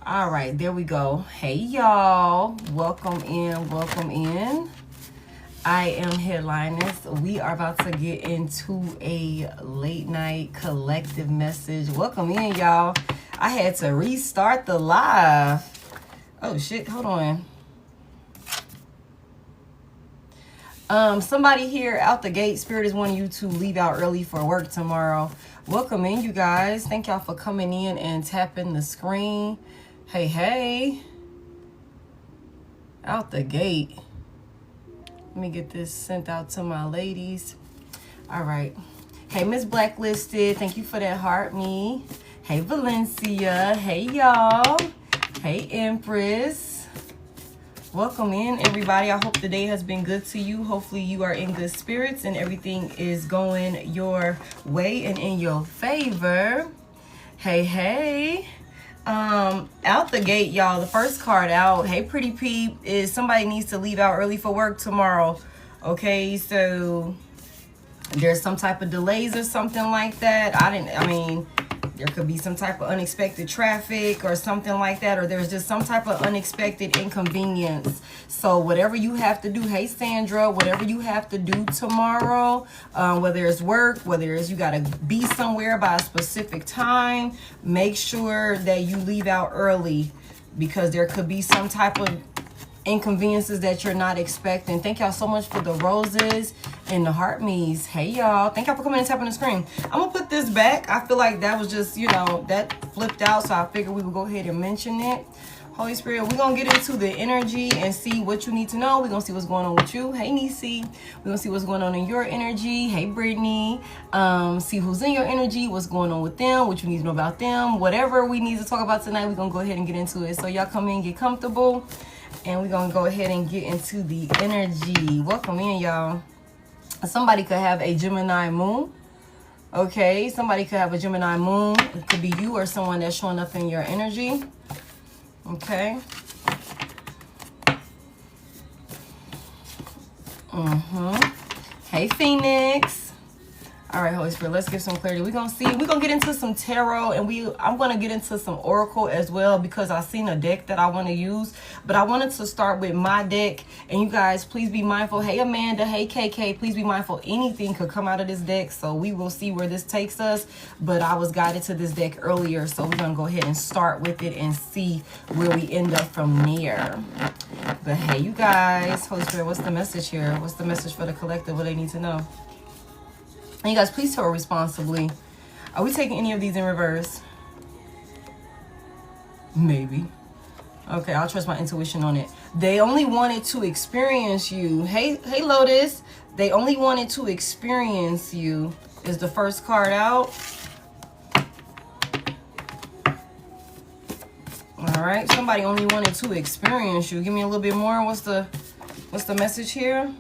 All right, there we go. Hey, y'all. Welcome in. Welcome in. I am Head.Lioness. We are about to get into a late night collective message. Welcome in, y'all. I had to restart the live. Oh, shit. Hold on. Somebody here out the gate. Spirit is wanting you to leave out early for work tomorrow. Welcome in, you guys. Thank y'all for coming in and tapping the screen. Hey, hey. Out the gate. Let me get this sent out to my ladies. All right. Hey, Miss Blacklisted. Thank you for that heart, me. Hey, Valencia. Hey, y'all. Hey, Empress. Welcome in, everybody. I hope the day has been good to you. Hopefully you are in good spirits and everything is going your way and in your favor. Hey, hey. Out the gate, y'all, the first card out, hey, pretty peep, is somebody needs to leave out early for work tomorrow. Okay, so there's some type of delays or something like that. There could be some type of unexpected traffic or something like that, or there's just some type of unexpected inconvenience. So whatever you have to do, hey Sandra, whatever you have to do tomorrow, whether it's work, whether it's you got to be somewhere by a specific time, make sure that you leave out early because there could be some type of inconveniences that you're not expecting. Thank y'all so much for the roses and the heart me's. Hey y'all, thank y'all for coming and tapping the screen. I'm gonna put this back. I feel like that was just, that flipped out, so I figured we would go ahead and mention it. Holy Spirit, we're gonna get into the energy and see what you need to know. We're gonna see what's going on with you. Hey Nisi, we're gonna see what's going on in your energy. Hey Brittany, see who's in your energy, what's going on with them, what you need to know about them. Whatever we need to talk about tonight, we're gonna go ahead and get into it. So y'all come in, get comfortable. And we're going to go ahead and get into the energy. Welcome in, y'all. Somebody could have a Gemini moon. Okay, somebody could have a Gemini moon. It could be you or someone that's showing up in your energy. Okay. Hey, Phoenix. All right, Holy Spirit, let's get some clarity. We're going to get into some tarot, and I'm going to get into some oracle as well because I've seen a deck that I want to use. But I wanted to start with my deck, and you guys, please be mindful. Hey, Amanda. Hey, KK. Please be mindful. Anything could come out of this deck, so we will see where this takes us. But I was guided to this deck earlier, so we're going to go ahead and start with it and see where we end up from there. But hey, you guys, Holy Spirit, what's the message here? What's the message for the collective? What they need to know? And you guys, please tell responsibly. Are we taking any of these in reverse? Maybe. Okay, I'll trust my intuition on it. They only wanted to experience you. Hey, Lotus. They only wanted to experience you is the first card out. All right, somebody only wanted to experience you. Give me a little bit more. What's the message here?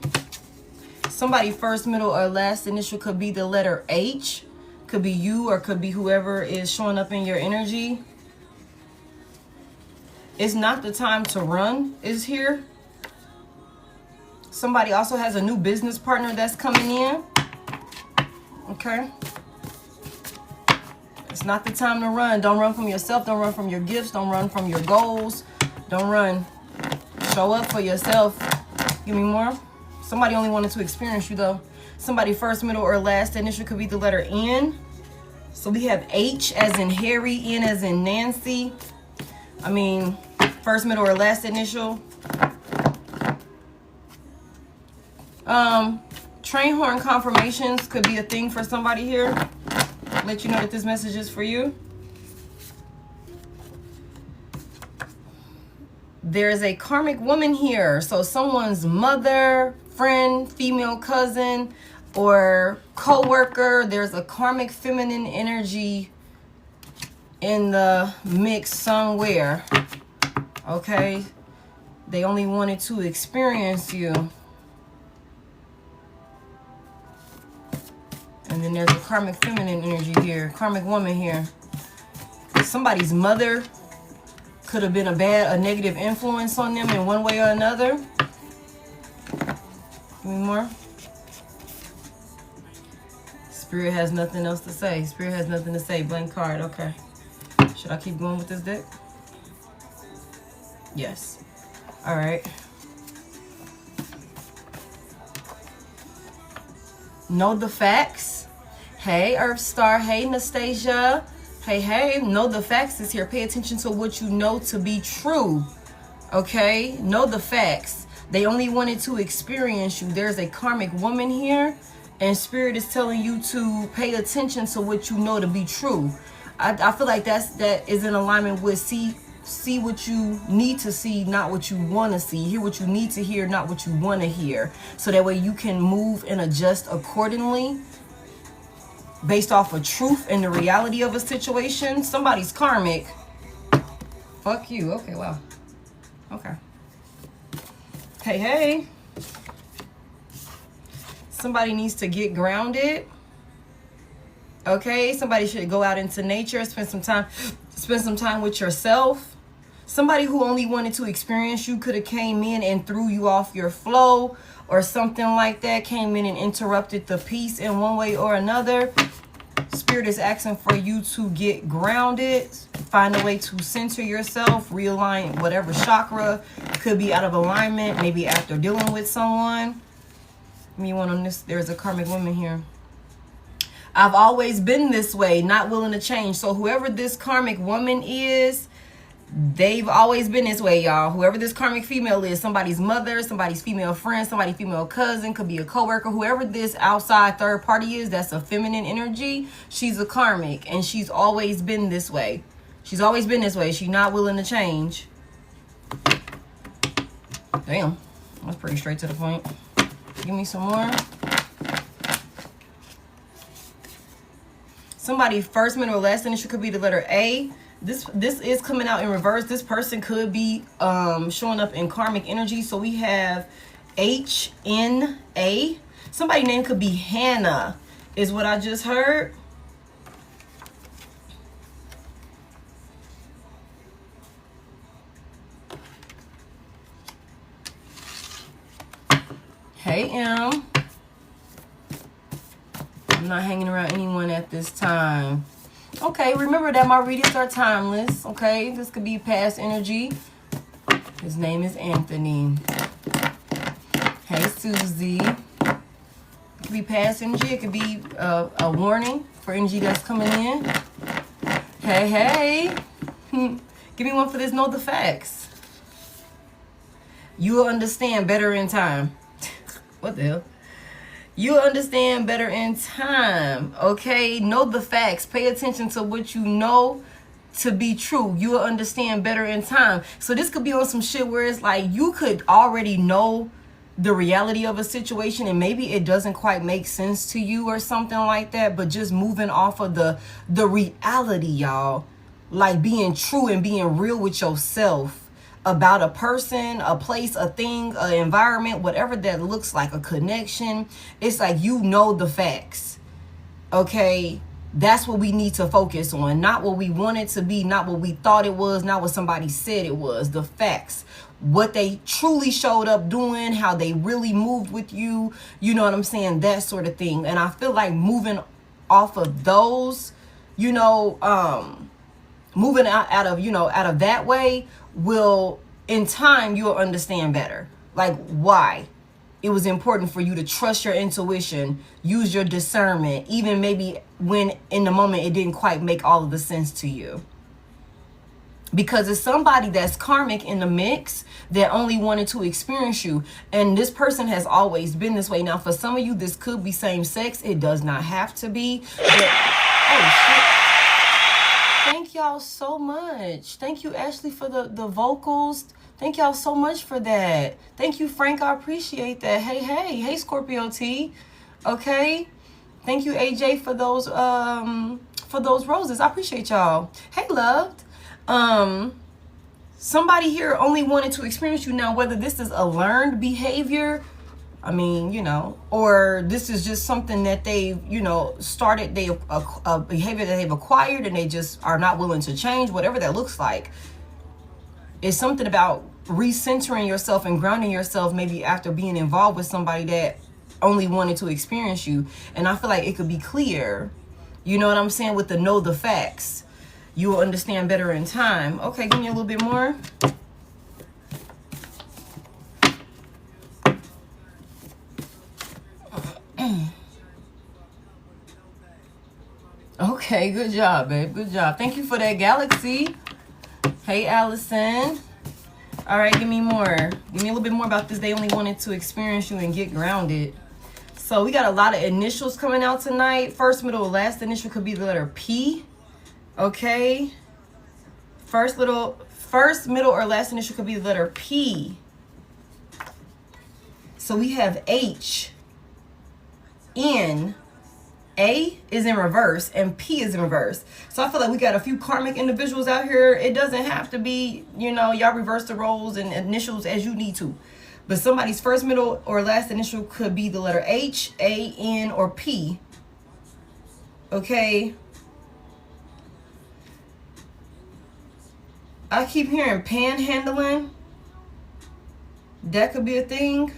Somebody first, middle, or last initial could be the letter H. Could be you or could be whoever is showing up in your energy. It's not the time to run is here. Somebody also has a new business partner that's coming in. Okay. It's not the time to run. Don't run from yourself. Don't run from your gifts. Don't run from your goals. Don't run. Show up for yourself. Give me more. Somebody only wanted to experience you, though. Somebody first, middle, or last initial could be the letter N. So we have H as in Harry, N as in Nancy. First, middle, or last initial. Train horn confirmations could be a thing for somebody here. Let you know that this message is for you. There's a karmic woman here. So someone's mother, friend, female cousin, or co-worker. There's a karmic feminine energy in the mix somewhere. Okay. They only wanted to experience you. And then there's a karmic feminine energy here. Karmic woman here. Somebody's mother could have been a negative influence on them in one way or another. Give me more. Spirit has nothing else to say. Spirit has nothing to say. Blank card. Okay. Should I keep going with this deck? Yes. All right. Know the facts. Hey, Earth Star. Hey, Nastasia. Hey, hey. Know the facts is here. Pay attention to what you know to be true. Okay? Know the facts. They only wanted to experience you. There's a karmic woman here, and Spirit is telling you to pay attention to what you know to be true. I feel like that is in alignment with see what you need to see, not what you want to see. Hear what you need to hear, not what you want to hear. So that way you can move and adjust accordingly based off of truth and the reality of a situation. Somebody's karmic. Fuck you. Okay, wow. Okay. Hey, hey. Somebody needs to get grounded. Okay, somebody should go out into nature, spend some time with yourself. Somebody who only wanted to experience you could have came in and threw you off your flow or something like that, came in and interrupted the peace in one way or another. Spirit is asking for you to get grounded, find a way to center yourself, realign whatever chakra could be out of alignment, maybe after dealing with someone. Me one on this, there's a karmic woman here. I've always been this way, not willing to change. So whoever this karmic woman is, they've always been this way, y'all. Whoever this karmic female is, somebody's mother, somebody's female friend, somebody's female cousin, could be a coworker. Whoever this outside third party is, that's a feminine energy, she's a karmic, and she's always been this way. She's always been this way. She's not willing to change. Damn, that's pretty straight to the point. Give me some more. Somebody first, middle, or last initial could be the letter A. This is coming out in reverse. This person could be showing up in karmic energy. So we have H-N-A. Somebody's name could be Hannah, is what I just heard. Hey, M. I'm not hanging around anyone at this time. Okay, remember that my readings are timeless. Okay, this could be past energy. His name is Anthony. Hey, Susie. It could be past energy. It could be a warning for energy that's coming in. Hey, hey. Give me one for this. Know the facts. You will understand better in time. What the hell? You'll understand better in time, okay? Know the facts. Pay attention to what you know to be true. You'll understand better in time. So this could be on some shit where it's like you could already know the reality of a situation and maybe it doesn't quite make sense to you or something like that, but just moving off of the reality, y'all. Like being true and being real with yourself about a person, a place, a thing, an environment, whatever that looks like, a connection. It's like you know the facts, okay? That's what we need to focus on. Not what we want it to be, not what we thought it was, not what somebody said it was. The facts. What they truly showed up doing, how they really moved with you. You know what I'm saying? That sort of thing. And I feel like moving off of those, you know, moving out of that way will, in time, you'll understand better. Like why it was important for you to trust your intuition, use your discernment, even maybe when in the moment it didn't quite make all of the sense to you. Because it's somebody that's karmic in the mix that only wanted to experience you. And this person has always been this way. Now, for some of you, this could be same sex. It does not have to be. But, oh, shit. Thank y'all so much. Thank you, Ashley, for the vocals. Thank y'all so much for that. Thank you, Frank. I appreciate that. Hey, hey. Hey, Scorpio T. Okay. Thank you, AJ, for those roses. I appreciate y'all. Hey, loved. Somebody here only wanted to experience you. Now, whether this is a learned behavior, I mean, you know, or this is just something that they've, you know, started, a behavior that they've acquired and they just are not willing to change, whatever that looks like. It's something about recentering yourself and grounding yourself maybe after being involved with somebody that only wanted to experience you. And I feel like it could be clear, you know what I'm saying, with the know the facts. You will understand better in time. Okay, give me a little bit more. Okay, good job, babe. Good job. Thank you for that, Galaxy. Hey, Allison. All right, give me more. Give me a little bit more about this. They only wanted to experience you and get grounded. So we got a lot of initials coming out tonight. First, middle, last initial could be the letter P. Okay. First, middle, or last initial could be the letter P. So we have H, N, A is in reverse, and P is in reverse. So I feel like we got a few karmic individuals out here. It doesn't have to be, you know, y'all reverse the roles and initials as you need to. But somebody's first, middle, or last initial could be the letter H, A, N, or P. Okay. I keep hearing panhandling. That could be a thing.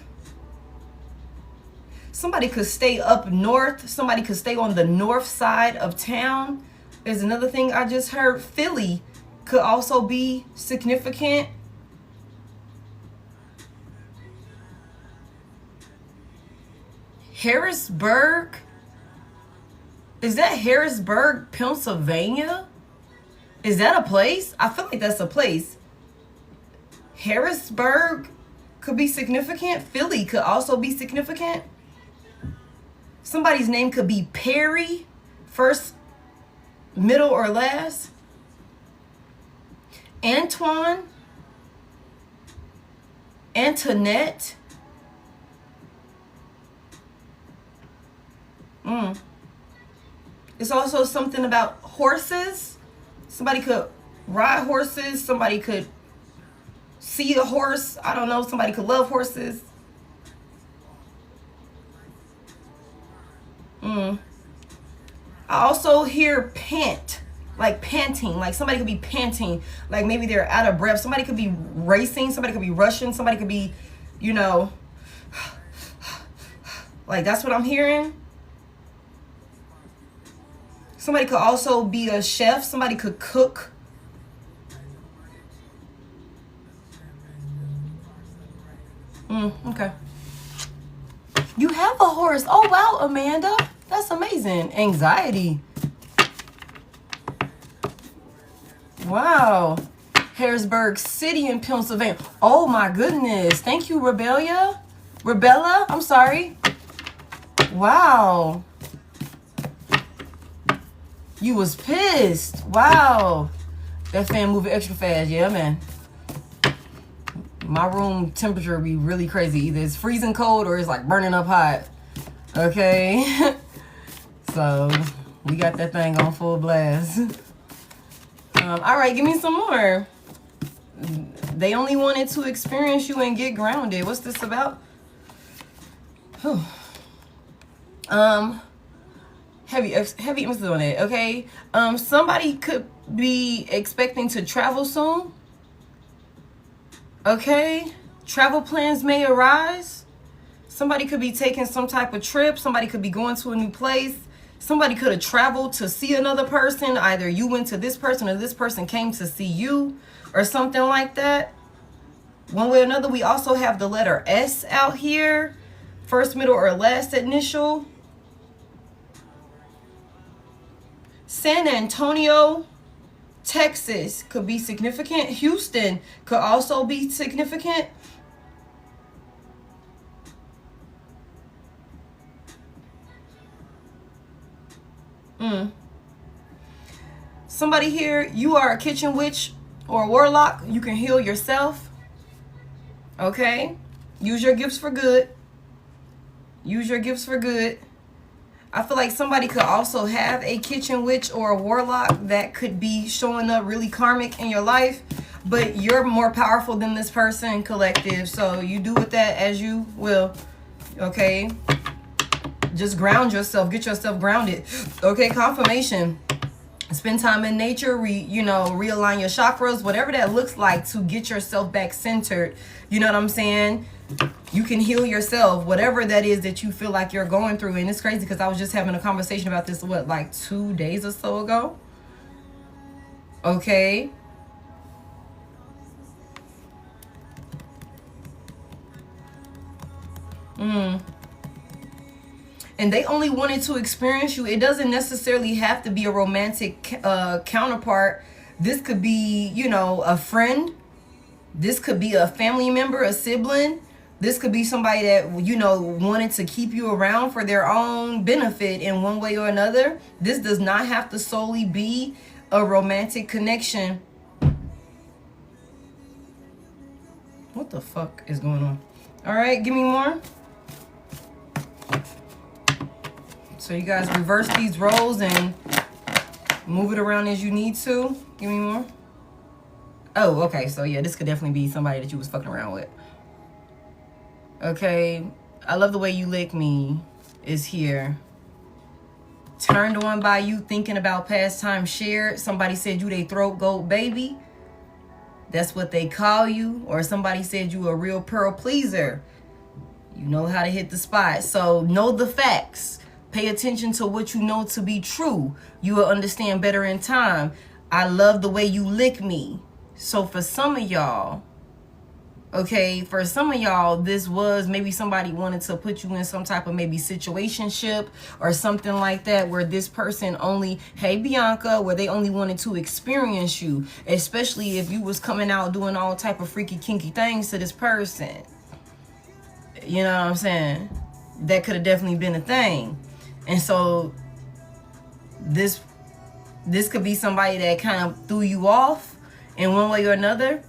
Somebody could stay up north. Somebody could stay on the north side of town. There's another thing I just heard. Philly could also be significant. Harrisburg. Is that Harrisburg, Pennsylvania? Is that a place? I feel like that's a place. Harrisburg could be significant. Philly could also be significant. Somebody's name could be Perry, first, middle, or last. Antoine. Antoinette. It's also something about horses. Somebody could ride horses. Somebody could see a horse. I don't know. Somebody could love horses. I also hear pant, like panting, like somebody could be panting, like maybe they're out of breath. Somebody could be racing, somebody could be rushing, somebody could be, you know, like that's what I'm hearing. Somebody could also be a chef, somebody could cook. Okay. You have a horse. Oh, wow, Amanda. That's amazing. Anxiety. Wow. Harrisburg City in Pennsylvania. Oh, my goodness. Thank you, Rebella. I'm sorry. Wow. You was pissed. Wow. That fan moving extra fast. Yeah, man. My room temperature be really crazy. Either it's freezing cold or it's like burning up hot. Okay. So we got that thing on full blast. All right, give me some more. They only wanted to experience you and get grounded. What's this about? Whew. Heavy emphasis on it. Okay. Somebody could be expecting to travel soon. Okay. Travel plans may arise. Somebody could be taking some type of trip. Somebody could be going to a new place. Somebody could have traveled to see another person. Either you went to this person or this person came to see you or something like that. One way or another, we also have the letter S out here. First, middle, or last initial. San Antonio, Texas could be significant. Houston could also be significant. Somebody here, you are a kitchen witch or a warlock. You can heal yourself. Okay? Use your gifts for good. Use your gifts for good. I feel like somebody could also have a kitchen witch or a warlock that could be showing up really karmic in your life. But you're more powerful than this person, collective. So you do with that as you will. Okay? Just ground yourself. Get yourself grounded. Okay? Confirmation. Spend time in nature, realign your chakras, whatever that looks like to get yourself back centered. You know what I'm saying? You can heal yourself, whatever that is that you feel like you're going through. And it's crazy because I was just having a conversation about this, like 2 days or so ago? Okay. and they only wanted to experience you. It doesn't necessarily have to be a romantic counterpart. This could be, you know, a friend. This could be a family member, a sibling. This could be somebody that, you know, wanted to keep you around for their own benefit in one way or another. This does not have to solely be a romantic connection. What the fuck is going on? All right, give me more. So you guys reverse these roles and move it around as you need to. Give me more. Oh, okay. So yeah, this could definitely be somebody that you was fucking around with. Okay. I love the way you lick me is here. Turned on by you, thinking about past time shared. Somebody said you they throat goat baby. That's what they call you. Or somebody said you a real pearl pleaser. You know how to hit the spot. So know the facts. Pay attention to what you know to be true. You will understand better in time. I love the way you lick me. So for some of y'all, okay, for some of y'all, this was maybe somebody wanted to put you in some type of maybe situationship or something like that, where this person only, hey Bianca, where they only wanted to experience you, especially if you was coming out doing all type of freaky kinky things to this person. You know what I'm saying? That could have definitely been a thing. And so this could be somebody that kind of threw you off in one way or another.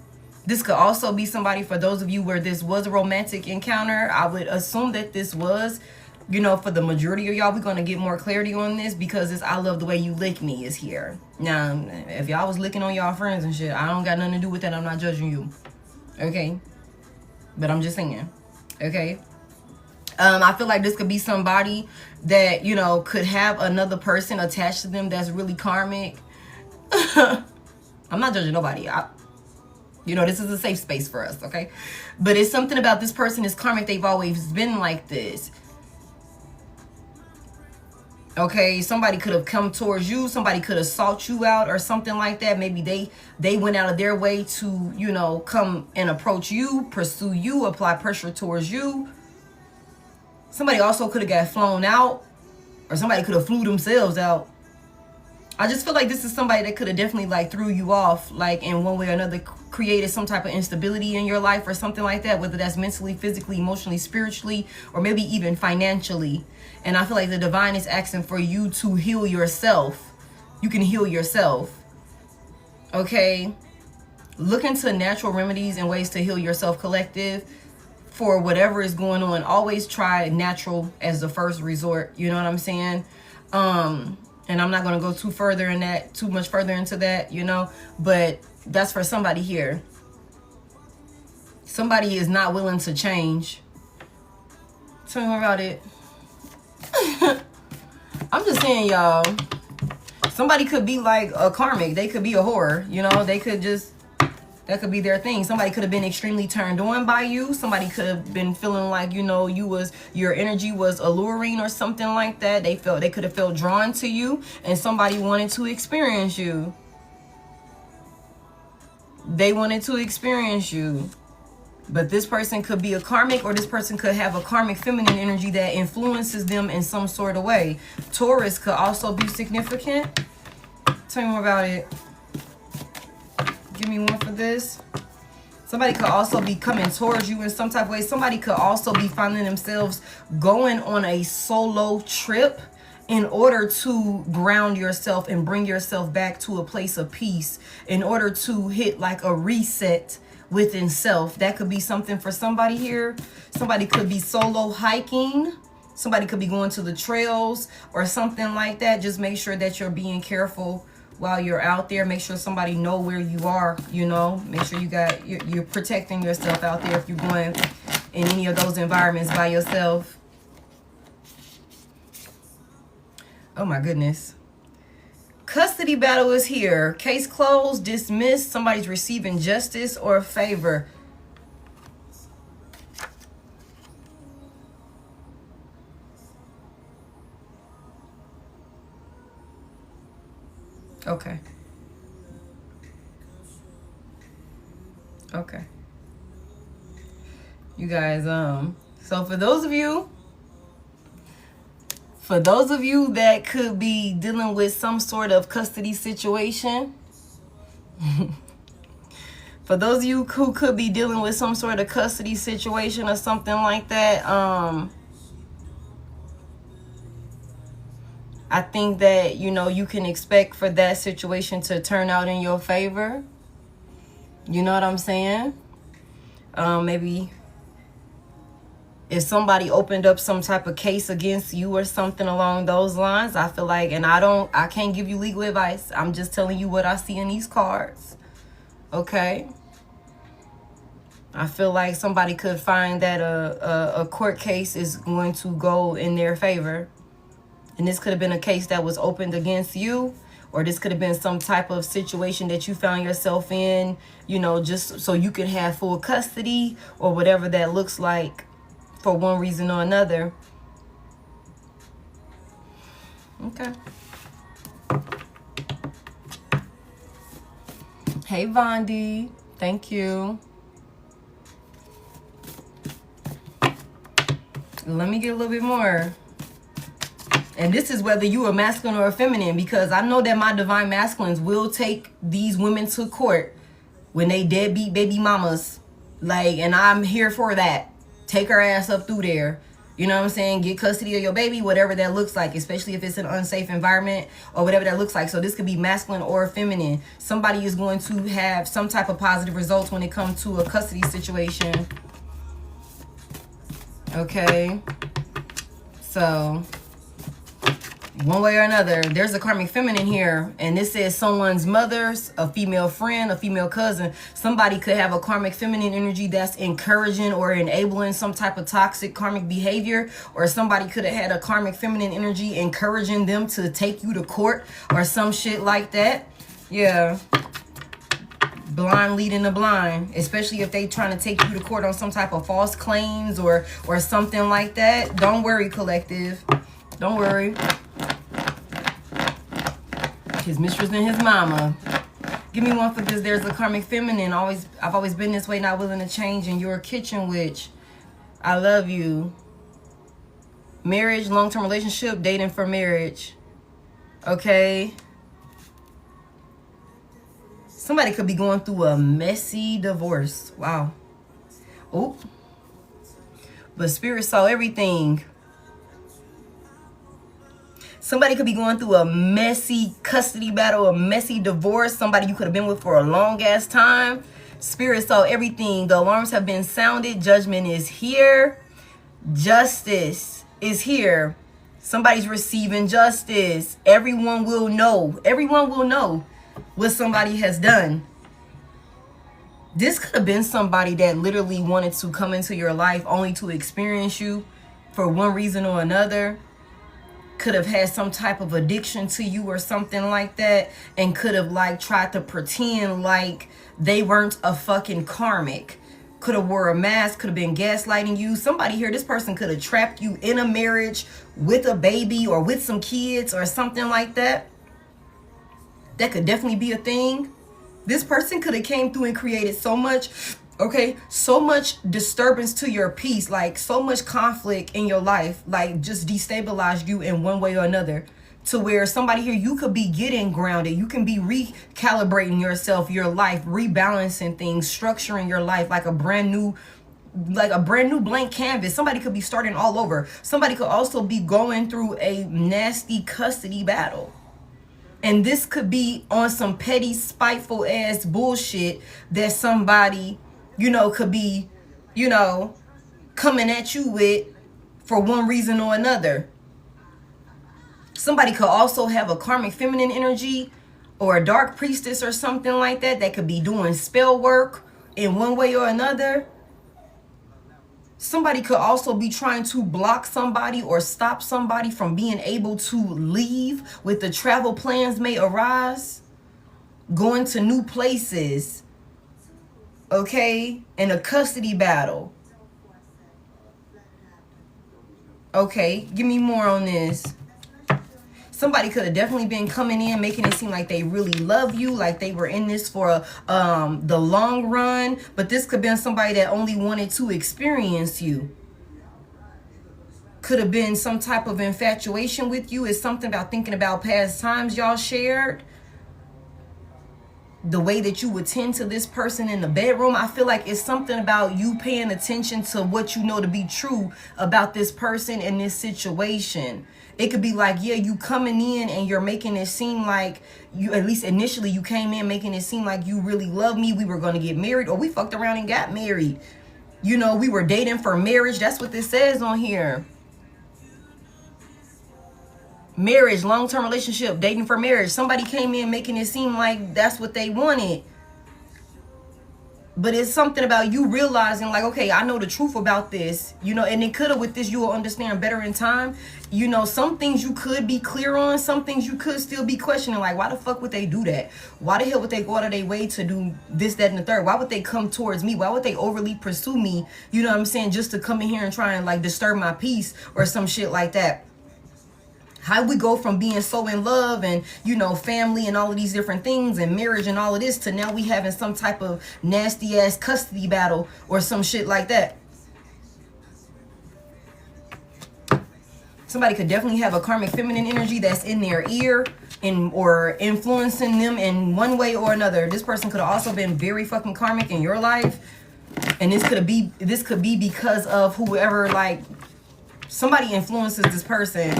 This could also be somebody, for those of you where this was a romantic encounter, I would assume that this was, you know, for the majority of y'all, we're going to get more clarity on this because this I love the way you lick me is here. Now, if y'all was licking on y'all friends and shit, I don't got nothing to do with that. I'm not judging you. Okay? But I'm just saying. Okay? I feel like this could be somebody that, you know, could have another person attached to them that's really karmic. I'm not judging nobody. You know, this is a safe space for us, okay? But it's something about this person is karmic. They've always been like this. Okay, somebody could have come towards you. Somebody could have sought you out or something like that. Maybe they went out of their way to, you know, come and approach you, pursue you, apply pressure towards you. Somebody also could have got flown out, or somebody could have flew themselves out. I just feel like this is somebody that could have definitely like threw you off, like in one way or another, created some type of instability in your life or something like that, whether that's mentally, physically, emotionally, spiritually, or maybe even financially. And I feel like the divine is asking for you to heal yourself. You can heal yourself. Okay? Look into natural remedies and ways to heal yourself, collective. For whatever is going on, always try natural as the first resort. You know what I'm saying? And I'm not going to go too much further into that, you know, but that's for somebody here. Somebody is not willing to change. Tell me more about it. I'm just saying, y'all, somebody could be like a karmic. They could be a whore, you know, they could just, that could be their thing. Somebody could have been extremely turned on by you. Somebody could have been feeling like, you know, your energy was alluring or something like that. They could have felt drawn to you, and somebody wanted to experience you. They wanted to experience you. But this person could be a karmic, or this person could have a karmic feminine energy that influences them in some sort of way. Taurus could also be significant. Tell me more about it. Give me one for this. Somebody could also be coming towards you in some type of way. Somebody could also be finding themselves going on a solo trip in order to ground yourself and bring yourself back to a place of peace, in order to hit like a reset within self. That could be something for somebody here. Somebody could be solo hiking. Somebody could be going to the trails or something like that. Just make sure that you're being careful while you're out there. Make sure somebody know where you are, you know. Make sure you're protecting yourself out there if you're going in any of those environments by yourself. Oh my goodness. Custody battle is here. Case closed, dismissed. Somebody's receiving justice or favor. Okay. Okay. You guys, so for those of you For those of you that could be dealing with some sort of custody situation, for those of you who could be dealing with some sort of custody situation or something like that, I think that, you know, you can expect for that situation to turn out in your favor. You know what I'm saying? Maybe if somebody opened up some type of case against you or something along those lines, I feel like, and I can't give you legal advice. I'm just telling you what I see in these cards. Okay? I feel like somebody could find that a court case is going to go in their favor. And this could have been a case that was opened against you, or this could have been some type of situation that you found yourself in, you know, just so you could have full custody or whatever that looks like for one reason or another. Okay. Hey, Vondi. Thank you. Let me get a little bit more. And this is whether you are masculine or feminine, because I know that my divine masculines will take these women to court when they deadbeat baby mamas. Like, and I'm here for that. Take her ass up through there. You know what I'm saying? Get custody of your baby, whatever that looks like, especially if it's an unsafe environment or whatever that looks like. So this could be masculine or feminine. Somebody is going to have some type of positive results when it comes to a custody situation. Okay. So one way or another, there's a karmic feminine here, and this says someone's mother's, a female friend, a female cousin. Somebody could have a karmic feminine energy that's encouraging or enabling some type of toxic karmic behavior, or somebody could have had a karmic feminine energy encouraging them to take you to court or some shit like that. Yeah. Blind leading the blind, especially if they trying to take you to court on some type of false claims or something like that. Don't worry, collective. Don't worry. His mistress and his mama. Give me one for this. There's a karmic feminine. I've always been this way, not willing to change, and you're a kitchen witch. I love you. Marriage, long-term relationship, dating for marriage. Okay. Somebody could be going through a messy divorce. Wow. Oop. But spirit saw everything. Somebody could be going through a messy custody battle, a messy divorce. Somebody you could have been with for a long ass time. Spirit saw everything. The alarms have been sounded. Judgment is here. Justice is here. Somebody's receiving justice. Everyone will know. Everyone will know what somebody has done. This could have been somebody that literally wanted to come into your life only to experience you for one reason or another. Could have had some type of addiction to you or something like that, and could have like tried to pretend like they weren't a fucking karmic. Could have wore a mask, could have been gaslighting you. Somebody here, this person could have trapped you in a marriage with a baby or with some kids or something like that. That could definitely be a thing. This person could have came through and created so much, okay, so much disturbance to your peace, like so much conflict in your life, like just destabilized you in one way or another, to where somebody here, you could be getting grounded. You can be recalibrating yourself, your life, rebalancing things, structuring your life like a brand new blank canvas. Somebody could be starting all over. Somebody could also be going through a nasty custody battle. And this could be on some petty, spiteful ass bullshit that somebody, you know, could be, you know, coming at you with for one reason or another. Somebody could also have a karmic feminine energy or a dark priestess or something like that that could be doing spell work in one way or another. Somebody could also be trying to block somebody or stop somebody from being able to leave with the travel plans may arise, going to new places, okay, in a custody battle. Okay, give me more on this. Somebody could have definitely been coming in, making it seem like they really love you, like they were in this for the long run. But this could have been somebody that only wanted to experience you. Could have been some type of infatuation with you. It's something about thinking about past times y'all shared. The way that you would tend to this person in the bedroom. I feel like it's something about you paying attention to what you know to be true about this person and this situation. It could be like, yeah, you coming in and you're making it seem like you, at least initially you came in making it seem like you really love me. We were going to get married, or we fucked around and got married. You know, we were dating for marriage. That's what this says on here. Marriage, long-term relationship, dating for marriage. Somebody came in making it seem like that's what they wanted. But it's something about you realizing like, okay, I know the truth about this, you know, and it could have with this, you will understand better in time. You know, some things you could be clear on, some things you could still be questioning. Like, why the fuck would they do that? Why the hell would they go out of their way to do this, that, and the third? Why would they come towards me? Why would they overly pursue me? You know what I'm saying? Just to come in here and try and like disturb my peace or some shit like that. How we go from being so in love and, you know, family and all of these different things and marriage and all of this to now we having some type of nasty ass custody battle or some shit like that. Somebody could definitely have a karmic feminine energy that's in their ear and or influencing them in one way or another. This person could have also been very fucking karmic in your life. And this could be because of whoever, like, somebody influences this person.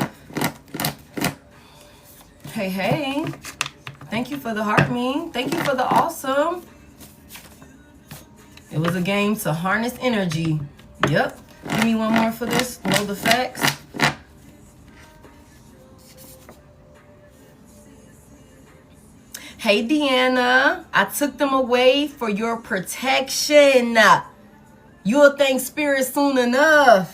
Hey, hey. Thank you for the heart me. Thank you for the awesome. It was a game to harness energy. Yep. Give me one more for this. Know the facts. Hey, Deanna. I took them away for your protection. You'll thank spirit soon enough.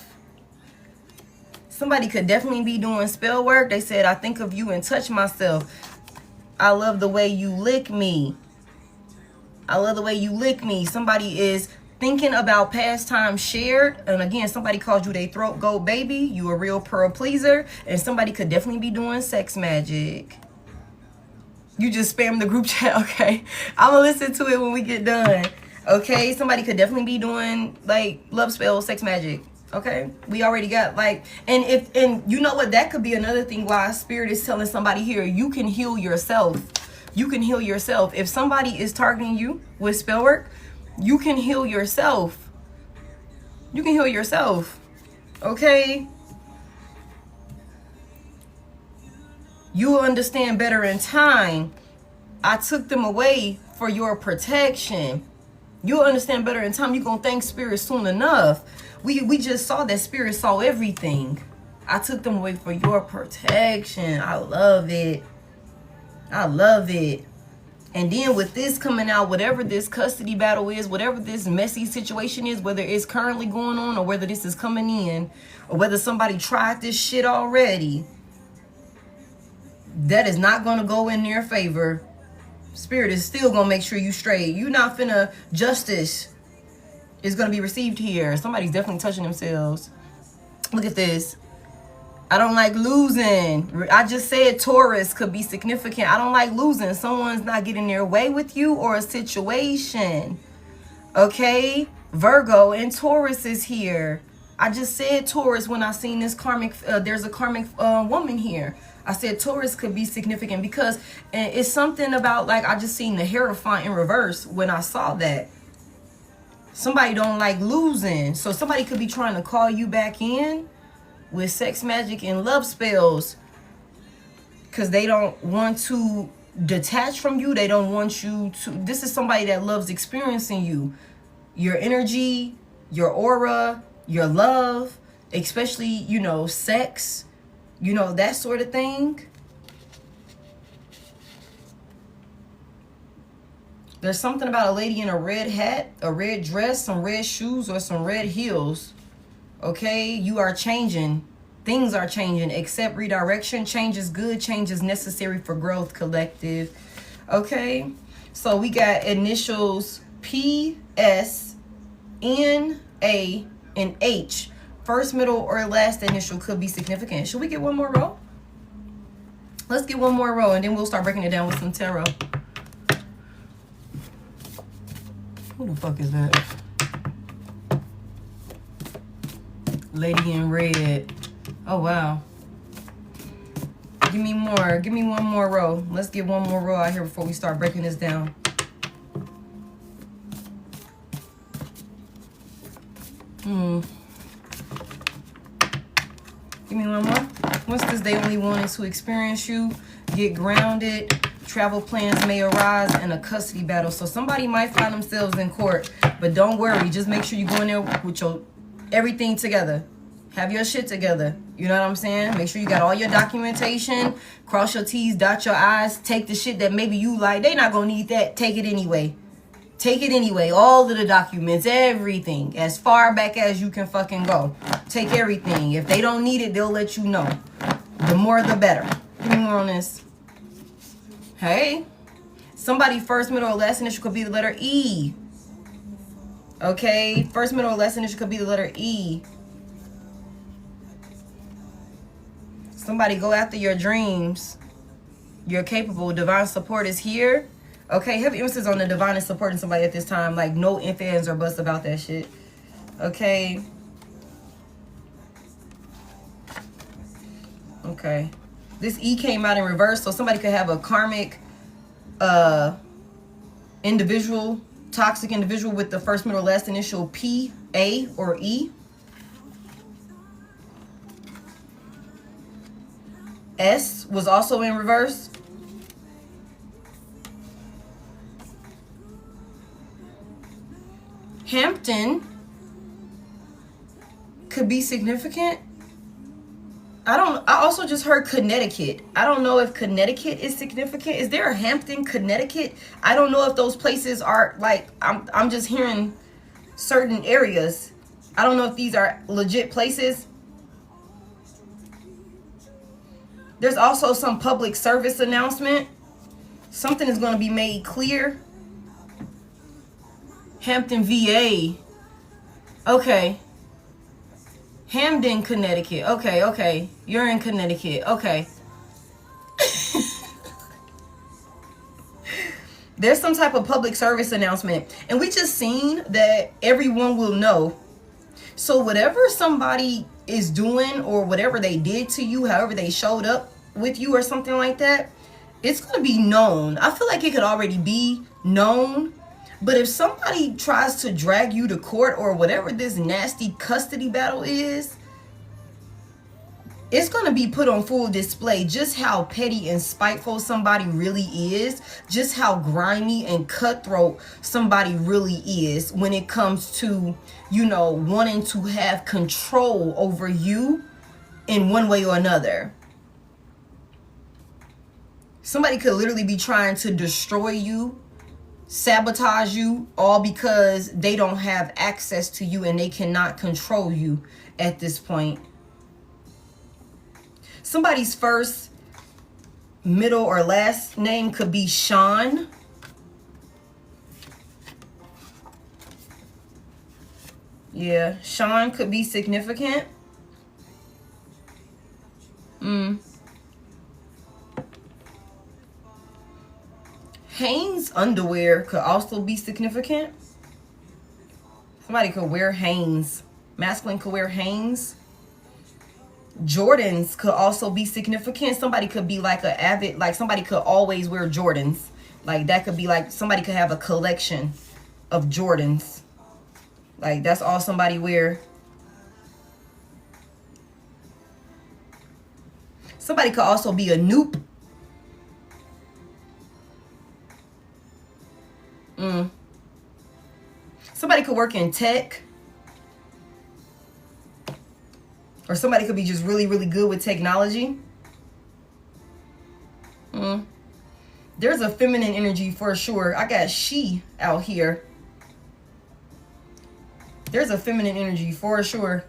Somebody could definitely be doing spell work. They said, I think of you and touch myself. I love the way you lick me. I love the way you lick me. Somebody is thinking about past time shared. And again, somebody called you their throat goat baby. You a real pearl pleaser. And somebody could definitely be doing sex magic. You just spam the group chat. Okay. I'm going to listen to it when we get done. Okay. Somebody could definitely be doing like love spell, sex magic. Okay, we already got like, and you know what, that could be another thing why spirit is telling somebody here, you can heal yourself. You can heal yourself. If somebody is targeting you with spell work, you can heal yourself. You can heal yourself. Okay. You will understand better in time. I took them away for your protection. You'll understand better in time. You're going to thank spirit soon enough. We just saw that spirit saw everything. I took them away for your protection. I love it. I love it. And then with this coming out, whatever this custody battle is, whatever this messy situation is, whether it's currently going on or whether this is coming in, or whether somebody tried this shit already, that is not going to go in their favor. Spirit is still going to make sure you straight. You're not finna justice is going to be received here. Somebody's definitely touching themselves. Look at this. I don't like losing. I just said Taurus could be significant. I don't like losing. Someone's not getting their way with you or a situation. Okay? Virgo and Taurus is here. I just said Taurus when I seen this karmic. There's a karmic woman here. I said Taurus could be significant because it's something about, like, I just seen the Hierophant in reverse when I saw that. Somebody don't like losing. So somebody could be trying to call you back in with sex magic and love spells because they don't want to detach from you. They don't want you to. This is somebody that loves experiencing you. Your energy, your aura, your love, especially, you know, sex, you know, that sort of thing. There's something about a lady in a red hat, a red dress, some red shoes, or some red heels. Okay, you are changing. Things are changing. Accept redirection. Change is good. Change is necessary for growth, collective. Okay, so we got initials P, S, N, A, and H. First, middle, or last initial could be significant. Should we get one more row? Let's get one more row, and then we'll start breaking it down with some tarot. Who the fuck is that? Lady in red. Oh, wow. Give me more. Give me one more row. Let's get one more row out here before we start breaking this down. Give me one more. Once this they only wanted to experience you, get grounded, travel plans may arise, and a custody battle. So somebody might find themselves in court, but don't worry. Just make sure you go in there with your everything together. Have your shit together. You know what I'm saying? Make sure you got all your documentation. Cross your T's, dot your I's. Take the shit that maybe you like. They not gonna need that. Take it anyway. Take it anyway. All of the documents, everything. As far back as you can fucking go. Take everything. If they don't need it, they'll let you know. The more, the better. Give me more on this. Hey. Somebody first, middle, or last initial could be the letter E. Okay. First, middle, or last initial could be the letter E. Somebody go after your dreams. You're capable. Divine support is here. Okay, heavy emphasis on the divine and supporting somebody at this time. Like, no ifs, ands, or buts about that shit. Okay. Okay. This E came out in reverse, so somebody could have a karmic individual, toxic individual with the first, middle, last initial P, A, or E. S was also in reverse. Hampton could be significant. I also just heard Connecticut. I don't know if Connecticut is significant. Is there a Hampton, Connecticut? I don't know if those places are like, I'm just hearing certain areas. I don't know if these are legit places. There's also some public service announcement. Something is going to be made clear. Hampton, VA. Okay. Hamden, Connecticut. Okay, okay. You're in Connecticut. Okay. There's some type of public service announcement. And we just seen that everyone will know. So whatever somebody is doing or whatever they did to you, however they showed up with you or something like that, it's going to be known. I feel like it could already be known. But if somebody tries to drag you to court or whatever this nasty custody battle is, it's going to be put on full display just how petty and spiteful somebody really is, just how grimy and cutthroat somebody really is when it comes to, you know, wanting to have control over you in one way or another. Somebody could literally be trying to destroy you, sabotage you, all because they don't have access to you and they cannot control you at this point. Somebody's first, middle, or last name could be Sean. Yeah, Sean could be significant. Hanes underwear could also be significant. Somebody could wear Hanes. Masculine could wear Hanes. Jordans could also be significant. Somebody could be like an avid, like somebody could always wear Jordans. Like that could be like somebody could have a collection of Jordans. Like that's all somebody wear. Somebody could also be a noob. Somebody could work in tech. Or somebody could be just really, really good with technology. There's a feminine energy for sure. I got she out here. There's a feminine energy for sure.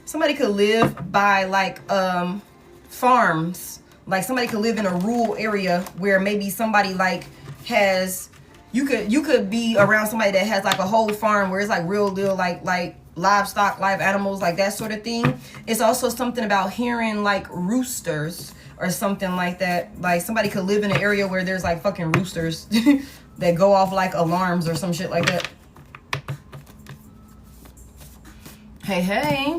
Somebody could live by like farms. Like somebody could live in a rural area where maybe somebody like has, you could be around somebody that has like a whole farm where it's like real deal like livestock, live animals, like that sort of thing. It's also something about hearing like roosters or something like that. Like somebody could live in an area where there's like fucking roosters that go off like alarms or some shit like that. Hey, hey.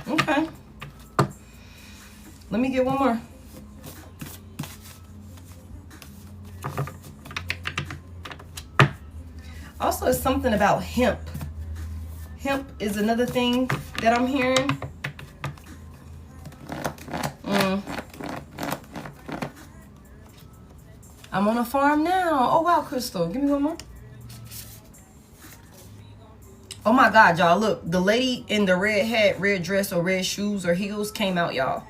Okay. Let me get one more. Also, it's something about hemp. Hemp is another thing that I'm hearing. I'm on a farm now. Oh, wow, Crystal. Give me one more. Oh, my God, y'all. Look, the lady in the red hat, red dress, or red shoes or heels came out, y'all.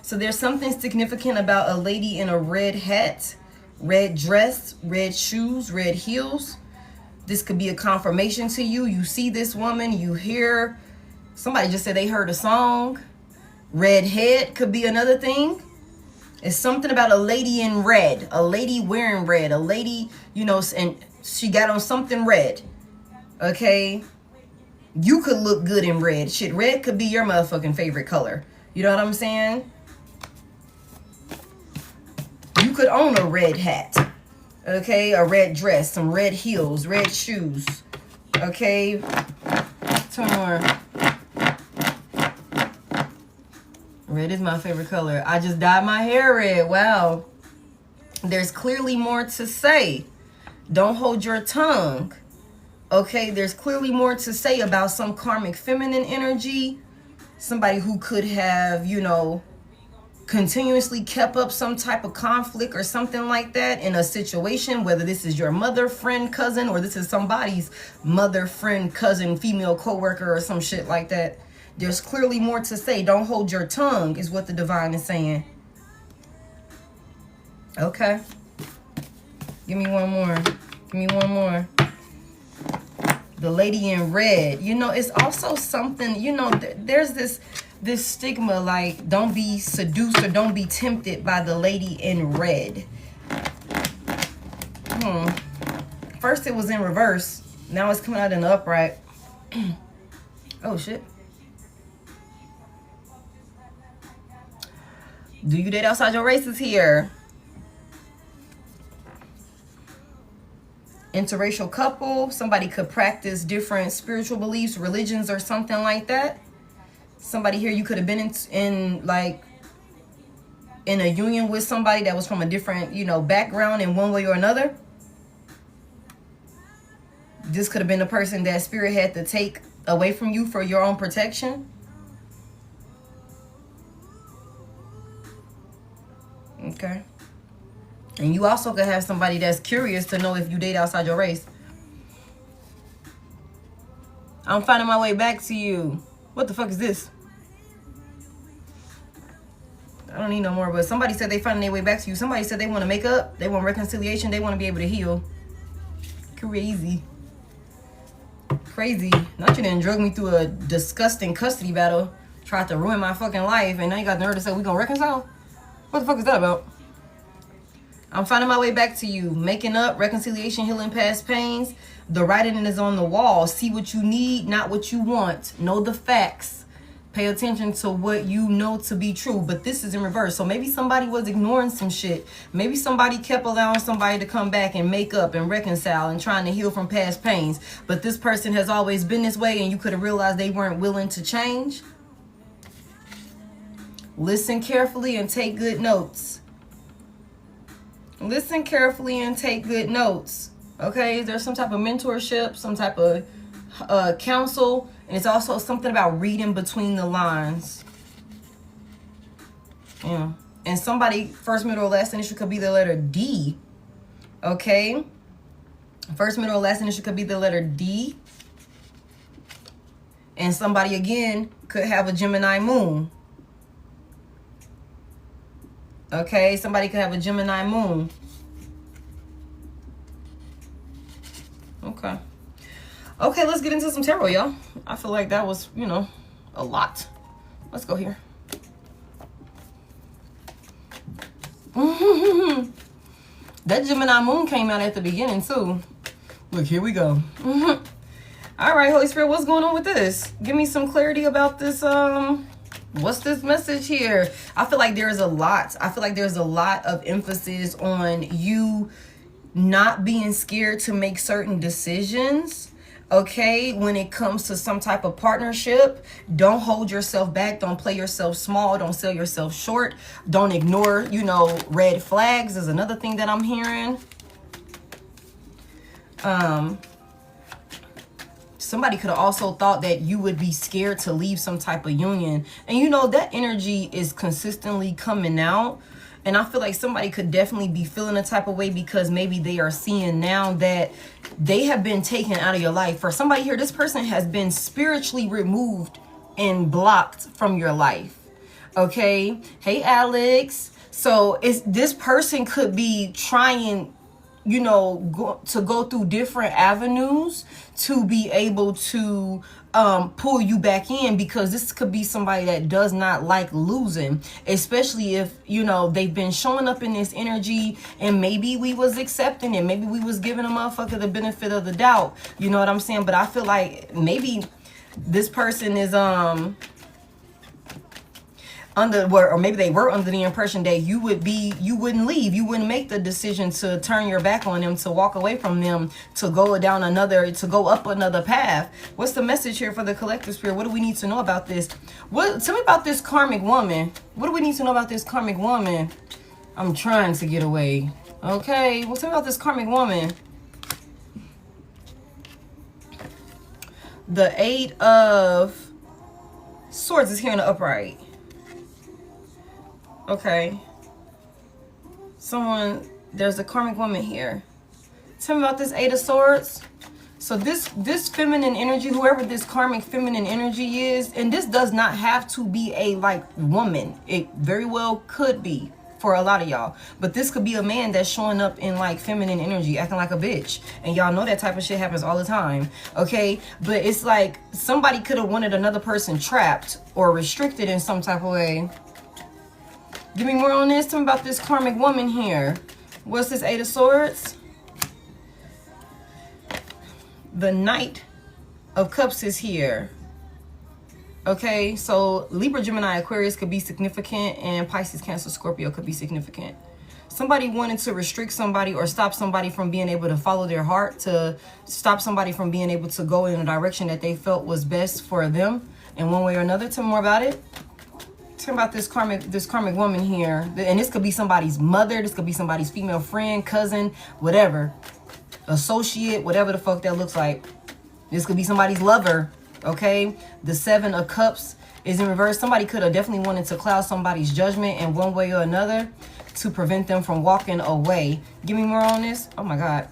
So there's something significant about a lady in a red hat, red dress, red shoes, red heels. This could be a confirmation to you. You see this woman, you hear, somebody just said they heard a song. Red head could be another thing. It's something about a lady in red, a lady wearing red, a lady, you know, and she got on something red. Okay? You could look good in red. Shit, red could be your motherfucking favorite color. You know what I'm saying? You could own a red hat. Okay? A red dress, some red heels, red shoes. Okay? Turn more. Red is my favorite color. I just dyed my hair red. Wow. There's clearly more to say. Don't hold your tongue. Okay, there's clearly more to say about some karmic feminine energy. Somebody who could have, you know, continuously kept up some type of conflict or something like that in a situation, whether this is your mother, friend, cousin, or this is somebody's mother, friend, cousin, female co-worker or some shit like that. There's clearly more to say. Don't hold your tongue is what the divine is saying. Okay. Give me one more. Give me one more. The lady in red. You know, it's also something, you know, there's this stigma like don't be seduced or don't be tempted by the lady in red. First it was in reverse. Now it's coming out in the upright. Oh, shit. Do you date outside your races here? Interracial couple. Somebody could practice different spiritual beliefs, religions, or something like that. Somebody here, you could have been in a union with somebody that was from a different, you know, background in one way or another. This could have been a person that spirit had to take away from you for your own protection. Okay. And you also could have somebody that's curious to know if you date outside your race. I'm finding my way back to you. What the fuck is this? I don't need no more, but somebody said they finding their way back to you. Somebody said they want to make up. They want reconciliation. They want to be able to heal. Crazy. Crazy. Not you didn't drug me through a disgusting custody battle. Tried to ruin my fucking life. And now you got the nerve to say we gonna reconcile? What the fuck is that about? I'm finding my way back to you. Making up, reconciliation, healing past pains. The writing is on the wall. See what you need, not what you want. Know the facts. Pay attention to what you know to be true. But this is in reverse. So maybe somebody was ignoring some shit. Maybe somebody kept allowing somebody to come back and make up and reconcile and trying to heal from past pains. But this person has always been this way and you could have realized they weren't willing to change. Listen carefully and take good notes. Listen carefully and take good notes. Okay, there's some type of mentorship, some type of counsel, and it's also something about reading between the lines. Yeah. And somebody, first, middle, or last initial could be the letter D. Okay? First, middle, or last initial could be the letter D. And somebody, again, could have a Gemini moon. Okay, somebody could have a Gemini moon. Okay. Okay, let's get into some tarot, y'all. I feel like that was, you know, a lot. Let's go here. That Gemini moon came out at the beginning, too. Look, here we go. All right, Holy Spirit, what's going on with this? Give me some clarity about this, what's this message here? I feel like there's a lot. I feel like there's a lot of emphasis on you not being scared to make certain decisions. Okay, when it comes to some type of partnership, don't hold yourself back. Don't play yourself small. Don't sell yourself short. Don't ignore, you know, red flags is another thing that I'm hearing. Somebody could have also thought that you would be scared to leave some type of union. And you know, that energy is consistently coming out. And I feel like somebody could definitely be feeling a type of way because maybe they are seeing now that they have been taken out of your life. For somebody here, this person has been spiritually removed and blocked from your life. Okay. Hey, Alex. So this person could be trying, you know, to go through different avenues to be able to pull you back in, because this could be somebody that does not like losing, especially if, you know, they've been showing up in this energy and maybe we was accepting it. Maybe we was giving a motherfucker the benefit of the doubt. You know what I'm saying? But I feel like maybe this person is or maybe they were under the impression that you wouldn't leave, you wouldn't make the decision to turn your back on them, to walk away from them, to go up another path. What's the message here for the collective spirit? What do we need to know about this? Tell me about this karmic woman. What do we need to know about this karmic woman? I'm trying to get away. Okay, well, tell me about this karmic woman. The 8 of Swords is here in the upright. Okay. There's a karmic woman here. Tell me about this 8 of Swords. So this feminine energy, whoever this karmic feminine energy is, and this does not have to be a like woman. It very well could be for a lot of y'all. But this could be a man that's showing up in like feminine energy, acting like a bitch. And y'all know that type of shit happens all the time. Okay? But it's like somebody could have wanted another person trapped or restricted in some type of way. Give me more on this. Tell me about this karmic woman here. What's this 8 of Swords? The Knight of Cups is here. Okay, so Libra, Gemini, Aquarius could be significant, and Pisces, Cancer, Scorpio could be significant. Somebody wanted to restrict somebody or stop somebody from being able to follow their heart, to stop somebody from being able to go in a direction that they felt was best for them in one way or another. Tell me more about it. Tell me about this karmic woman here. And this could be somebody's mother. This could be somebody's female friend, cousin, whatever. Associate, whatever the fuck that looks like. This could be somebody's lover. Okay, the 7 of Cups is in reverse. Somebody could have definitely wanted to cloud somebody's judgment in one way or another to prevent them from walking away. Give me more on this. Oh my God.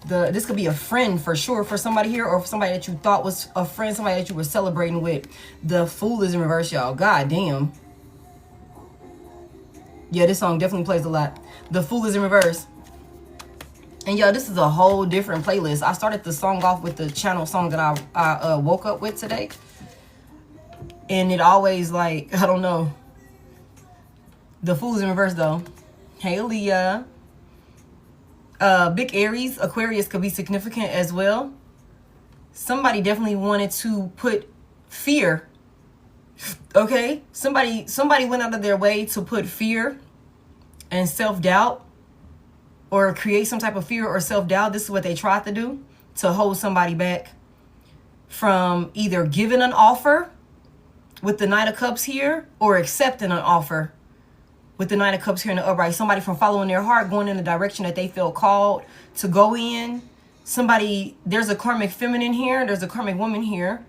This could be a friend for sure for somebody here, or for somebody that you thought was a friend, somebody that you were celebrating with. The Fool is in reverse, y'all. God damn. Yeah, this song definitely plays a lot. The Fool is in reverse. And y'all, this is a whole different playlist. I started the song off with the channel song that I woke up with today. And it always like, I don't know. The Fool is in reverse though. Hey, Leah. Big Aries, Aquarius could be significant as well. Somebody definitely wanted to put fear. Okay? Somebody went out of their way to put fear and self-doubt, or create some type of fear or self-doubt. This is what they tried to do, to hold somebody back from either giving an offer with the Knight of Cups here, or accepting an offer with the Knight of Cups here in the upright. Somebody from following their heart, going in the direction that they feel called to go in. Somebody, there's a karmic feminine here. There's a karmic woman here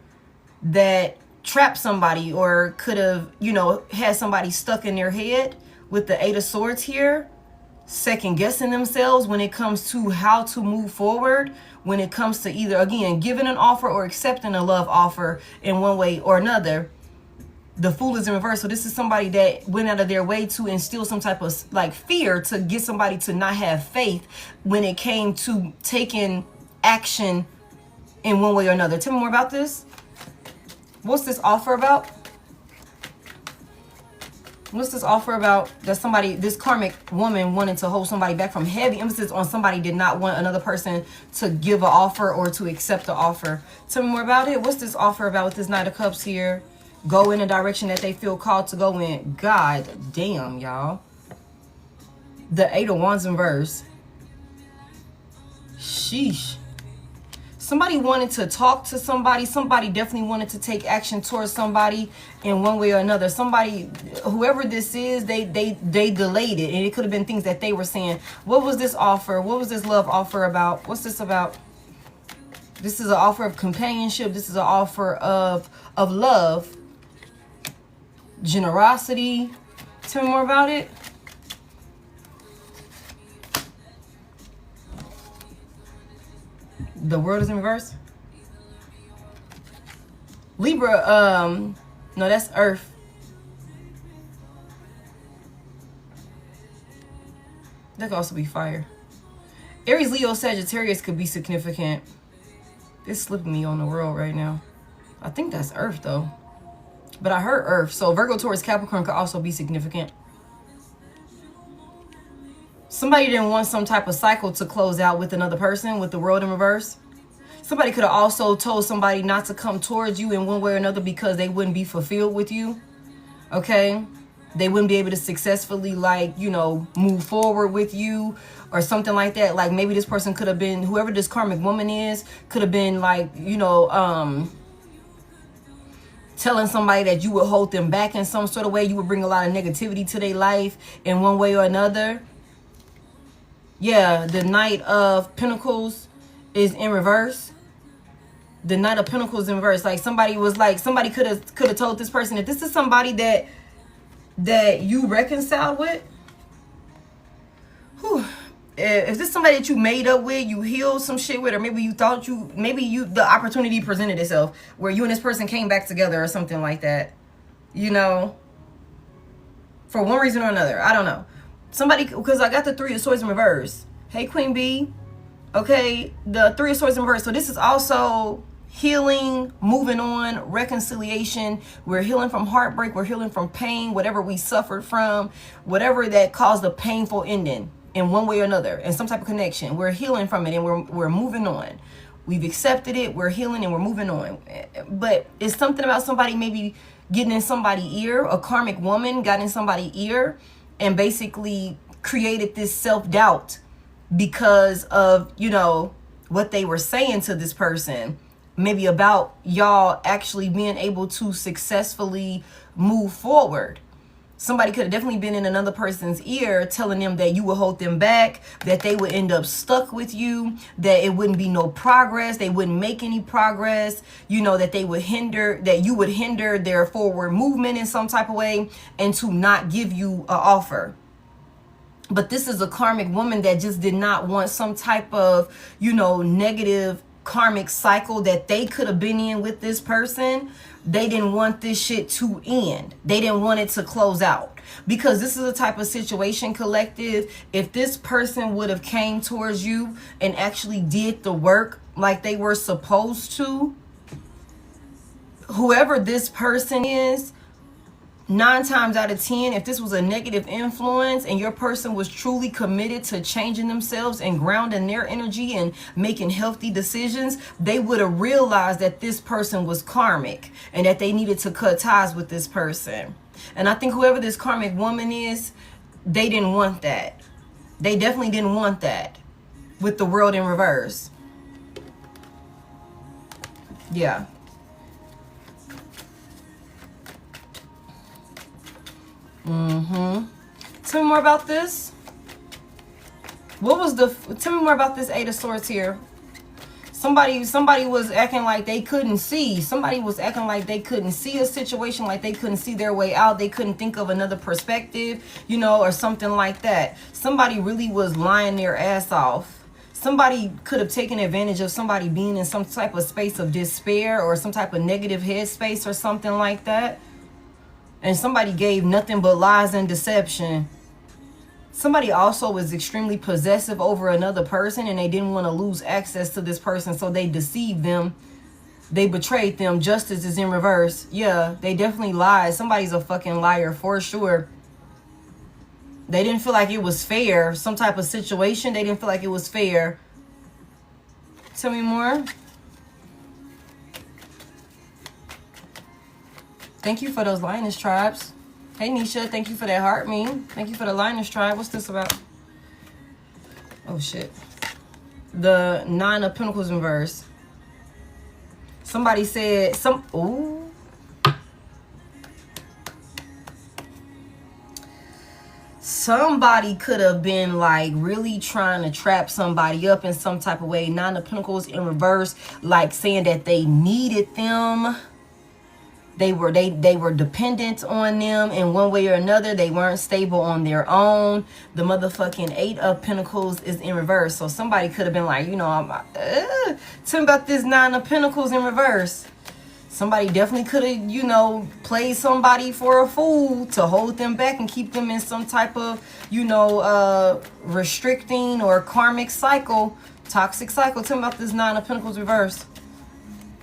that trapped somebody, or could have, you know, had somebody stuck in their head with the 8 of Swords here, second guessing themselves when it comes to how to move forward, when it comes to either, again, giving an offer or accepting a love offer in one way or another. The Fool is in reverse. So this is somebody that went out of their way to instill some type of like fear, to get somebody to not have faith when it came to taking action in one way or another. Tell me more about this. What's this offer about? What's this offer about that somebody, this karmic woman, wanted to hold somebody back from? Heavy emphasis on somebody did not want another person to give an offer or to accept the offer. Tell me more about it. What's this offer about with this Knight of Cups here? Go in a direction that they feel called to go in. God damn, y'all. The 8 of Wands in reverse. Sheesh. Somebody wanted to talk to somebody. Somebody definitely wanted to take action towards somebody in one way or another. Somebody, whoever this is, they delayed it. And it could have been things that they were saying. What was this offer? What was this love offer about? What's this about? This is an offer of companionship. This is an offer of love. Generosity. Tell me more about it. The world is in reverse. Libra, no, that's Earth. That could also be fire. Aries, Leo, Sagittarius could be significant. It's slipping me on the world right now. I think that's Earth though. But I heard Earth. So Virgo, Taurus, Capricorn could also be significant. Somebody didn't want some type of cycle to close out with another person, with the world in reverse. Somebody could have also told somebody not to come towards you in one way or another because they wouldn't be fulfilled with you. Okay? They wouldn't be able to successfully, like, you know, move forward with you or something like that. Like maybe this person could have been, whoever this karmic woman is, could have been like, you know, telling somebody that you would hold them back in some sort of way. You would bring a lot of negativity to their life in one way or another. Yeah, the Knight of Pentacles is in reverse. The Knight of Pentacles in reverse. Like somebody was like, somebody could have told this person that this is somebody that you reconciled with. Whew. If this is somebody that you made up with, you healed some shit with, or maybe you thought the opportunity presented itself where you and this person came back together or something like that. You know, for one reason or another. I don't know. Somebody, because I got the Three of Swords in reverse. Hey, Queen Bee. Okay, the Three of Swords in reverse. So this is also healing, moving on, reconciliation. We're healing from heartbreak. We're healing from pain, whatever we suffered from, whatever that caused a painful ending in one way or another, and some type of connection. We're healing from it, and we're moving on. We've accepted it. We're healing, and we're moving on. But it's something about somebody maybe getting in somebody's ear. A karmic woman got in somebody's ear and basically created this self-doubt because of, you know, what they were saying to this person. Maybe about y'all actually being able to successfully move forward. Somebody could have definitely been in another person's ear telling them that you would hold them back, that they would end up stuck with you, that it wouldn't be no progress, they wouldn't make any progress, you know, that you would hinder their forward movement in some type of way, and to not give you an offer. But this is a karmic woman that just did not want some type of, you know, negative karmic cycle that they could have been in with this person. They didn't want this shit to end. They didn't want it to close out. Because this is a type of situation, collective. If this person would have came towards you and actually did the work like they were supposed to, whoever this person is, 9 times out of 10, if this was a negative influence and your person was truly committed to changing themselves and grounding their energy and making healthy decisions, they would have realized that this person was karmic and that they needed to cut ties with this person. And I think whoever this karmic woman is, they didn't want that. They definitely didn't want that with the world in reverse. Yeah. Tell me more about this. Tell me more about this Eight of Swords here. Somebody was acting like they couldn't see. Somebody was acting like they couldn't see a situation, like they couldn't see their way out. They couldn't think of another perspective, you know, or something like that. Somebody really was lying their ass off. Somebody could have taken advantage of somebody being in some type of space of despair or some type of negative headspace or something like that. And somebody gave nothing but lies and deception. Somebody also was extremely possessive over another person and they didn't want to lose access to this person. So they deceived them. They betrayed them. Justice is in reverse. Yeah, they definitely lied. Somebody's a fucking liar for sure. They didn't feel like it was fair. Some type of situation. They didn't feel like it was fair. Tell me more. Thank you for those Lioness tribes. Hey, Nisha. Thank you for that heart me. Thank you for the Lioness tribe. What's this about? Oh, shit. The Nine of Pentacles in reverse. Somebody said ooh. Somebody could have been like really trying to trap somebody up in some type of way. Nine of Pentacles in reverse, like saying that they needed them. They were dependent on them in one way or another. They weren't stable on their own. The motherfucking Eight of Pentacles is in reverse. So somebody could have been like, you know, tell me about this Nine of Pentacles in reverse. Somebody definitely could have, you know, played somebody for a fool to hold them back and keep them in some type of, you know, restricting or karmic cycle, toxic cycle. Tell me about this Nine of Pentacles reverse.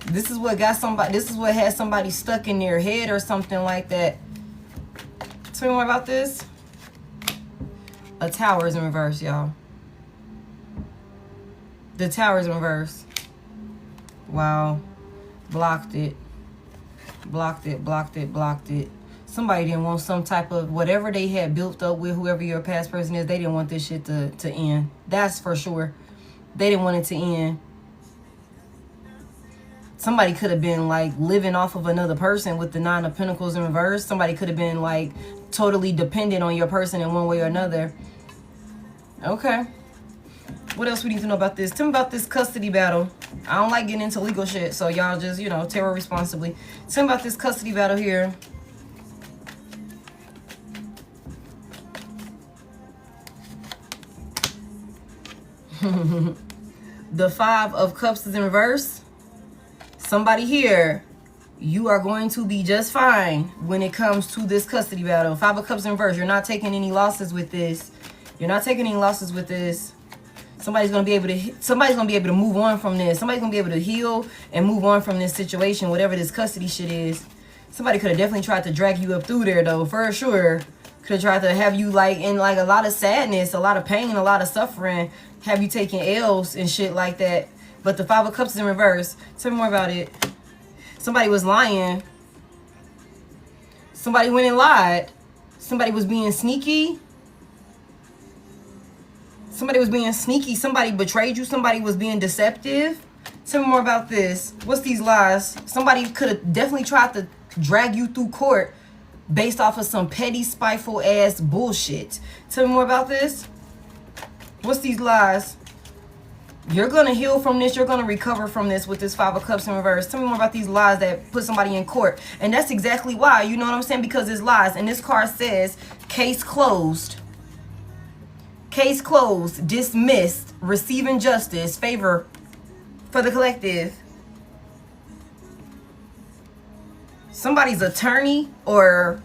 This is what got somebody, this is what had somebody stuck in their head or something like that. Tell me more about this. A Tower is in reverse, y'all. The Tower is in reverse. Wow. Blocked it. Blocked it, blocked it, blocked it. Somebody didn't want some type of, whatever they had built up with whoever your past person is, they didn't want this shit to end. That's for sure. They didn't want it to end. Somebody could have been like living off of another person with the Nine of Pentacles in reverse. Somebody could have been like totally dependent on your person in one way or another. Okay. What else we need to know about this? Tell me about this custody battle. I don't like getting into legal shit, so y'all just, you know, tarot responsibly. Tell me about this custody battle here. The Five of Cups is in reverse. Somebody here, you are going to be just fine when it comes to this custody battle. Five of Cups in reverse. You're not taking any losses with this. You're not taking any losses with this. Somebody's gonna be able to move on from this. Somebody's gonna be able to heal and move on from this situation, whatever this custody shit is. Somebody could have definitely tried to drag you up through there though, for sure. Could have tried to have you like in like a lot of sadness, a lot of pain, a lot of suffering, have you taking L's and shit like that. But the Five of Cups is in reverse. Tell me more about it. Somebody was lying. Somebody went and lied. Somebody was being sneaky. Somebody was being sneaky. Somebody betrayed you. Somebody was being deceptive. Tell me more about this. What's these lies? Somebody could have definitely tried to drag you through court based off of some petty, spiteful ass bullshit. Tell me more about this. What's these lies? You're going to heal from this. You're going to recover from this with this Five of Cups in reverse. Tell me more about these lies that put somebody in court. And that's exactly why. You know what I'm saying? Because it's lies. And this card says, case closed. Case closed. Dismissed. Receiving justice. Favor for the collective. Somebody's attorney or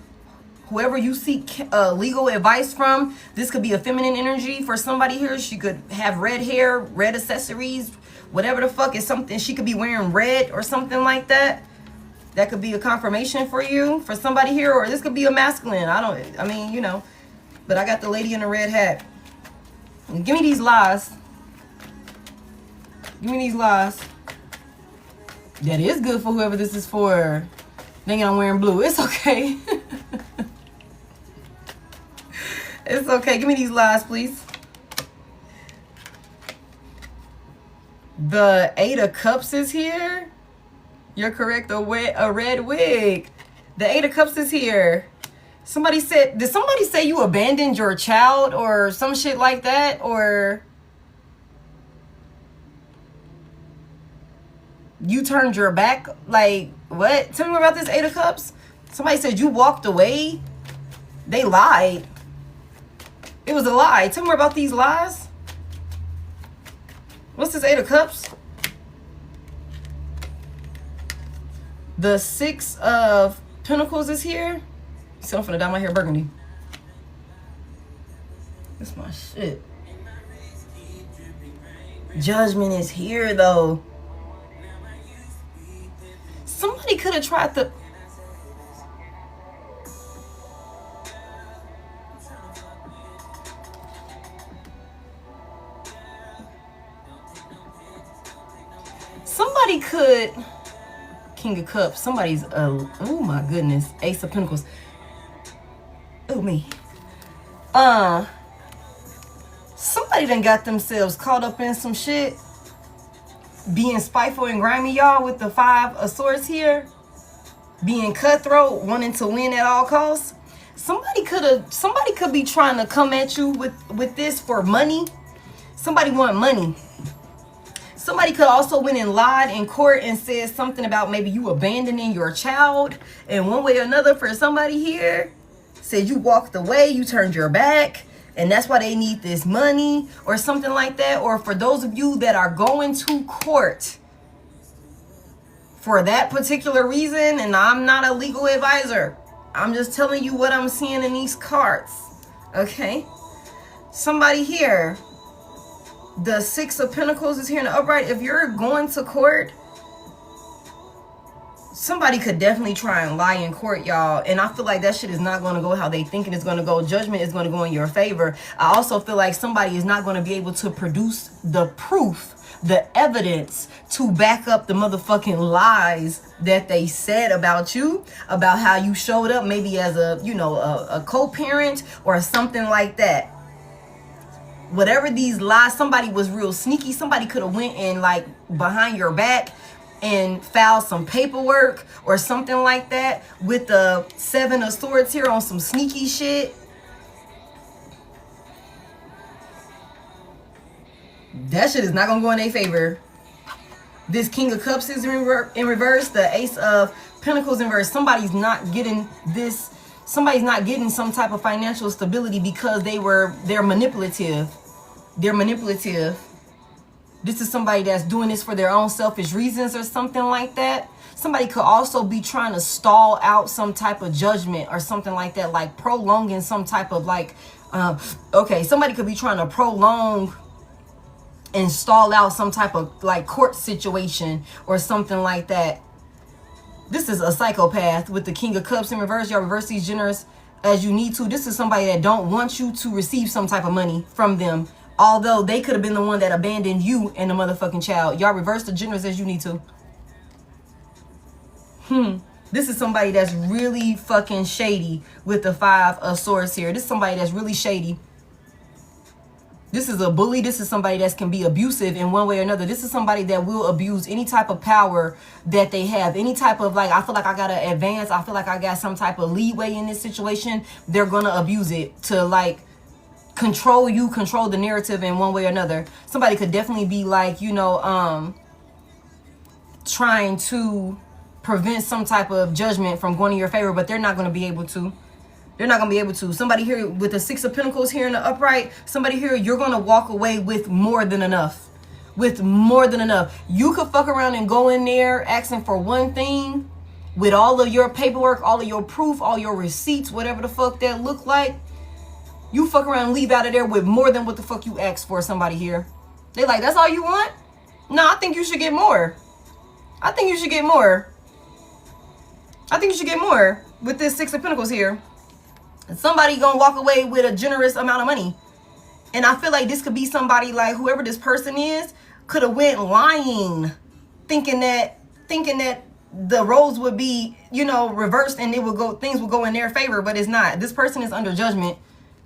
whoever you seek legal advice from, this could be a feminine energy for somebody here. She could have red hair, red accessories, whatever the fuck is something. She could be wearing red or something like that. That could be a confirmation for you, for somebody here. Or this could be a masculine. I mean, you know. But I got the lady in the red hat. Give me these lies. Give me these lies. That is good for whoever this is for. Thinking I'm wearing blue. It's okay. It's okay. Give me these lies, please. The Eight of Cups is here. You're correct. A red wig. The Eight of Cups is here. Somebody said, did somebody say you abandoned your child or some shit like that? Or you turned your back? Like, what? Tell me more about this Eight of Cups. Somebody said you walked away. They lied. It was a lie. Tell me more about these lies. What's this Eight of Cups? The Six of Pentacles is here. So I'm finna dye my hair burgundy. That's my shit. Judgment is here though. Somebody could have tried to... Somebody could... King of Cups. Somebody's... oh my goodness. Ace of Pentacles. Oh me. Somebody done got themselves caught up in some shit. Being spiteful and grimy, y'all, with the 5 of Swords here. Being cutthroat, wanting to win at all costs. Somebody could be trying to come at you with this for money. Somebody want money. Somebody could also went and lied in court and said something about maybe you abandoning your child. And one way or another for somebody here, said you walked away, you turned your back, and that's why they need this money or something like that. Or for those of you that are going to court for that particular reason, and I'm not a legal advisor, I'm just telling you what I'm seeing in these cards, okay? Somebody here, the 6 of Pentacles is here in the upright. If you're going to court, somebody could definitely try and lie in court, y'all. And I feel like that shit is not going to go how they thinking it's going to go. Judgment is going to go in your favor. I also feel like somebody is not going to be able to produce the proof, the evidence to back up the motherfucking lies that they said about you, about how you showed up maybe as a, you know, a co-parent or something like that. Whatever these lies, somebody was real sneaky. Somebody could have went and like behind your back and filed some paperwork or something like that with the 7 of Swords here on some sneaky shit. That shit is not gonna go in their favor. This King of Cups is in reverse. The Ace of Pentacles in reverse. Somebody's not getting this. Somebody's not getting some type of financial stability because they're manipulative. They're manipulative. This is somebody that's doing this for their own selfish reasons or something like that. Somebody could also be trying to stall out some type of judgment or something like that, like prolonging some type of like, okay, somebody could be trying to prolong and stall out some type of like court situation or something like that. This is a psychopath with the King of Cups in reverse. Y'all reverse these generous as you need to. This is somebody that don't want you to receive some type of money from them, although they could have been the one that abandoned you and the motherfucking child. Y'all reverse the generous as you need to. This is somebody that's really fucking shady with the 5 of Swords here. This is somebody that's really shady. This is a bully. This is somebody that can be abusive in one way or another. This is somebody that will abuse any type of power that they have. Any type of like, I feel like I got to advance. I feel like I got some type of leeway in this situation. They're going to abuse it to like control you, control the narrative in one way or another. Somebody could definitely be like, you know, trying to prevent some type of judgment from going in your favor, but they're not going to be able to. They're not going to be able to. Somebody here with the 6 of Pentacles here in the upright. Somebody here, you're going to walk away with more than enough. With more than enough. You could fuck around and go in there asking for one thing with all of your paperwork, all of your proof, all your receipts, whatever the fuck that look like. You fuck around and leave out of there with more than what the fuck you asked for. Somebody here. They like, that's all you want? No, I think you should get more. I think you should get more. I think you should get more with this 6 of Pentacles here. Somebody gonna walk away with a generous amount of money. And I feel like this could be somebody like whoever this person is could have went lying, thinking that the roles would be, you know, reversed and it would go, things would go in their favor, but it's not. This person is under judgment.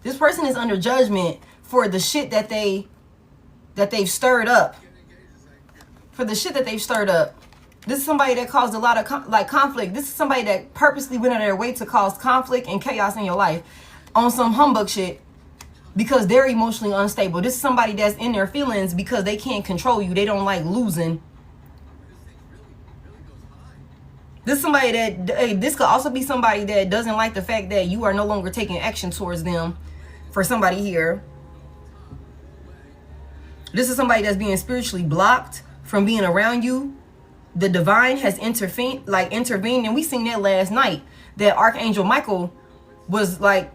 This person is under judgment for the shit that they've stirred up. For the shit that they've stirred up. This is somebody that caused a lot of conflict. This is somebody that purposely went out of their way to cause conflict and chaos in your life on some humbug shit because they're emotionally unstable. This is somebody that's in their feelings because they can't control you. They don't like losing. This is somebody that, this could also be somebody that doesn't like the fact that you are no longer taking action towards them. For somebody here, this is somebody that's being spiritually blocked from being around you. The divine has intervened, and we seen that last night. That Archangel Michael was like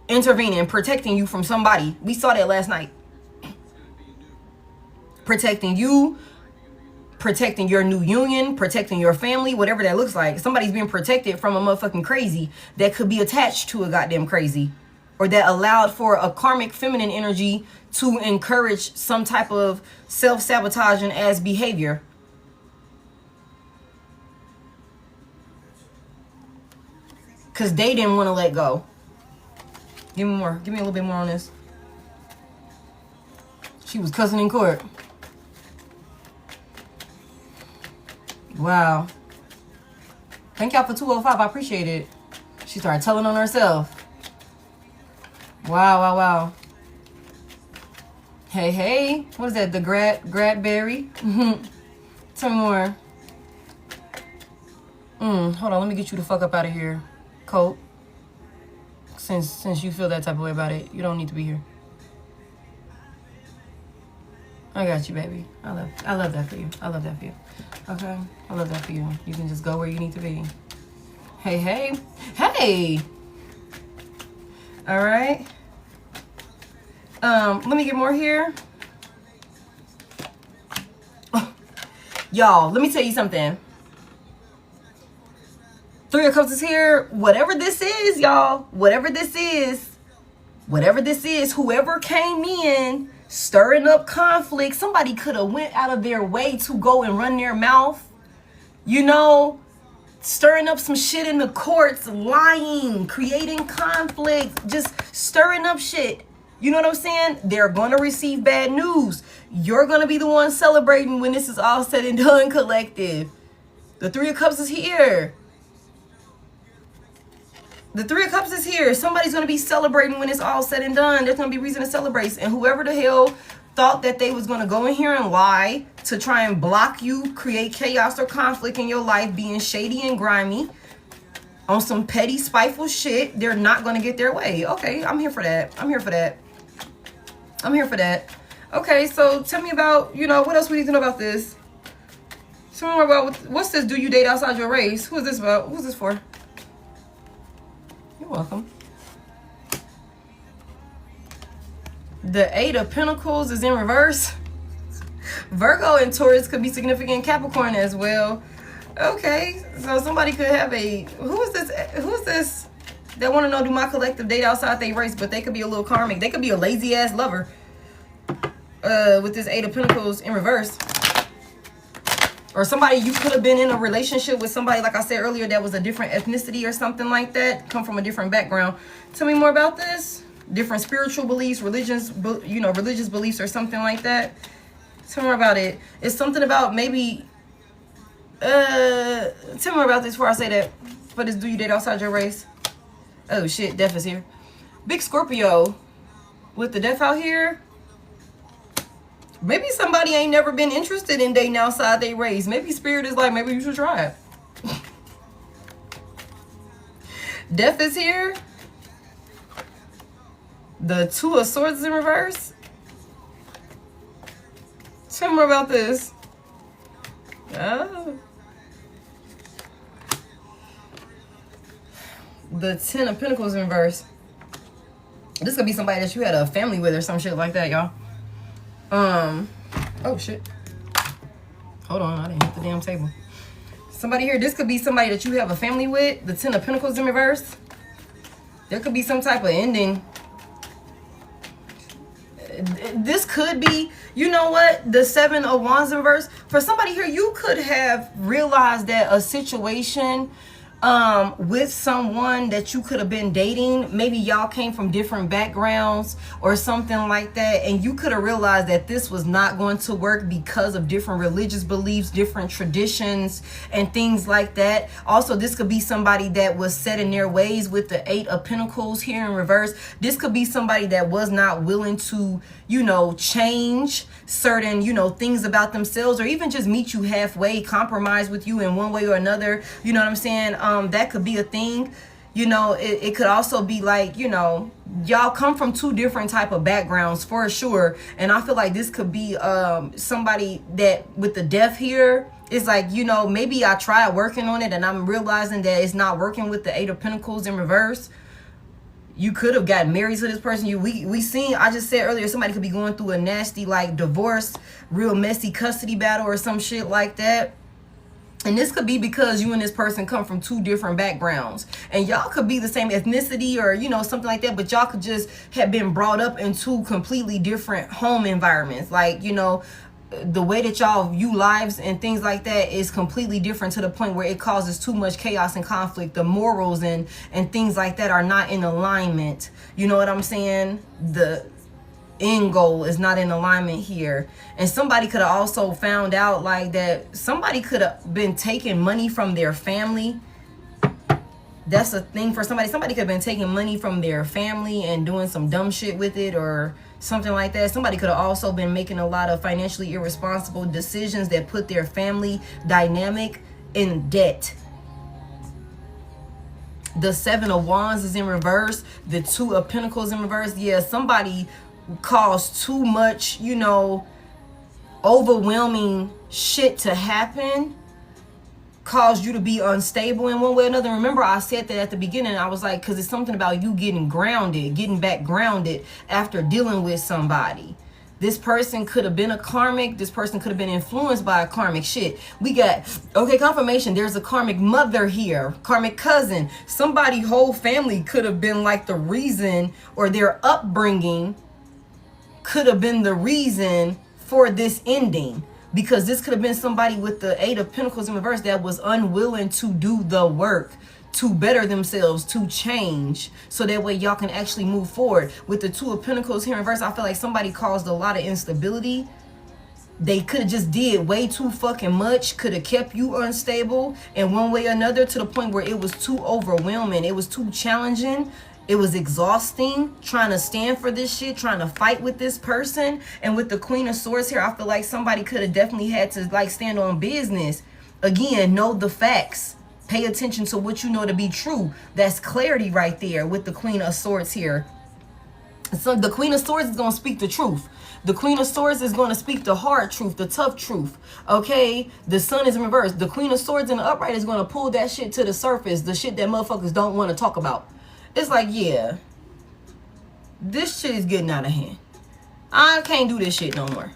intervening, protecting you from somebody. We saw that last night. Protecting you, protecting your new union, protecting your family, whatever that looks like. Somebody's being protected from a motherfucking crazy that could be attached to a goddamn crazy, or that allowed for a karmic feminine energy to encourage some type of self-sabotaging as behavior. Because they didn't want to let go. Give me more. Give me a little bit more on this. She was cussing in court. Wow. Thank y'all for 205. I appreciate it. She started telling on herself. Wow, wow, wow. Hey, hey. What is that? The Gradberry? Tell me more. Hold on. Let me get you the fuck up out of here, Colt. Since you feel that type of way about it, you don't need to be here. I got you, baby. I love that for you. I love that for you. Okay? I love that for you. You can just go where you need to be. Hey, hey. Hey! All right. Let me get more here. Y'all, let me tell you something. 3 of Cups is here. Whatever this is, y'all. Whatever this is, whoever came in stirring up conflict, somebody could have went out of their way to go and run their mouth. You know, stirring up some shit in the courts, lying, creating conflict, just stirring up shit. You know what I'm saying? They're going to receive bad news. You're going to be the one celebrating when this is all said and done, collective. The 3 of Cups is here. The 3 of Cups is here. Somebody's going to be celebrating when it's all said and done. There's going to be reason to celebrate. And whoever the hell thought that they was going to go in here and lie to try and block you, create chaos or conflict in your life, being shady and grimy, on some petty, spiteful shit, they're not going to get their way. Okay, I'm here for that. I'm here for that. I'm here for that. Okay, so tell me about, you know, what else we need to know about this? Tell me more about, what's this, do you date outside your race? Who is this about? Who's this for? You're welcome. The 8 of Pentacles is in reverse. Virgo and Taurus could be significant. Capricorn as well. Okay, so somebody could have a, who is this that want to know, do my collective date outside their race? But they could be a little karmic. They could be a lazy ass lover with this 8 of Pentacles in reverse. Or somebody, you could have been in a relationship with somebody, like I said earlier, that was a different ethnicity or something like that, come from a different background. Tell me more about this. Different spiritual beliefs, religions, you know, religious beliefs or something like that. Tell me more about it. It's something about maybe, tell me more about this before I say that. For this, do you date outside your race? Oh shit, Death is here. Big Scorpio with the Death out here. Maybe somebody ain't never been interested in dating outside their race. Maybe Spirit is like, maybe you should try it. Death is here. The 2 of Swords is in reverse. Tell me more about this. Oh. The 10 of Pentacles in reverse. This could be somebody that you had a family with or some shit like that, y'all. Oh shit. Hold on, I didn't hit the damn table. Somebody here, this could be somebody that you have a family with. The 10 of Pentacles in reverse. There could be some type of ending. This could be, you know what, the 7 of Wands in reverse. For somebody here, you could have realized that a situation with someone that you could have been dating, maybe y'all came from different backgrounds or something like that, and you could have realized that this was not going to work because of different religious beliefs, different traditions and things like that. Also, this could be somebody that was set in their ways with the 8 of Pentacles here in reverse. This could be somebody that was not willing to, you know, change certain, you know, things about themselves, or even just meet you halfway, compromise with you in one way or another. You know what I'm saying? That could be a thing. You know, it could also be like, you know, y'all come from 2 different type of backgrounds for sure. And I feel like this could be somebody that with the Death here is like, you know, maybe I tried working on it and I'm realizing that it's not working with the 8 of Pentacles in reverse. You could have gotten married to this person. We seen, I just said earlier, somebody could be going through a nasty like divorce, real messy custody battle or some shit like that. And this could be because you and this person come from 2 different backgrounds. And y'all could be the same ethnicity or, you know, something like that. But y'all could just have been brought up in 2 completely different home environments. Like, you know, the way that y'all view lives and things like that is completely different to the point where it causes too much chaos and conflict. The morals and things like that are not in alignment. You know what I'm saying? end goal is not in alignment here. And somebody could have also found out like that somebody could have been taking money from their family. That's a thing for somebody. Somebody could have been taking money from their family and doing some dumb shit with it or something like that. Somebody could have also been making a lot of financially irresponsible decisions that put their family dynamic in debt. The 7 of Wands is in reverse. The 2 of Pentacles in reverse. Yeah, somebody caused too much, you know, overwhelming shit to happen. Caused you to be unstable in one way or another. Remember, I said that at the beginning. I was like, because it's something about you getting grounded, getting back grounded after dealing with somebody. This person could have been a karmic. This person could have been influenced by a karmic shit. We got, okay, confirmation. There's a karmic mother here, karmic cousin. Somebody whole family could have been like the reason, or their upbringing could have been the reason for this ending. Because this could have been somebody with the 8 of Pentacles in reverse that was unwilling to do the work, to better themselves, to change, so that way y'all can actually move forward. With the 2 of Pentacles here in reverse, I feel like somebody caused a lot of instability. They could have just did way too fucking much, could have kept you unstable in one way or another, to the point where it was too overwhelming. It was too challenging. It was exhausting trying to stand for this shit, trying to fight with this person. And with the Queen of Swords here, I feel like somebody could have definitely had to like stand on business. Again, know the facts. Pay attention to what you know to be true. That's clarity right there with the Queen of Swords here. So the Queen of Swords is going to speak the truth. The Queen of Swords is going to speak the hard truth, the tough truth. Okay? The Sun is in reverse. The Queen of Swords in the upright is going to pull that shit to the surface. The shit that motherfuckers don't want to talk about. It's like, yeah, this shit is getting out of hand. I can't do this shit no more.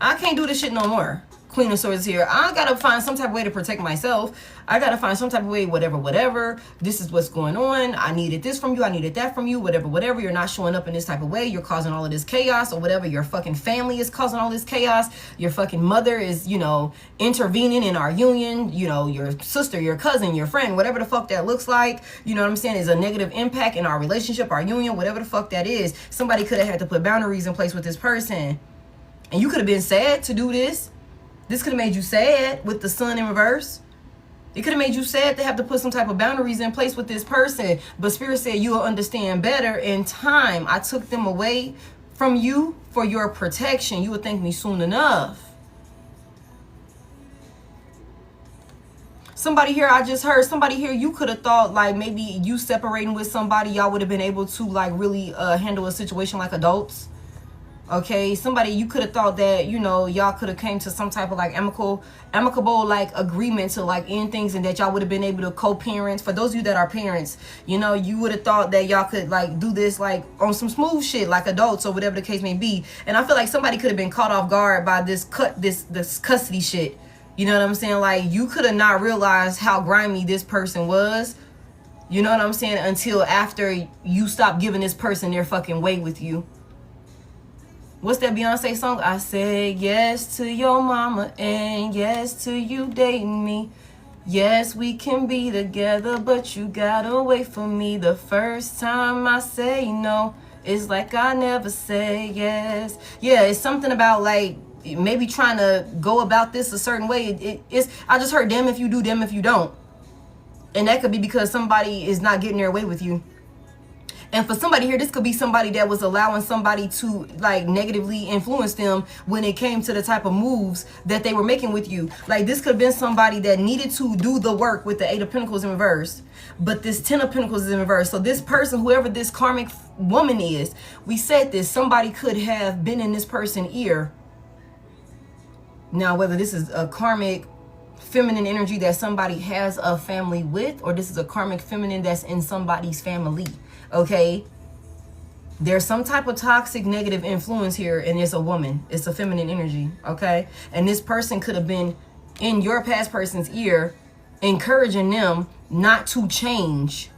I can't do this shit no more. Queen of Swords here. I gotta find some type of way to protect myself. I gotta find some type of way, whatever. This is what's going on. I needed this from you. I needed that from you. Whatever. You're not showing up in this type of way. You're causing all of this chaos or whatever. Your fucking family is causing all this chaos. Your fucking mother is, you know, intervening in our union. You know, your sister, your cousin, your friend, whatever the fuck that looks like. You know what I'm saying? Is a negative impact in our relationship, our union, whatever the fuck that is. Somebody could have had to put boundaries in place with this person. And you could have been sad to do this. This could have made you sad with the Sun in reverse. It could have made you sad to have to put some type of boundaries in place with this person. But Spirit said you will understand better in time. I took them away from you for your protection. You would thank me soon enough. Somebody here, I just heard somebody here, you could have thought like maybe you separating with somebody, y'all would have been able to like really handle a situation like adults. Okay, somebody, you could have thought that, you know, y'all could have came to some type of like amicable like agreement to like end things, and that y'all would have been able to co-parent. For those of you that are parents, you know, you would have thought that y'all could like do this like on some smooth shit like adults or whatever the case may be. And I feel like somebody could have been caught off guard by this custody shit. You know what I'm saying? Like you could have not realized how grimy this person was. You know what I'm saying? Until after you stop giving this person their fucking way with you. What's that Beyonce song? I said yes to your mama and yes to you dating me. Yes, we can be together, but you gotta wait for me. The first time I say no, it's like I never say yes. Yeah, it's something about like maybe trying to go about this a certain way. It's I just heard damn if you do, damn if you don't. And that could be because somebody is not getting their way with you. And for somebody here, this could be somebody that was allowing somebody to like negatively influence them when it came to the type of moves that they were making with you. Like this could have been somebody that needed to do the work with the 8 of Pentacles in reverse. But this 10 of Pentacles is in reverse. So this person, whoever this karmic woman is, we said this, somebody could have been in this person's ear. Now, whether this is a karmic feminine energy that somebody has a family with, or this is a karmic feminine that's in somebody's family. Okay, there's some type of toxic negative influence here, and it's a woman. It's a feminine energy. Okay, and this person could have been in your past person's ear, encouraging them not to change,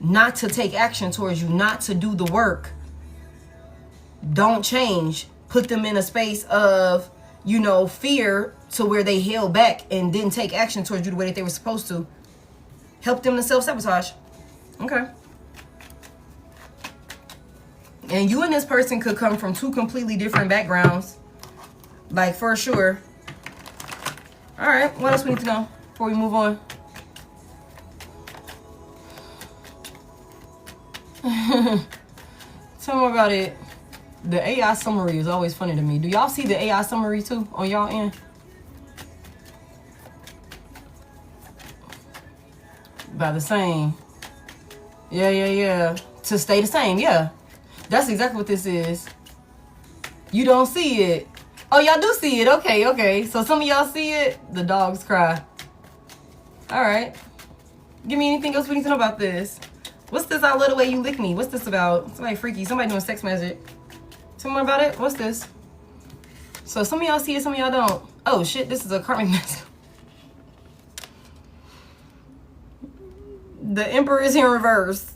not to take action towards you, not to do the work. Don't change. Put them in a space of, you know, fear, to where they held back and didn't take action towards you the way that they were supposed to. Help them to self-sabotage. Okay. And you and this person could come from two completely different backgrounds. Like, for sure. All right, what else we need to know before we move on? Tell me about it. The AI summary is always funny to me. Do y'all see the AI summary too on y'all end? About the same. Yeah. To stay the same, yeah. That's exactly what this is. You don't see it. Oh, y'all do see it. Okay. So some of y'all see it. The dogs cry. All right. Give me anything else we need to know about this. What's this? I love the way you lick me. What's this about? Somebody freaky. Somebody doing sex magic. Tell me more about it. What's this? So some of y'all see it, some of y'all don't. Oh shit, this is a karmic mess. The Emperor is in reverse.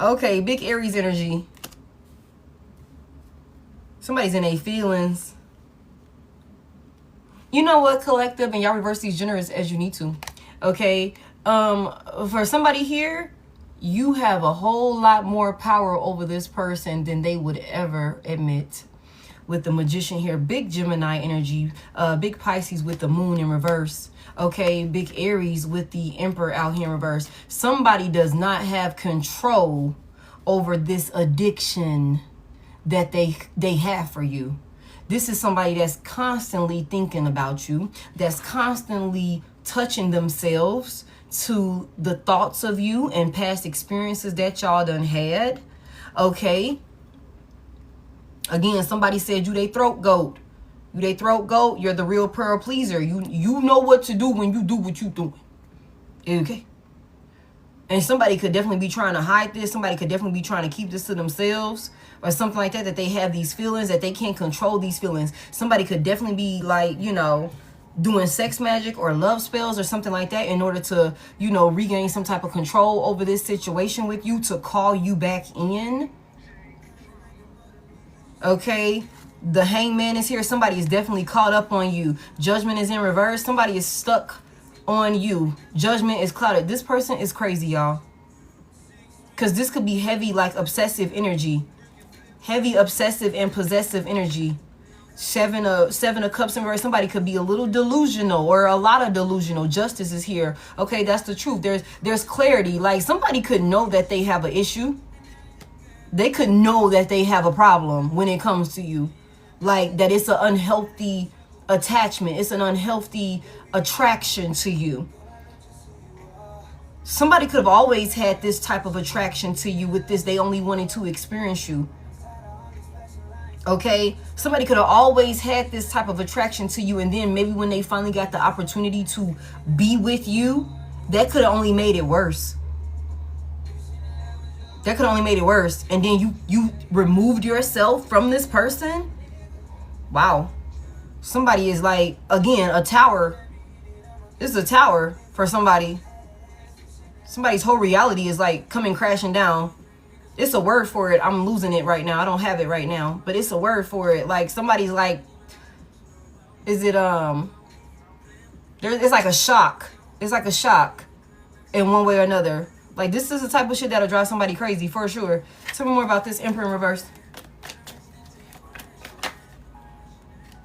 Okay, big Aries energy. Somebody's in their feelings. You know what, collective, and y'all reverse these generous as you need to. Okay, for somebody here, you have a whole lot more power over this person than they would ever admit. With the Magician here, big Gemini energy, big Pisces with the Moon in reverse. Okay, big Aries with the Emperor out here in reverse. Somebody does not have control over this addiction that they have for you. This is somebody that's constantly thinking about you, that's constantly touching themselves to the thoughts of you and past experiences that y'all done had. Okay. Again, somebody said you they throat goat. You they throat goat, you're the real pearl pleaser. You know what to do when you do what you doing. Okay. And somebody could definitely be trying to hide this. Somebody could definitely be trying to keep this to themselves or something like that, that they have these feelings, that they can't control these feelings. Somebody could definitely be like, you know, doing sex magic or love spells or something like that in order to, you know, regain some type of control over this situation with you, to call you back in. Okay, the Hangman is here. Somebody is definitely caught up on you. Judgment is in reverse. Somebody is stuck on you. Judgment is clouded. This person is crazy, y'all. Because this could be heavy, like obsessive energy. Heavy, obsessive, and possessive energy. Seven of Cups in reverse. Somebody could be a little delusional or a lot of delusional. Justice is here. Okay, that's the truth. There's clarity. Like, somebody could know that they have an issue. They could know that they have a problem when it comes to you. Like, that it's an unhealthy attachment. It's an unhealthy attraction to you. Somebody could have always had this type of attraction to you with this. They only wanted to experience you. Okay, somebody could have always had this type of attraction to you, and then maybe when they finally got the opportunity to be with you, that could have only made it worse. That could have only made it worse. And then you removed yourself from this person. Wow. Somebody is like, again, a tower. This is a tower for somebody. Somebody's whole reality is like coming crashing down. It's a word for it. I'm losing it right now. I don't have it right now, but it's a word for it. Like, somebody's like, is it, it's like a shock. It's like a shock in one way or another. Like, this is the type of shit that'll drive somebody crazy, for sure. Tell me more about this Emperor in reverse.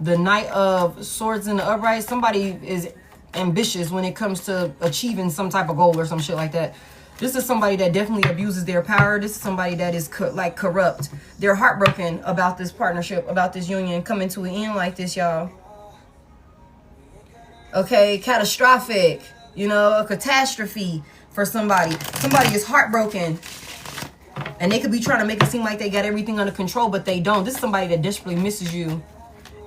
The Knight of Swords in the upright. Somebody is ambitious when it comes to achieving some type of goal or some shit like that. This is somebody that definitely abuses their power. This is somebody that is like corrupt. They're heartbroken about this partnership, about this union coming to an end like this, y'all. Okay, catastrophic. You know, a catastrophe for somebody. Somebody is heartbroken. And they could be trying to make it seem like they got everything under control, but they don't. This is somebody that desperately misses you.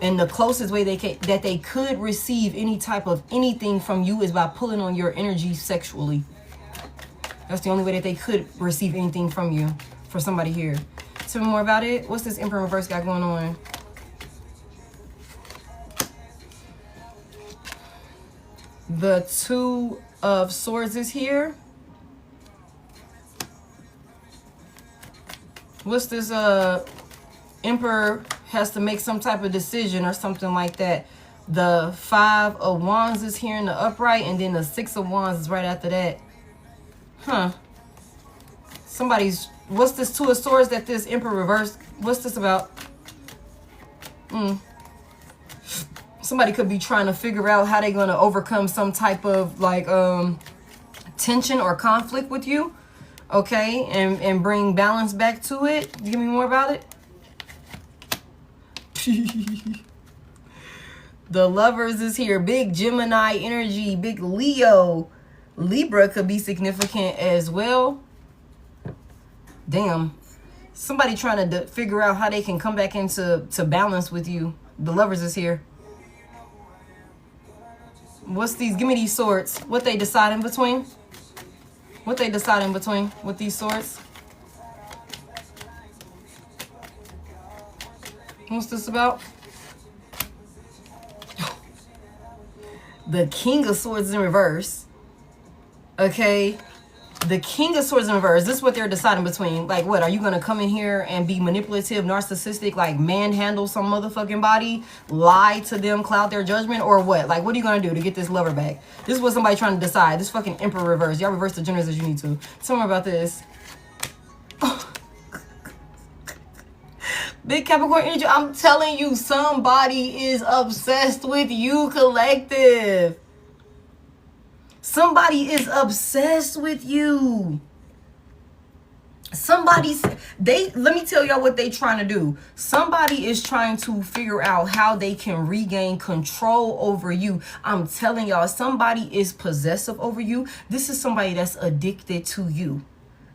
And the closest way that they could receive any type of anything from you is by pulling on your energy sexually. That's the only way that they could receive anything from you, for somebody here. Tell me more about it. What's this Emperor reverse got going on? The Two of Swords is here. What's this? Emperor has to make some type of decision or something like that. The Five of Wands is here in the upright, and then the Six of Wands is right after that. Huh. Somebody's What's this Two of Swords that this Emperor reversed? What's this about? Somebody could be trying to figure out how they're going to overcome some type of like tension or conflict with you. Okay, and bring balance back to it. Give me more about it. The Lovers is here. Big Gemini energy. Big Leo. Libra could be significant as well. Damn. Somebody trying to figure out how they can come back into balance with you. The Lovers is here. What's these? Give me these swords. What they deciding between? What they deciding between with these swords? What's this about? The King of Swords in reverse. Okay. The King of Swords in reverse. This is what they're deciding between. Like, what? Are you going to come in here and be manipulative, narcissistic, like manhandle some motherfucking body, lie to them, cloud their judgment, or what? Like, what are you going to do to get this lover back? This is what somebody trying to decide. This fucking Emperor reverse. Y'all reverse the genders as you need to. Tell me about this. Big Capricorn energy. I'm telling you, somebody is obsessed with you, collective. Somebody is obsessed with you. Let me tell y'all what they trying to do. Somebody is trying to figure out how they can regain control over you. I'm telling y'all, somebody is possessive over you. This is somebody that's addicted to you.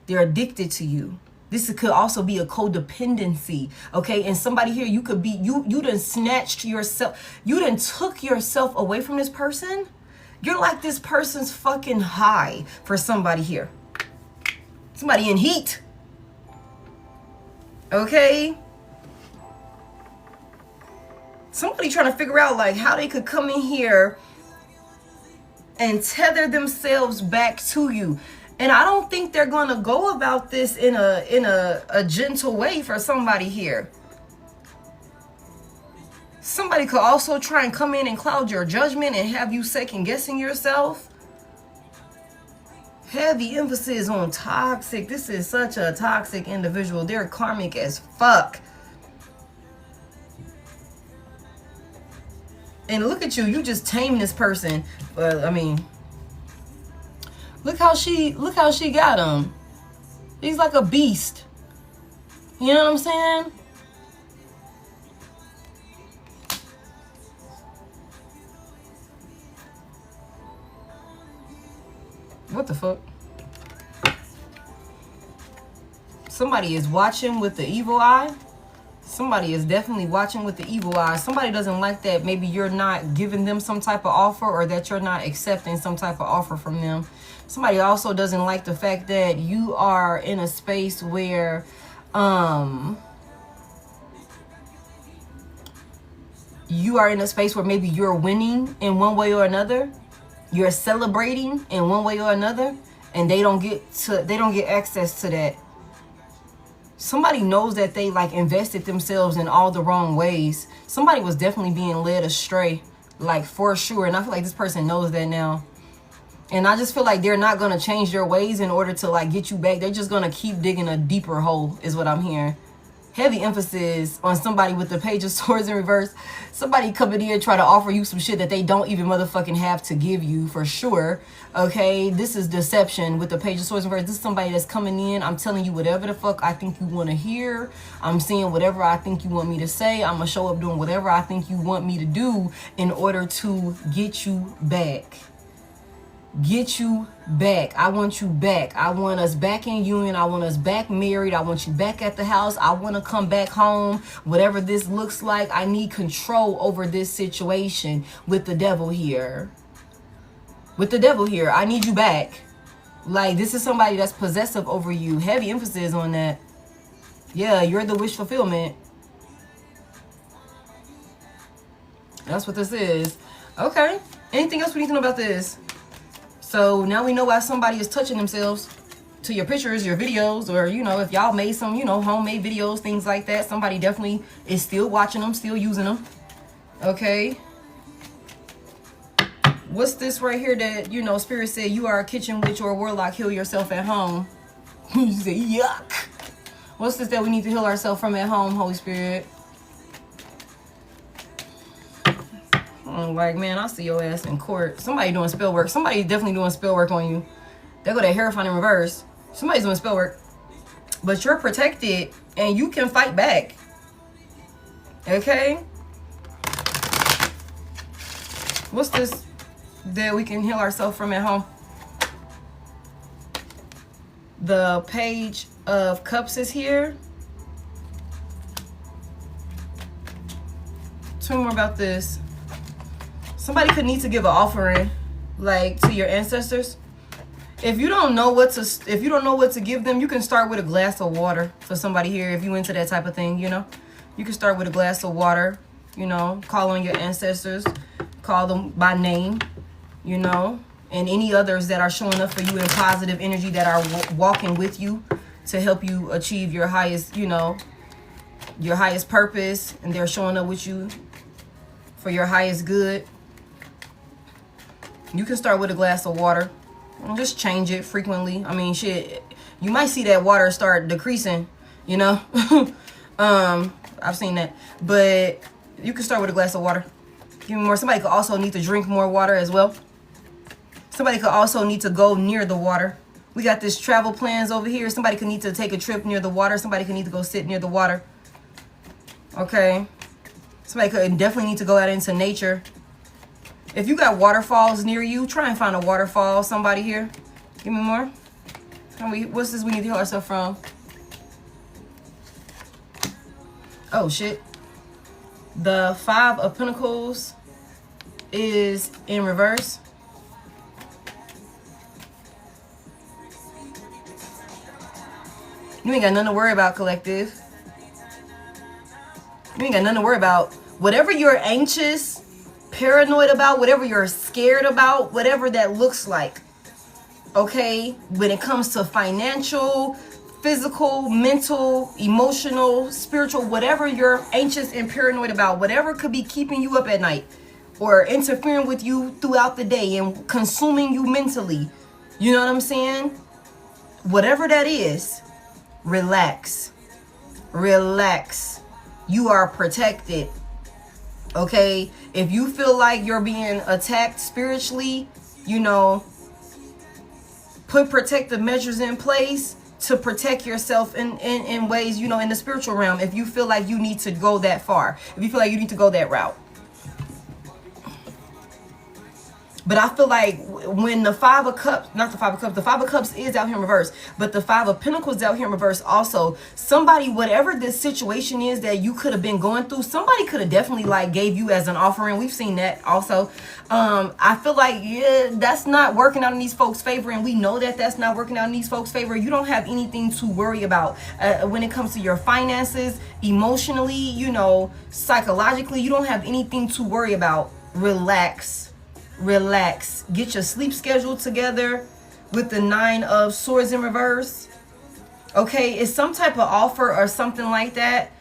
They're addicted to you. This could also be a codependency, okay? And somebody here, you could be, you done snatched yourself, you done took yourself away from this person. You're like this person's fucking high for somebody here. Somebody in heat. Okay? Somebody trying to figure out like how they could come in here and tether themselves back to you. And I don't think they're going to go about this in a gentle way for somebody here. Somebody could also try and come in and cloud your judgment and have you second guessing yourself. Heavy emphasis on toxic. This is such a toxic individual. They're karmic as fuck. And look at you. You just tamed this person. I mean, look how she got him. He's like a beast. You know what I'm saying? What the fuck? Somebody is watching with the evil eye. Somebody is definitely watching with the evil eye. Somebody doesn't like that maybe you're not giving them some type of offer, or that you're not accepting some type of offer from them. Somebody also doesn't like the fact that you are in a space where maybe you're winning in one way or another. You're celebrating in one way or another, and they don't get access to that. Somebody knows that they like invested themselves in all the wrong ways. Somebody was definitely being led astray, like for sure. And I feel like this person knows that now. And I just feel like they're not going to change their ways in order to like get you back. They're just going to keep digging a deeper hole is what I'm hearing. Heavy emphasis on somebody with the Page of Swords in reverse. Somebody coming in try to offer you some shit that they don't even motherfucking have to give you for sure. Okay, this is deception with the Page of Swords in reverse. This is somebody that's coming in. I'm telling you whatever the fuck I think you want to hear. I'm saying whatever I think you want me to say. I'm going to show up doing whatever I think you want me to do in order to get you back. Get you back. I want you back. I want us back in union. I want us back married. I want you back at the house. I want to come back home. Whatever this looks like, I need control over this situation with the devil here. With the devil here, I need you back. Like, this is somebody that's possessive over you. Heavy emphasis on that. Yeah, you're the wish fulfillment. That's what this is. Okay. Anything else we need to know about this? So now we know why somebody is touching themselves to your pictures, your videos, or, you know, if y'all made some, you know, homemade videos, things like that. Somebody definitely is still watching them, still using them. Okay. What's this right here that, you know, Spirit said you are a kitchen witch or a warlock, heal yourself at home. You say, yuck. What's this that we need to heal ourselves from at home, Holy Spirit? Like, man, I'll see your ass in court. Somebody doing spell work. Somebody definitely doing spell work on you. They go that Hierophant in reverse. Somebody's doing spell work. But you're protected and you can fight back. Okay? What's this that we can heal ourselves from at home? The Page of Cups is here. Tell me more about this. Somebody could need to give an offering, like, to your ancestors. If you don't know what to give them, you can start with a glass of water for somebody here. If you into that type of thing, you know, you can start with a glass of water. You know, call on your ancestors, call them by name. You know, and any others that are showing up for you in positive energy that are walking with you to help you achieve your highest, you know, your highest purpose, and they're showing up with you for your highest good. You can start with a glass of water and just change it frequently. I mean, shit, you might see that water start decreasing, you know. I've seen that. But you can start with a glass of water. Give me more. Somebody could also need to drink more water as well. Somebody could also need to go near the water. We got this travel plans over here. Somebody could need to take a trip near the water. Somebody could need to go sit near the water. Okay. Somebody could definitely need to go out into nature. If you got waterfalls near you, try and find a waterfall. Somebody here. Give me more. What's this we need to heal ourselves from? Oh, shit. The Five of Pentacles is in reverse. You ain't got nothing to worry about, collective. You ain't got nothing to worry about. Whatever you're anxious, paranoid about, whatever you're scared about, whatever that looks like, okay, when it comes to financial, physical, mental, emotional, spiritual, whatever you're anxious and paranoid about, whatever could be keeping you up at night or interfering with you throughout the day and consuming you mentally, you know what I'm saying? Whatever that is, relax. Relax. You are protected. Okay, if you feel like you're being attacked spiritually, you know, put protective measures in place to protect yourself in ways, you know, in the spiritual realm. If you feel like you need to go that far, if you feel like you need to go that route. But I feel like when the Five of Cups, not the Five of Cups, the Five of Cups is out here in reverse, but the Five of Pentacles is out here in reverse also. Somebody, whatever this situation is that you could have been going through, somebody could have definitely like gave you as an offering. We've seen that also. I feel like, yeah, that's not working out in these folks' favor, and we know that that's not working out in these folks' favor. You don't have anything to worry about when it comes to your finances, emotionally, you know, psychologically. You don't have anything to worry about. Relax. Relax. Get your sleep schedule together with the Nine of Swords in reverse. Okay, it's some type of offer or something like that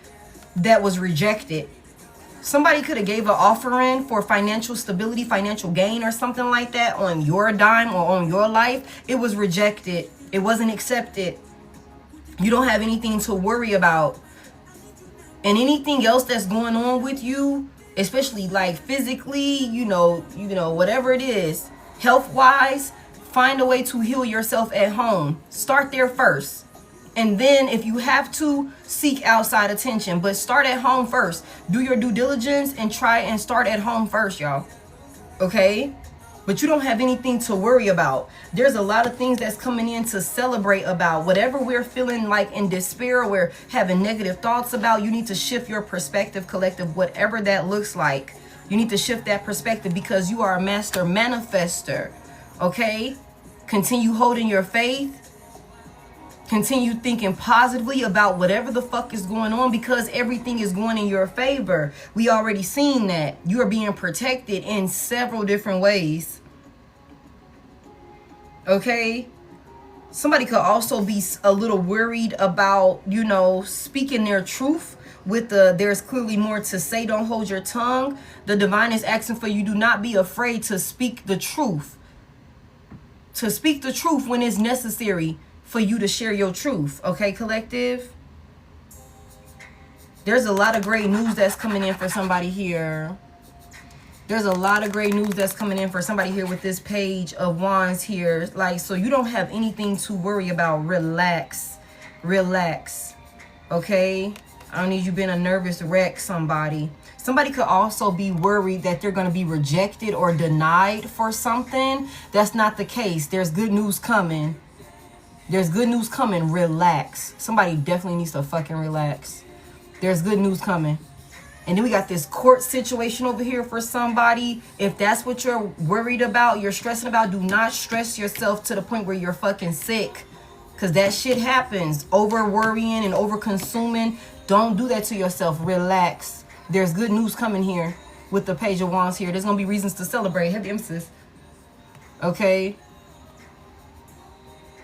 that was rejected. Somebody could have gave an offering for financial stability, financial gain or something like that on your dime or on your life. It was rejected. It wasn't accepted. You don't have anything to worry about. And anything else that's going on with you, especially like physically, you know, whatever it is, health-wise, find a way to heal yourself at home. Start there first. And then if you have to, seek outside attention. But start at home first. Do your due diligence and try and start at home first, y'all. Okay? But you don't have anything to worry about. There's a lot of things that's coming in to celebrate about. Whatever we're feeling like in despair, we're having negative thoughts about, you need to shift your perspective, collective, whatever that looks like. You need to shift that perspective because you are a master manifester. Okay? Continue holding your faith. Continue thinking positively about whatever the fuck is going on because everything is going in your favor. We already seen that. You are being protected in several different ways. Okay? Somebody could also be a little worried about, you know, speaking their truth with there's clearly more to say. Don't hold your tongue. The divine is asking for you, do not be afraid to speak the truth. To speak the truth when it's necessary for you to share your truth. Okay, collective? There's a lot of great news that's coming in for somebody here. There's a lot of great news that's coming in for somebody here with this Page of Wands here. Like, so you don't have anything to worry about. Relax. Relax. Okay? I don't need you being a nervous wreck, somebody. Somebody could also be worried that they're going to be rejected or denied for something. That's not the case. There's good news coming. There's good news coming. Relax. Somebody definitely needs to fucking relax. There's good news coming. And then we got this court situation over here for somebody. If that's what you're worried about, you're stressing about, do not stress yourself to the point where you're fucking sick. Because that shit happens. Over worrying and over consuming. Don't do that to yourself. Relax. There's good news coming here with the Page of Wands here. There's going to be reasons to celebrate. Heavy emphasis. Okay?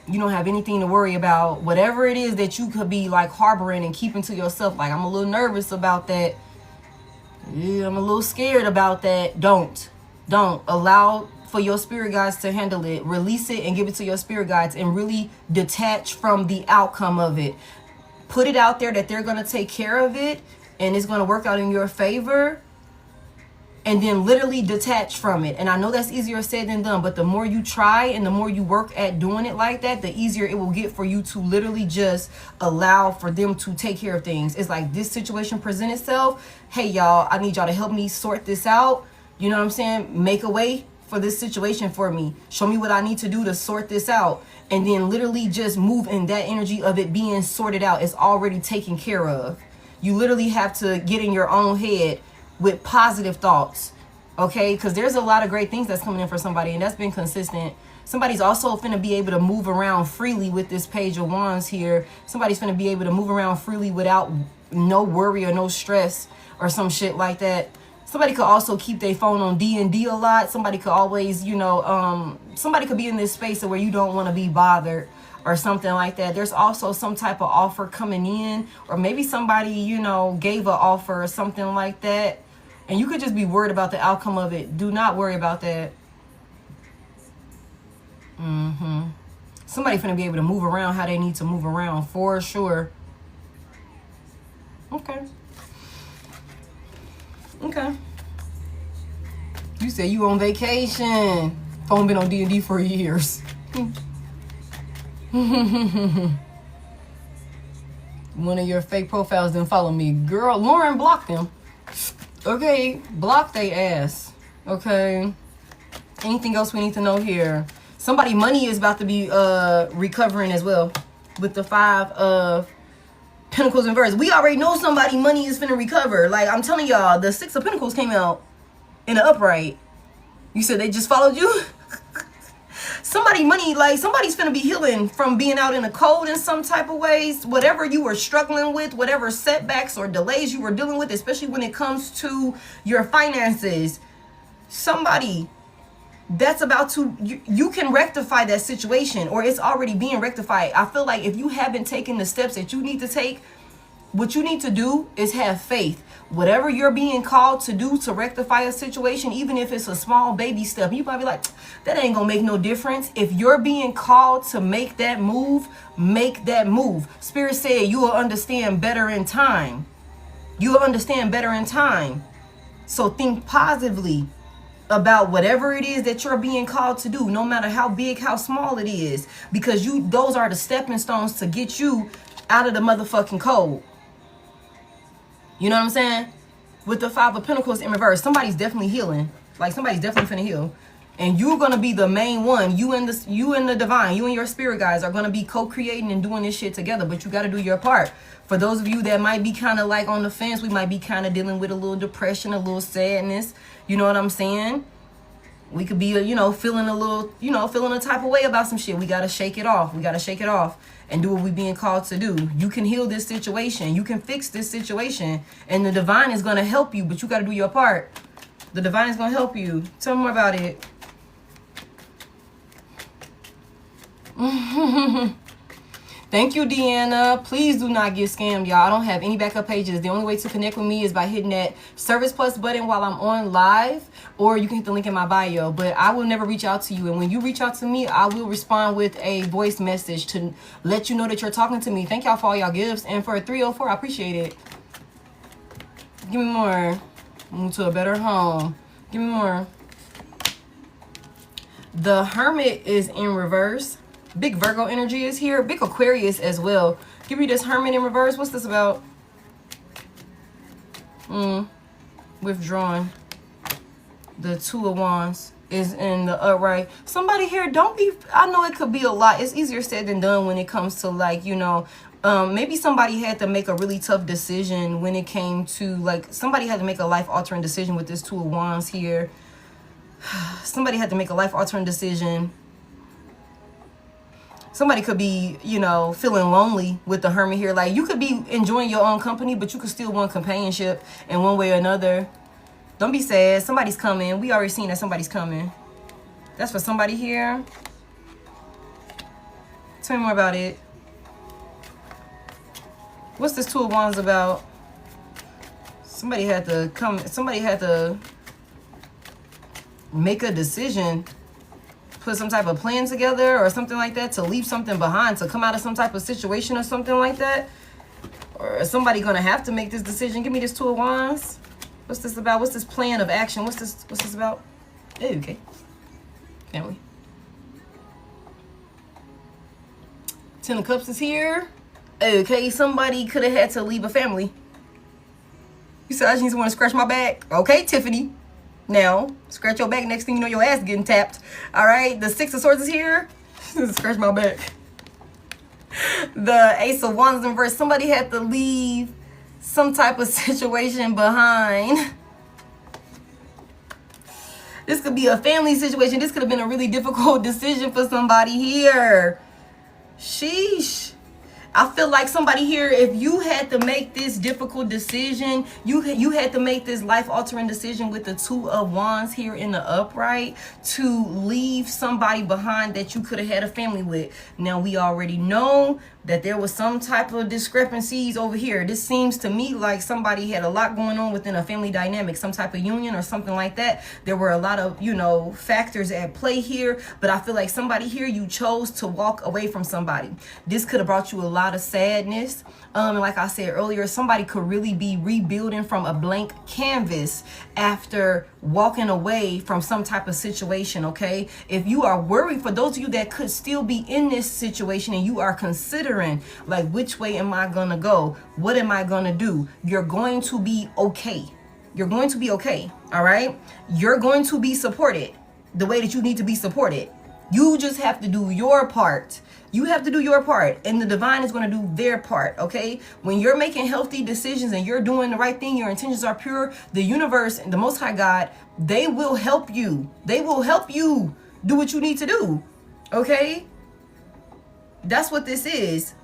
You don't have anything to worry about. Whatever it is that you could be like harboring and keeping to yourself. Like, I'm a little nervous about that. Yeah, I'm a little scared about that. Don't allow for your spirit guides to handle it. Release it and give it to your spirit guides and really detach from the outcome of it. Put it out there that they're going to take care of it and it's going to work out in your favor, and then literally detach from it. And I know that's easier said than done, but the more you try and the more you work at doing it like that, the easier it will get for you to literally just allow for them to take care of things. It's like, this situation present itself. Hey, y'all, I need y'all to help me sort this out. You know what I'm saying? Make a way for this situation for me. Show me what I need to do to sort this out. And then literally just move in that energy of it being sorted out. It's already taken care of. You literally have to get in your own head with positive thoughts, okay? Because there's a lot of great things that's coming in for somebody, and that's been consistent. Somebody's also finna be able to move around freely with this Page of Wands here. Somebody's finna be able to move around freely without no worry or no stress or some shit like that. Somebody could also keep their phone on D&D a lot. Somebody could always, you know, somebody could be in this space where you don't want to be bothered or something like that. There's also some type of offer coming in, or maybe somebody, you know, gave an offer or something like that. And you could just be worried about the outcome of it. Do not worry about that. Somebody finna be able to move around how they need to move around for sure. Okay. Okay. You say you on vacation. Phone been on D&D for years. One of your fake profiles didn't follow me. Girl, Lauren blocked them. Okay, block they ass. Okay. Anything else we need to know here? Somebody money is about to be recovering as well with the 5 of Pentacles in reverse. We already know somebody money is finna recover. Like, I'm telling y'all, the 6 of Pentacles came out in the upright. You said they just followed you? Somebody money, like, somebody's finna be healing from being out in the cold in some type of ways. Whatever you were struggling with, whatever setbacks or delays you were dealing with, especially when it comes to your finances, somebody that's about to, you can rectify that situation, or it's already being rectified. I feel like if you haven't taken the steps that you need to take, what you need to do is have faith. Whatever you're being called to do to rectify a situation, even if it's a small baby step, you might be like, that ain't gonna make no difference. If you're being called to make that move, make that move. Spirit said you will understand better in time. You will understand better in time. So think positively about whatever it is that you're being called to do, no matter how big, how small it is, because those are the stepping stones to get you out of the motherfucking cold. You know what I'm saying? With the 5 of Pentacles in reverse, somebody's definitely healing. Like, somebody's definitely finna heal. And you're gonna be the main one. You and the divine, you and your spirit guys are gonna be co-creating and doing this shit together. But you gotta do your part. For those of you that might be kind of like on the fence, we might be kind of dealing with a little depression, a little sadness. You know what I'm saying? We could be, you know, feeling a little, you know, feeling a type of way about some shit. We gotta shake it off. We gotta shake it off and do what we're being called to do. You can heal this situation. You can fix this situation. And the divine is gonna help you, but you gotta do your part. The divine is gonna help you. Tell me more about it. Thank you, Deanna. Please do not get scammed, y'all. I don't have any backup pages. The only way to connect with me is by hitting that Service Plus button while I'm on live, or you can hit the link in my bio. But I will never reach out to you. And when you reach out to me, I will respond with a voice message to let you know that you're talking to me. Thank y'all for all y'all gifts. And for 304, I appreciate it. Give me more. Move to a better home. Give me more. The Hermit is in reverse. Big Virgo energy is here. Big Aquarius as well. Give me this Hermit in reverse. What's this about? Withdrawn. The Two of Wands is in the upright. Somebody here, don't be, I know it could be a lot. It's easier said than done when it comes to, like, you know, maybe somebody had to make a really tough decision when it came to, like, somebody had to make a life-altering decision with this Two of Wands here. Somebody had to make a life-altering decision. Somebody could be, you know, feeling lonely with the Hermit here. Like, you could be enjoying your own company, but you could still want companionship in one way or another. Don't be sad. Somebody's coming. We already seen that somebody's coming. That's for somebody here. Tell me more about it. What's this Two of Wands about? Somebody had to come. Somebody had to make a decision, put some type of plan together or something like that, to leave something behind, to come out of some type of situation or something like that. Or is somebody gonna have to make this decision? Give me this Two of Wands. What's this about? What's this plan of action? What's this about? Okay. Family. Ten of Cups is here. Okay, somebody could have had to leave a family. You said I just want to scratch my back. Okay, Tiffany. Now, scratch your back. Next thing you know, your ass getting tapped. All right, the Six of Swords is here. Scratch my back. The Ace of Wands in reverse. Somebody had to leave some type of situation behind. This could be a family situation. This could have been a really difficult decision for somebody here. Sheesh. I feel like somebody here, if you had to make this difficult decision, you had to make this life-altering decision with the Two of Wands here in the upright to leave somebody behind that you could have had a family with. Now, we already know that there was some type of discrepancies over here. This seems to me like somebody had a lot going on within a family dynamic, some type of union or something like that. There were a lot of, you know, factors at play here, but I feel like somebody here, you chose to walk away from somebody. This could have brought you a lot of sadness. And like I said earlier, somebody could really be rebuilding from a blank canvas after walking away from some type of situation, okay? If you are worried, for those of you that could still be in this situation and you are considering, like, which way am I gonna go? What am I gonna do? You're going to be okay. You're going to be okay, all right? You're going to be supported the way that you need to be supported. You just have to do your part. You have to do your part, and the divine is going to do their part, okay? When you're making healthy decisions and you're doing the right thing, your intentions are pure, the universe and the Most High God, they will help you. They will help you do what you need to do, okay? That's what this is.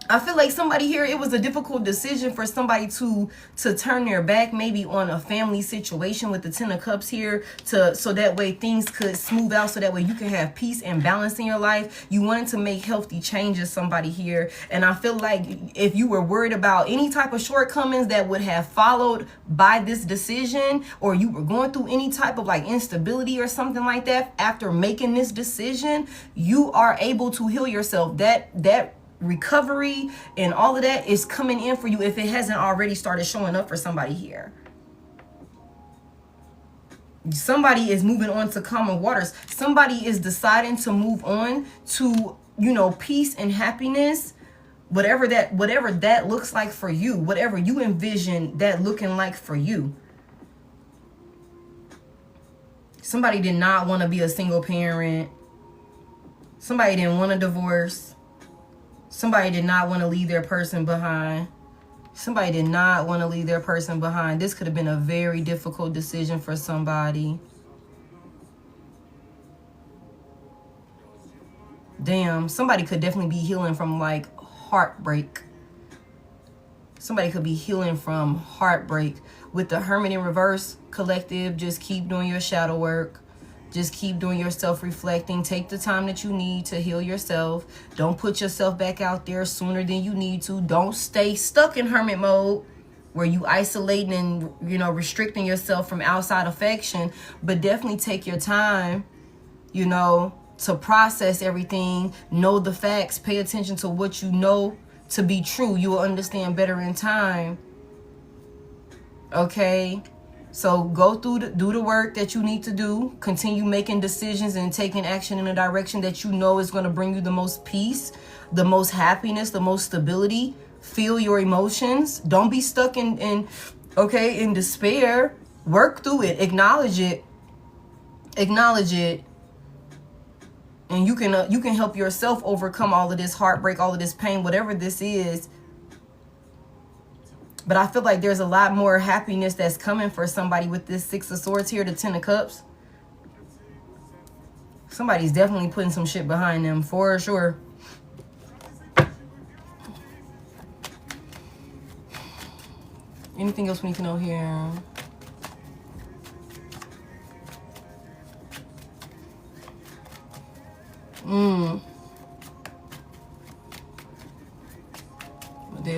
I feel like somebody here, it was a difficult decision for somebody to turn their back maybe on a family situation with the Ten of Cups here, so that way things could smooth out, so that way you can have peace and balance in your life. You wanted to make healthy changes, somebody here. And I feel like if you were worried about any type of shortcomings that would have followed by this decision, or you were going through any type of like instability or something like that after making this decision, you are able to heal yourself. That recovery and all of that is coming in for you if it hasn't already started showing up for somebody here. Somebody is moving on to calmer waters. Somebody is deciding to move on to, you know, peace and happiness, whatever that looks like for you, whatever you envision that looking like for you. Somebody did not want to be a single parent. Somebody didn't want a divorce. Somebody did not want to leave their person behind. Somebody did not want to leave their person behind. This could have been a very difficult decision for somebody. Damn, somebody could definitely be healing from like heartbreak. Somebody could be healing from heartbreak. With the Hermit in reverse, collective, just keep doing your shadow work. Just keep doing your self-reflecting. Take the time that you need to heal yourself. Don't put yourself back out there sooner than you need to. Don't stay stuck in hermit mode where you isolating and, you know, restricting yourself from outside affection. But definitely take your time, you know, to process everything. Know the facts. Pay attention to what you know to be true. You will understand better in time. Okay? So go through do the work that you need to do. Continue making decisions and taking action in a direction that you know is going to bring you the most peace, the most happiness, the most stability. Feel your emotions. Don't be stuck in despair. Work through it. Acknowledge it. Acknowledge it. And you can help yourself overcome all of this heartbreak, all of this pain, whatever this is. But I feel like there's a lot more happiness that's coming for somebody with this Six of Swords here, the Ten of Cups. Somebody's definitely putting some shit behind them, for sure. Anything else we need to know here?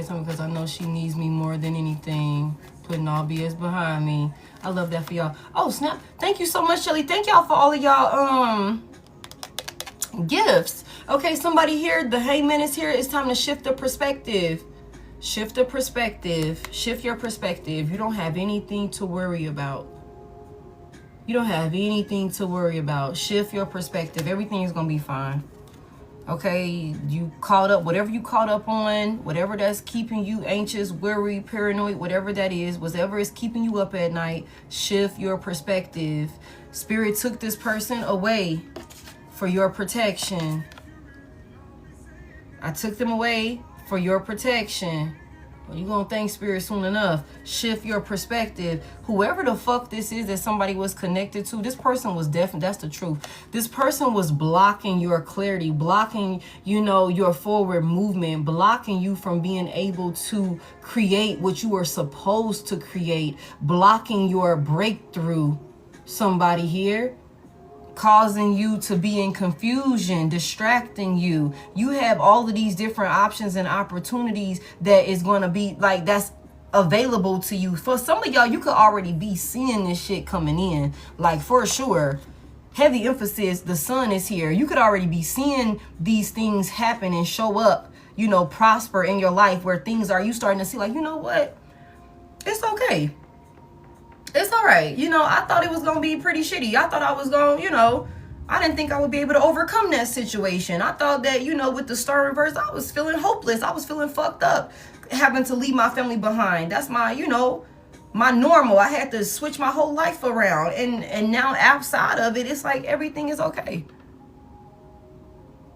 Because I know she needs me more than anything. Putting all BS behind me. I love that for y'all. Oh, snap. Thank you so much, Shelly. Thank y'all for all of y'all gifts. Okay, somebody here, the Hangman is here. It's time to shift the perspective. Shift the perspective. Shift your perspective. You don't have anything to worry about. You don't have anything to worry about. Shift your perspective. Everything is going to be fine. Okay, you caught up, whatever you caught up on, whatever that's keeping you anxious, worried, paranoid, whatever that is, whatever is keeping you up at night, shift your perspective. Spirit took this person away for your protection. I took them away for your protection. Well, you're going to thank Spirit soon enough. Shift your perspective. Whoever the fuck this is that somebody was connected to, this person was definitely, that's the truth. This person was blocking your clarity, blocking, you know, your forward movement, blocking you from being able to create what you are supposed to create, blocking your breakthrough. Somebody here. Causing you to be in confusion, distracting you. You have all of these different options and opportunities that is going to be like that's available to you. For some of y'all, you could already be seeing this shit coming in, like for sure. Heavy emphasis, the sun is here. You could already be seeing these things happen and show up, you know, prosper in your life where things are, you starting to see like, you know what? It's okay. It's all right. You know, I thought it was going to be pretty shitty. I thought I was going, you know, I didn't think I would be able to overcome that situation. I thought that, you know, with the star reverse, I was feeling hopeless. I was feeling fucked up, having to leave my family behind. That's my, you know, my normal. I had to switch my whole life around. And now outside of it, it's like everything is okay.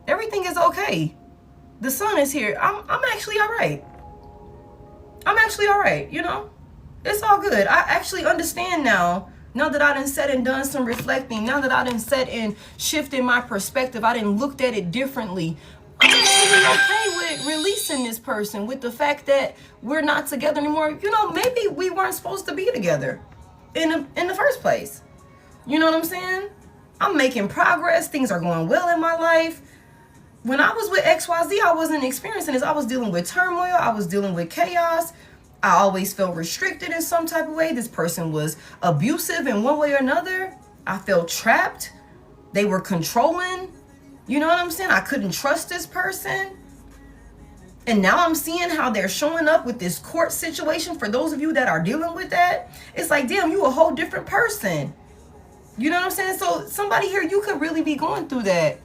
Everything is okay. The sun is here. I'm actually all right. I'm actually all right, you know. It's all good. I actually understand now that I done sat and done some reflecting, now that I done sat and shifted my perspective, I done looked at it differently. I'm actually okay with releasing this person, with the fact that we're not together anymore. You know, maybe we weren't supposed to be together in the first place. You know what I'm saying? I'm making progress. Things are going well in my life. When I was with XYZ, I wasn't experiencing this. I was dealing with turmoil. I was dealing with chaos. I always felt restricted in some type of way. This person was abusive in one way or another. I felt trapped. They were controlling. You know what I'm saying? I couldn't trust this person. And now I'm seeing how they're showing up with this court situation. For those of you that are dealing with that, it's like, damn, you a whole different person. You know what I'm saying? So somebody here, you could really be going through that.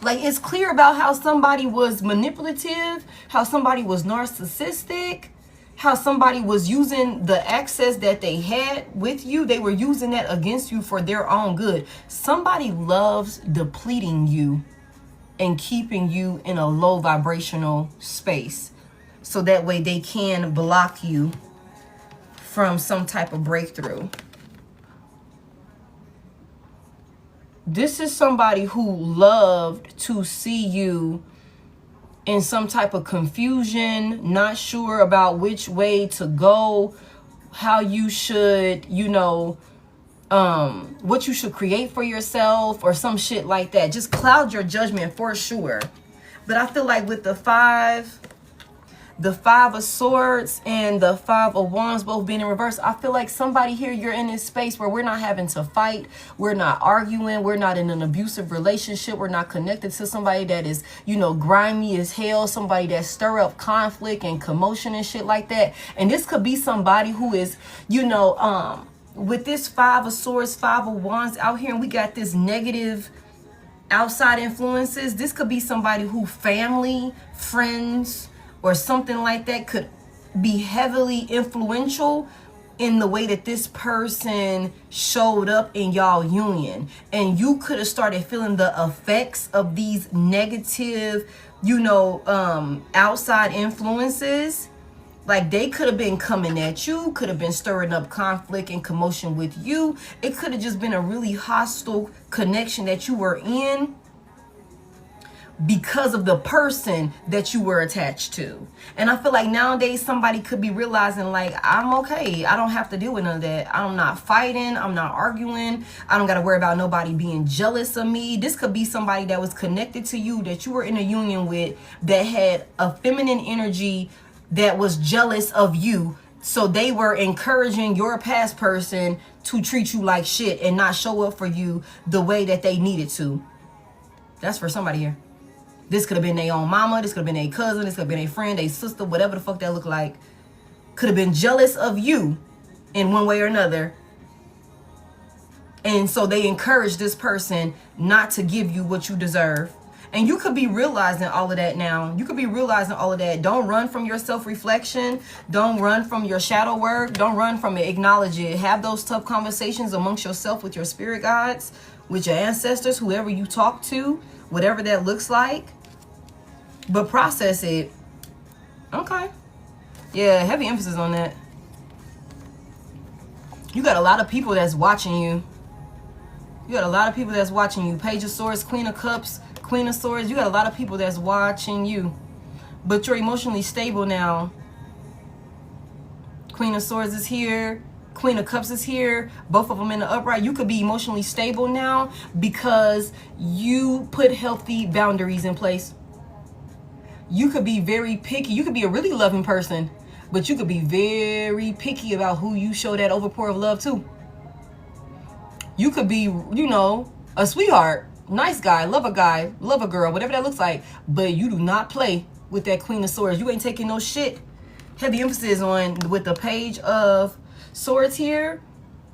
Like, it's clear about how somebody was manipulative, how somebody was narcissistic, how somebody was using the access that they had with you. They were using that against you for their own good. Somebody loves depleting you and keeping you in a low vibrational space. So that way they can block you from some type of breakthrough. This is somebody who loved to see you in some type of confusion, not sure about which way to go, how you should, you know, what you should create for yourself or some shit like that. Just cloud your judgment for sure. But I feel like with the 5 the Five of Swords and the Five of Wands both being in reverse, I feel like somebody here, you're in this space where we're not having to fight. We're not arguing. We're not in an abusive relationship. We're not connected to somebody that is, you know, grimy as hell. Somebody that stir up conflict and commotion and shit like that. And this could be somebody who is, you know, with this Five of Swords, Five of Wands out here, and we got this negative outside influences. This could be somebody who family, friends, or something like that could be heavily influential in the way that this person showed up in y'all union. And you could have started feeling the effects of these negative, you know, outside influences. Like they could have been coming at you, could have been stirring up conflict and commotion with you. It could have just been a really hostile connection that you were in because of the person that you were attached to. And I feel like nowadays somebody could be realizing like, I'm okay. I don't have to deal with none of that. I'm not fighting. I'm not arguing. I don't got to worry about nobody being jealous of me. This could be somebody that was connected to you, that you were in a union with, that had a feminine energy, that was jealous of you. So they were encouraging your past person to treat you like shit and not show up for you the way that they needed to. That's for somebody here. This could have been their own mama. This could have been their cousin. This could have been their friend, their sister, whatever the fuck that look like. Could have been jealous of you in one way or another. And so they encouraged this person not to give you what you deserve. And you could be realizing all of that now. You could be realizing all of that. Don't run from your self-reflection. Don't run from your shadow work. Don't run from it. Acknowledge it. Have those tough conversations amongst yourself with your spirit guides, with your ancestors, whoever you talk to, whatever that looks like. But process it. Okay. Yeah, heavy emphasis on that. You got a lot of people that's watching you. You got a lot of people that's watching you. Page of Swords, Queen of Cups, Queen of Swords. You got a lot of people that's watching you. But you're emotionally stable now. Queen of Swords is here. Queen of Cups is here. Both of them in the upright. You could be emotionally stable now because you put healthy boundaries in place. You could be very picky. You could be a really loving person, but you could be very picky about who you show that overpour of love to. You could be, you know, a sweetheart, nice guy, love a girl, whatever that looks like, but you do not play with that Queen of Swords. You ain't taking no shit. Heavy emphasis on with the Page of Swords here.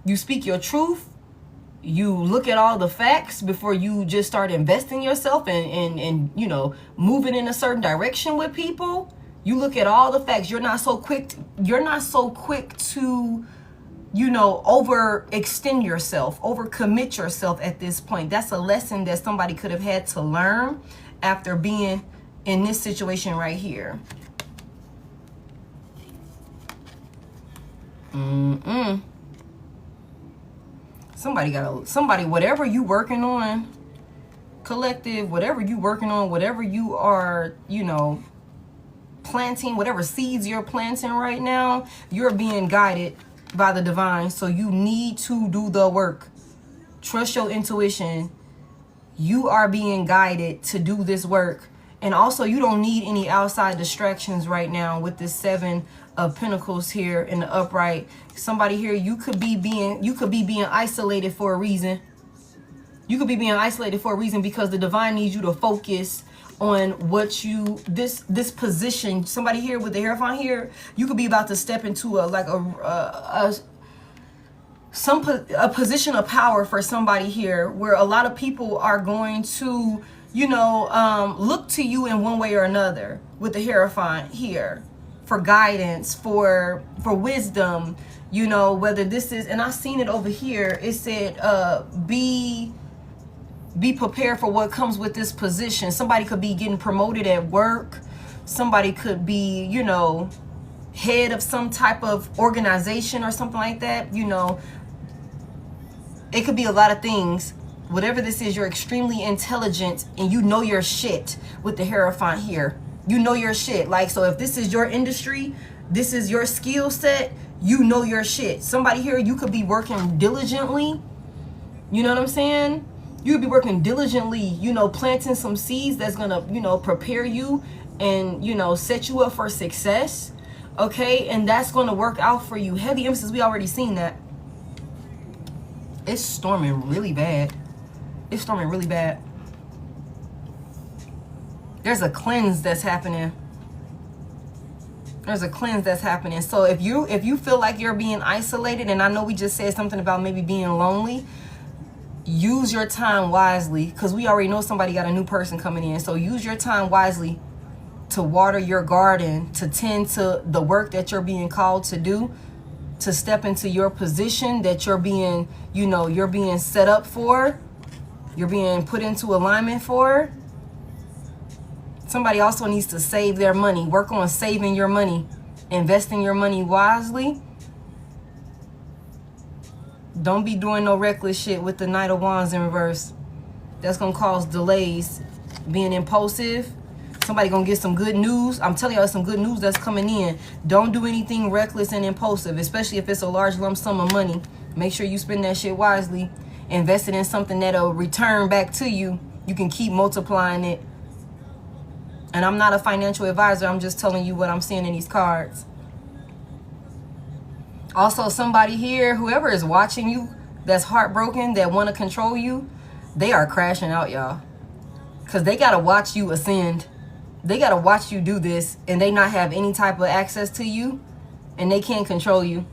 You speak your truth. You look at all the facts before you just start investing yourself and you know, moving in a certain direction with people. You look at all the facts. You're not so quick to, you know, overextend yourself, overcommit yourself at this point. That's a lesson that somebody could have had to learn after being in this situation right here. Somebody, whatever you working on, collective, whatever you working on, whatever you are, you know, planting, whatever seeds you're planting right now, you're being guided by the divine. So you need to do the work. Trust your intuition. You are being guided to do this work. And also, you don't need any outside distractions right now with this Seven of Pentacles here in the upright. Somebody here, you could be being isolated for a reason. You could be being isolated for a reason because the divine needs you to focus on what you, this position. Somebody here with the Hierophant here, you could be about to step into a position of power for somebody here where a lot of people are going to, you know, look to you in one way or another with the Hierophant here for guidance, for wisdom, you know, whether this is, and I've seen it over here, it said, be prepared for what comes with this position. Somebody could be getting promoted at work. Somebody could be, you know, head of some type of organization or something like that. You know, it could be a lot of things. Whatever this is, you're extremely intelligent and you know your shit with the Hierophant here. You know your shit. Like, so if this is your industry, this is your skill set, you know your shit. Somebody here, you could be working diligently. You know what I'm saying? You could be working diligently, you know, planting some seeds that's gonna, you know, prepare you and, you know, set you up for success. Okay, and that's going to work out for you. Heavy emphasis, we already seen that. It's storming really bad. It's storming really bad. There's a cleanse that's happening. There's a cleanse that's happening. So if you feel like you're being isolated, and I know we just said something about maybe being lonely, use your time wisely, because we already know somebody got a new person coming in. So use your time wisely to water your garden, to tend to the work that you're being called to do, to step into your position that you're being, you know, you're being set up for, you're being put into alignment for. Somebody also needs to save their money. Work on saving your money, investing your money wisely. Don't be doing no reckless shit with the Knight of Wands in reverse. That's gonna cause delays. Being impulsive. Somebody gonna get some good news. I'm telling y'all, some good news that's coming in. Don't do anything reckless and impulsive, especially if it's a large lump sum of money. Make sure you spend that shit wisely. Invest it in something that'll return back to you. You can keep multiplying it. And I'm not a financial advisor. I'm just telling you what I'm seeing in these cards. Also, somebody here, whoever is watching you, that's heartbroken, that want to control you, they are crashing out, y'all. Because they got to watch you ascend. They got to watch you do this, and they not have any type of access to you, and they can't control you.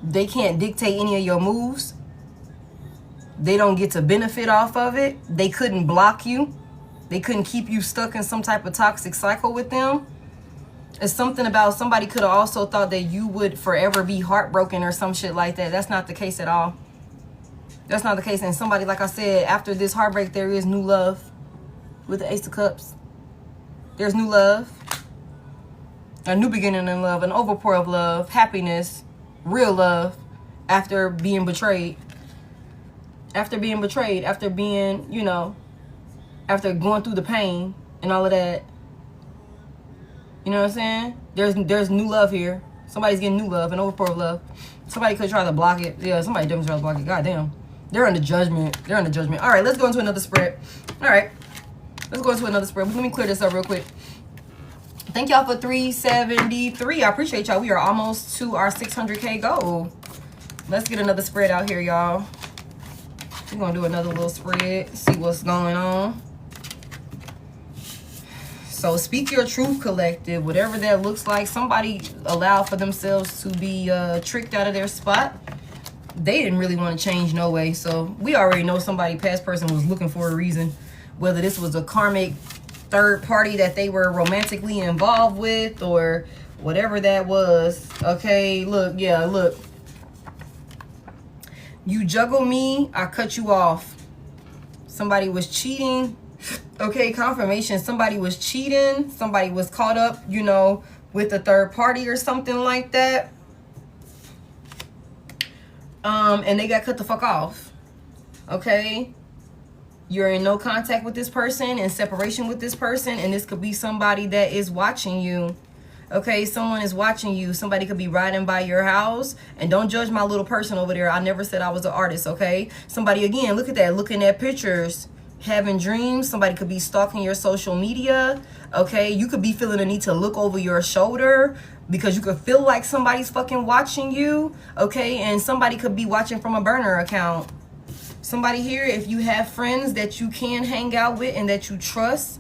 They can't dictate any of your moves. They don't get to benefit off of it. They couldn't block you. They couldn't keep you stuck in some type of toxic cycle with them. It's something about somebody could have also thought that you would forever be heartbroken or some shit like that. That's not the case at all. That's not the case. And somebody, like I said, after this heartbreak, there is new love. With the Ace of Cups, there's new love, a new beginning in love, an overpour of love, happiness, real love, after being betrayed. After being betrayed, after being, you know, after going through the pain and all of that. You know what I'm saying? There's new love here. Somebody's getting new love, an overpour of love. Somebody could try to block it. Yeah, somebody definitely try to block it. God damn. They're under judgment. They're under judgment. All right, let's go into another spread. All right. Let's go into another spread. Let me clear this up real quick. Thank y'all for 373. I appreciate y'all. We are almost to our 600K goal. Let's get another spread out here, y'all. We're going to do another little spread. See what's going on. So speak your truth, collective. Whatever that looks like. Somebody allowed for themselves to be tricked out of their spot. They didn't really want to change no way. So we already know somebody, past person, was looking for a reason. Whether this was a karmic third party that they were romantically involved with or whatever that was. Okay, look, yeah, look. You juggle me, I cut you off. Somebody was cheating. Okay, confirmation. Somebody was cheating. Somebody was caught up, you know, with a third party or something like that. And they got cut the fuck off. Okay? You're in no contact with this person, in separation with this person, and this could be somebody that is watching you. Okay, someone is watching you. Somebody could be riding by your house. And don't judge my little person over there. I never said I was an artist, okay? Somebody, again, look at that, looking at pictures, having dreams. Somebody could be stalking your social media, okay? You could be feeling the need to look over your shoulder because you could feel like somebody's fucking watching you, okay? And somebody could be watching from a burner account. Somebody here, if you have friends that you can hang out with and that you trust,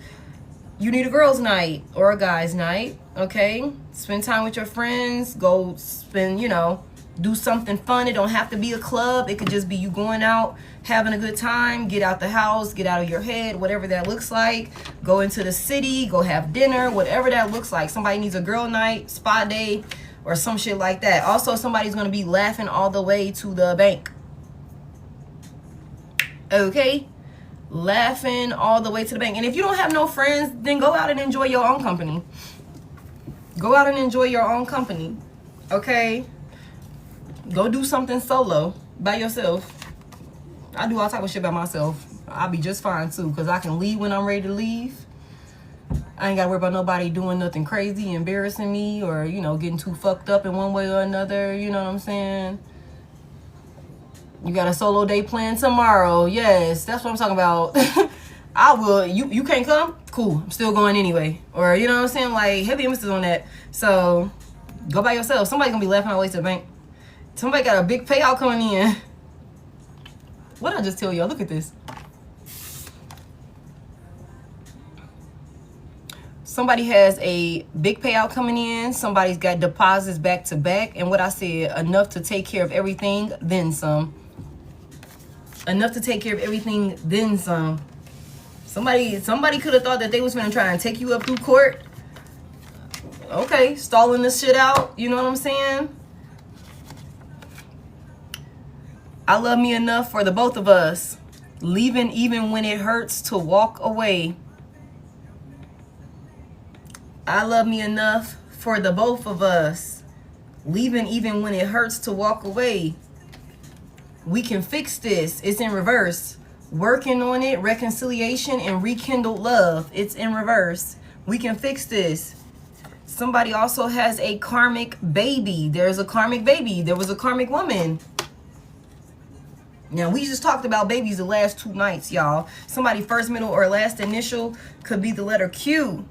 you need a girls' night or a guys' night, okay? Spend time with your friends. Go spend, you know, do something fun. It don't have to be a club. It could just be you going out, having a good time. Get out the house, get out of your head, whatever that looks like. Go into the city, go have dinner, whatever that looks like. Somebody needs a girl night, spa day, or some shit like that. Also, somebody's going to be laughing all the way to the bank. Okay, laughing all the way to the bank. And if you don't have no friends, then go out and enjoy your own company. Go out and enjoy your own company. Okay, go do something solo by yourself. I do all type of shit by myself. I'll be just fine too, because I can leave when I'm ready to leave. I ain't gotta worry about nobody doing nothing crazy, embarrassing me, or, you know, getting too fucked up in one way or another. You know what I'm saying? You got a solo day planned tomorrow. Yes, that's what I'm talking about. I will, you can't come? Cool, I'm still going anyway. Or, you know what I'm saying? Like, heavy emphasis on that. So, go by yourself. Somebody gonna be laughing all the way to the bank. Somebody got a big payout coming in. What did I just tell y'all? Look at this. Somebody has a big payout coming in. Somebody's got deposits back to back. And what I said, enough to take care of everything, then some. Enough to take care of everything, then some. Somebody could have thought that they was gonna try and take you up through court. Okay, stalling this shit out. You know what I'm saying? I love me enough for the both of us. Leaving even when it hurts to walk away. I love me enough for the both of us. Leaving even when it hurts to walk away. We can fix this. It's in reverse. Working on it, reconciliation and rekindled love. It's in reverse. We can fix this. Somebody also has a karmic baby. There's a karmic baby. There was a karmic woman. Now, we just talked about babies the last 2 nights, y'all. Somebody first, middle, or last initial could be the letter Q.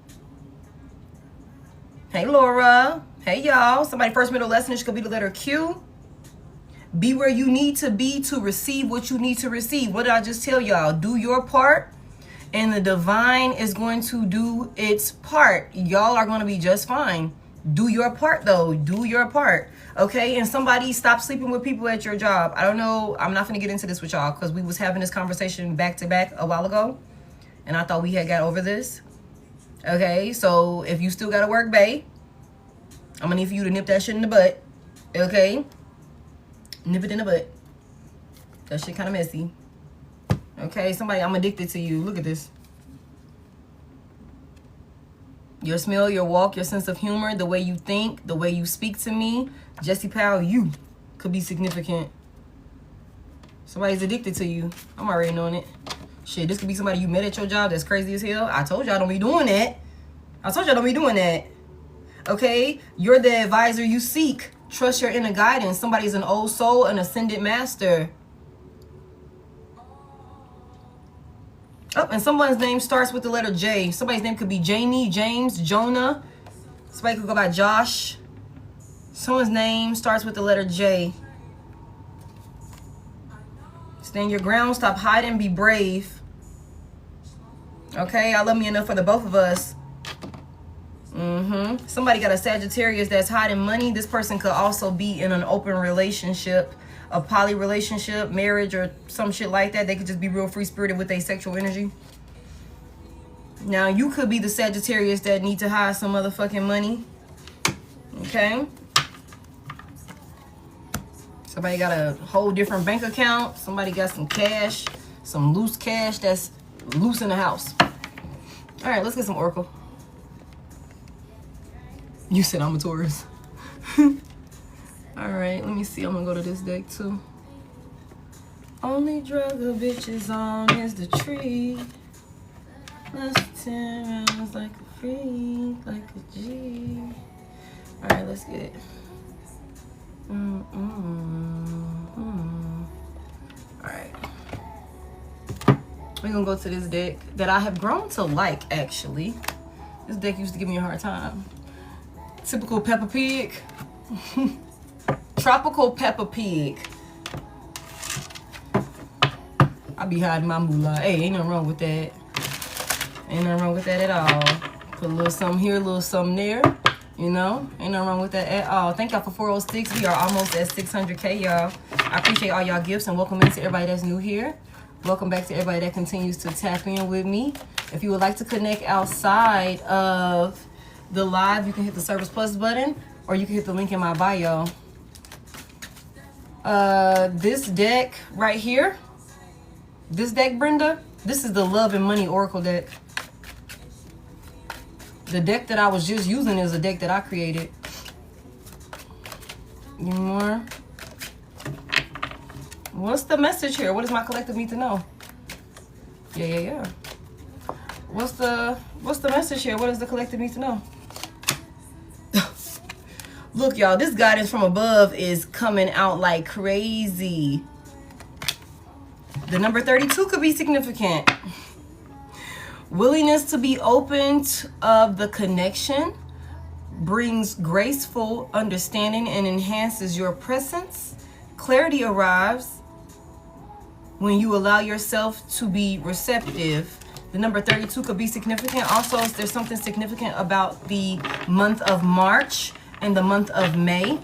Hey, Laura. Hey, y'all. Somebody first, middle, last initial could be the letter Q. Be where you need to be to receive what you need to receive. What did I just tell y'all? Do your part, and the divine is going to do its part. Y'all are going to be just fine. Do your part, though. Do your part. Okay? And somebody stop sleeping with people at your job. I don't know. I'm not going to get into this with y'all because we was having this conversation back to back a while ago. And I thought we had got over this. Okay? So if you still got to work, bae, I'm going to need for you to nip that shit in the butt. Okay? Nip it in the butt. That shit kind of messy. Okay, somebody, I'm addicted to you. Look at this. Your smell, your walk, your sense of humor, the way you think, the way you speak to me. Jesse Powell, you could be significant. Somebody's addicted to you. I'm already knowing it. Shit, this could be somebody you met at your job that's crazy as hell. I told y'all don't be doing that. I told y'all don't be doing that. Okay? You're the advisor you seek. Trust your inner guidance. Somebody's an old soul, an ascended master. Oh, and someone's name starts with the letter J. Somebody's name could be Jamie, James, Jonah. Somebody could go by Josh. Someone's name starts with the letter J. Stand your ground. Stop hiding. Be brave. Okay? I love me enough for the both of us. Somebody got a Sagittarius that's hiding money. This person could also be in an open relationship, a poly relationship, marriage, or some shit like that. They could just be real free-spirited with their sexual energy. Now, you could be the Sagittarius that need to hide some motherfucking money. Okay? Somebody got a whole different bank account. Somebody got some cash, some loose cash that's loose in the house. All right, let's get some Oracle. You said I'm a Taurus. All right, let me see. I'm gonna go to this deck too. Only drug a bitch is on is the tree. Let's 10 rounds like a freak, like a G. All right, let's get it. All right. We're gonna go to this deck that I have grown to like, actually. This deck used to give me a hard time. Typical Peppa Pig. Tropical Peppa Pig. I be hiding my moolah. Hey, ain't nothing wrong with that. Ain't nothing wrong with that at all. Put a little something here, a little something there. You know, ain't nothing wrong with that at all. Thank y'all for 406. We are almost at 600K, y'all. I appreciate all y'all gifts and welcome in to everybody that's new here. Welcome back to everybody that continues to tap in with me. If you would like to connect outside of the live, you can hit the Service Plus button or you can hit the link in my bio. This deck right here, this deck, Brenda, this is the Love and Money Oracle deck. The deck that I was just using is a deck that I created. Any more? What's the message here? What does my collective need to know? Yeah. What's the message here? What does the collective need to know? Look, y'all, this guidance from above is coming out like crazy. The number 32 could be significant. Willingness to be open of the connection brings graceful understanding and enhances your presence. Clarity arrives when you allow yourself to be receptive. The number 32 could be significant. Also, there's something significant about the month of March and the month of May.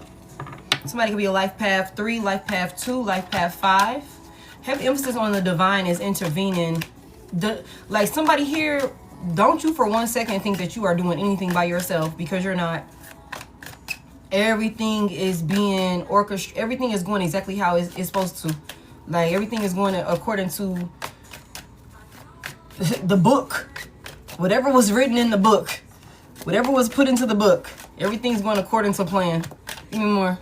Somebody could be a life path 3, life path 2, life path 5. Heavy emphasis on the divine is intervening. Like somebody here, don't you for 1 second think that you are doing anything by yourself, because you're not. Everything is being orchestrated. Everything is going exactly how it's supposed to. Like everything is going according to the book. Whatever was written in the book. Whatever was put into the book. Everything's going according to plan. Give me more.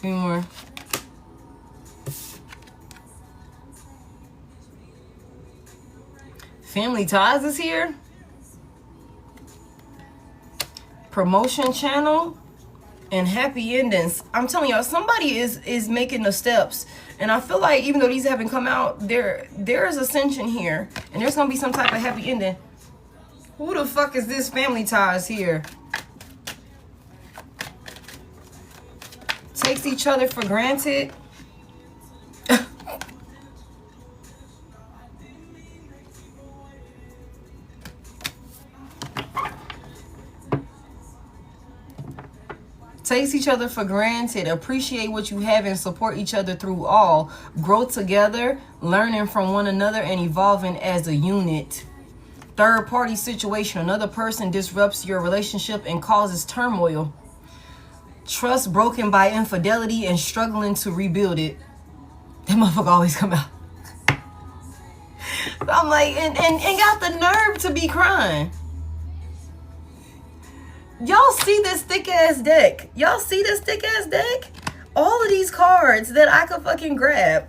Give me more. Family ties is here. Promotion channel and happy endings. I'm telling y'all, somebody is making the steps, and I feel like even though these haven't come out, there is ascension here, and there's gonna be some type of happy ending. Who the fuck is this family ties here? Takes each other for granted. Takes each other for granted. Appreciate what you have and support each other through all. Grow together, learning from one another and evolving as a unit. Third party situation. Another person disrupts your relationship and causes turmoil. Trust broken by infidelity and struggling to rebuild it. That motherfucker always come out. I'm like, and got the nerve to be crying. Y'all see this thick ass deck? Y'all see this thick ass deck? All of these cards that I could fucking grab.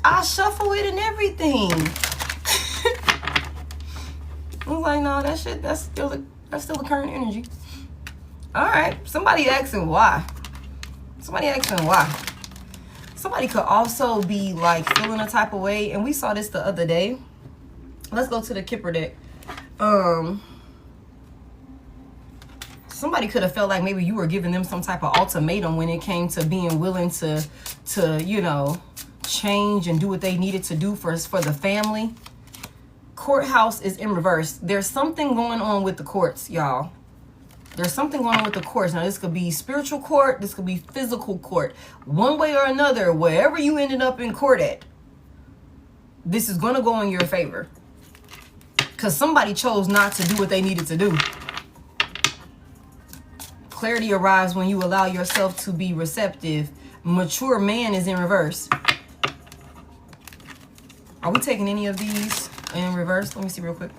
I shuffle it and everything. I'm like, no, that shit, that's still the current energy. Alright, somebody asking why. Somebody asking why. Somebody could also be like feeling a type of way, and we saw this the other day. Let's go to the Kipper deck. Somebody could have felt like maybe you were giving them some type of ultimatum when it came to being willing to you know, change and do what they needed to do for the family. Courthouse is in reverse. There's something going on with the courts, y'all. There's something going on with the courts. Now, this could be spiritual court. This could be physical court. One way or another, wherever you ended up in court at, this is going to go in your favor. Because somebody chose not to do what they needed to do. Clarity arrives when you allow yourself to be receptive. Mature man is in reverse. Are we taking any of these in reverse? Let me see real quick.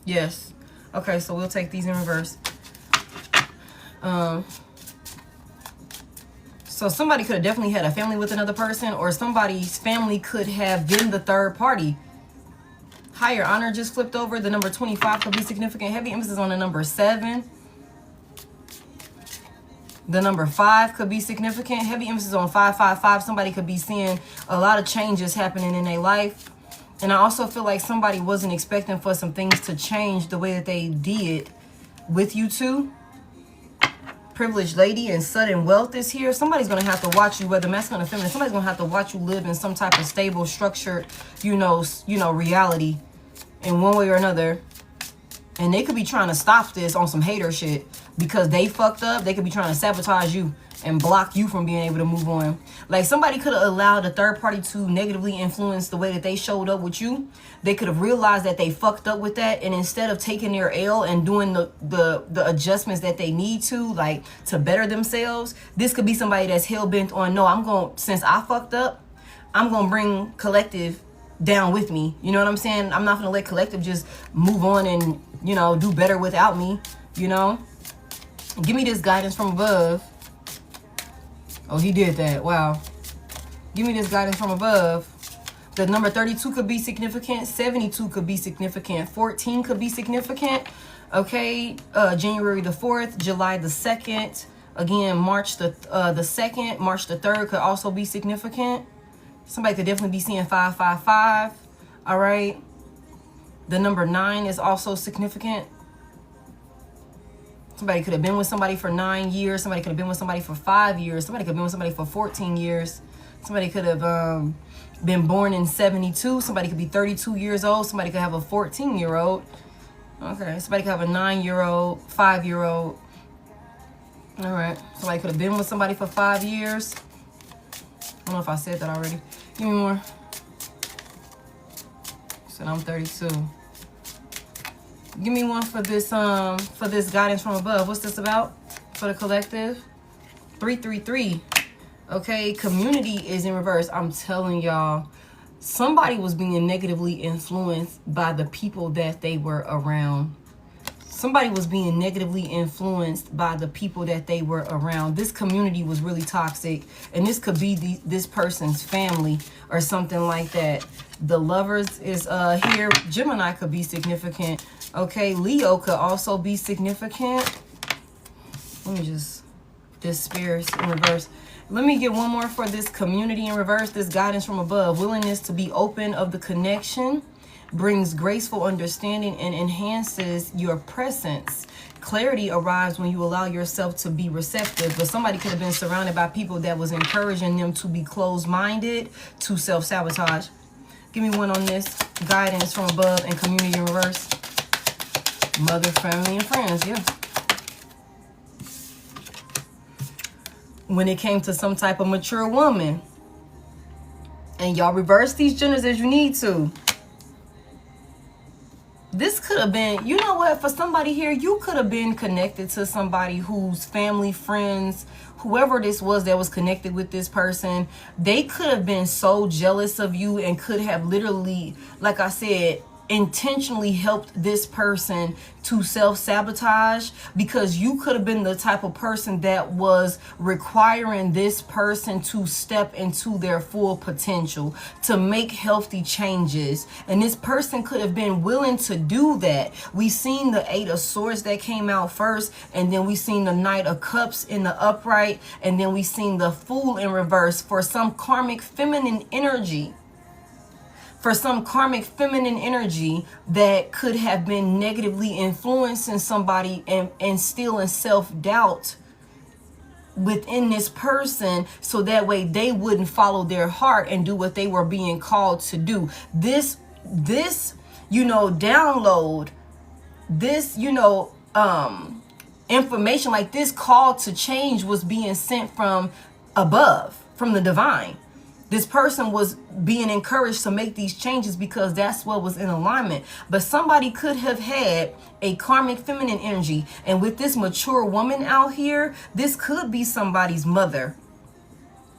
Yes. Okay, so we'll take these in reverse. So somebody could have definitely had a family with another person, or somebody's family could have been the third party. Higher honor just flipped over. The number 25 could be significant. Heavy emphasis on the number 7. The number 5 could be significant. Heavy emphasis on 555. Somebody could be seeing a lot of changes happening in their life. And I also feel like somebody wasn't expecting for some things to change the way that they did with you two. Privileged lady and sudden wealth is here. Somebody's going to have to watch you, whether masculine or feminine. Somebody's going to have to watch you live in some type of stable, structured, you know, reality in one way or another. And they could be trying to stop this on some hater shit because they fucked up. They could be trying to sabotage you and block you from being able to move on. Like somebody could have allowed a third party to negatively influence the way that they showed up with you. They could have realized that they fucked up with that, and instead of taking their L and doing the adjustments that they need to, like to better themselves, this could be somebody that's hell-bent on, no, since I fucked up, I'm gonna bring collective down with me. You know what I'm saying? I'm not gonna let collective just move on and, you know, do better without me, you know? Give me this guidance from above. Oh, he did that. Wow. Give me this guidance from above. The number 32 could be significant. 72 could be significant. 14 could be significant. Okay. January the 4th, July the 2nd. Again, March the 2nd, March the 3rd could also be significant. Somebody could definitely be seeing 555. All right. The number 9 is also significant. Somebody could have been with somebody for 9 years. Somebody could have been with somebody for 5 years. Somebody could have been with somebody for 14 years. Somebody could have been born in 72. Somebody could be 32 years old. Somebody could have a 14-year-old. Okay. Somebody could have a 9-year-old, 5-year-old. All right. Somebody could have been with somebody for 5 years. I don't know if I said that already. Give me more. So I'm 32. Give me one for this guidance from above. What's this about for the collective? 333. Okay, community is in reverse. I'm telling y'all, somebody was being negatively influenced by the people that they were around. Somebody was being negatively influenced by the people that they were around. This community was really toxic, and this could be this person's family or something like that. The Lovers is here. Gemini could be significant. Okay, Leo could also be significant. Let me just, this Spirit in reverse. Let me get one more for this community in reverse. This guidance from above. Willingness to be open of the connection brings graceful understanding and enhances your presence. Clarity arrives when you allow yourself to be receptive. But somebody could have been surrounded by people that was encouraging them to be closed-minded, to self-sabotage. Give me one on this. Guidance from above and community in reverse. Mother, family, and friends. Yeah. When it came to some type of mature woman. And y'all reverse these genders as you need to. This could have been, you know what, for somebody here, you could have been connected to somebody whose family, friends, whoever this was that was connected with this person, they could have been so jealous of you and could have literally, like I said, intentionally helped this person to self-sabotage, because you could have been the type of person that was requiring this person to step into their full potential, to make healthy changes, and this person could have been willing to do that. We seen the 8 of Swords that came out first, and then we seen the Knight of Cups in the upright, and then we seen the Fool in reverse for some karmic feminine energy. For some karmic feminine energy that could have been negatively influencing somebody and instilling self-doubt within this person, so that way they wouldn't follow their heart and do what they were being called to do. This download, this, information, like this call to change was being sent from above, from the divine. This person was being encouraged to make these changes because that's what was in alignment. But somebody could have had a karmic feminine energy. And with this mature woman out here, this could be somebody's mother.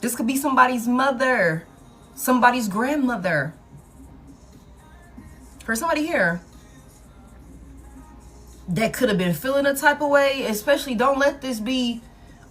This could be somebody's mother, somebody's grandmother. For somebody here that could have been feeling a type of way, especially don't let this be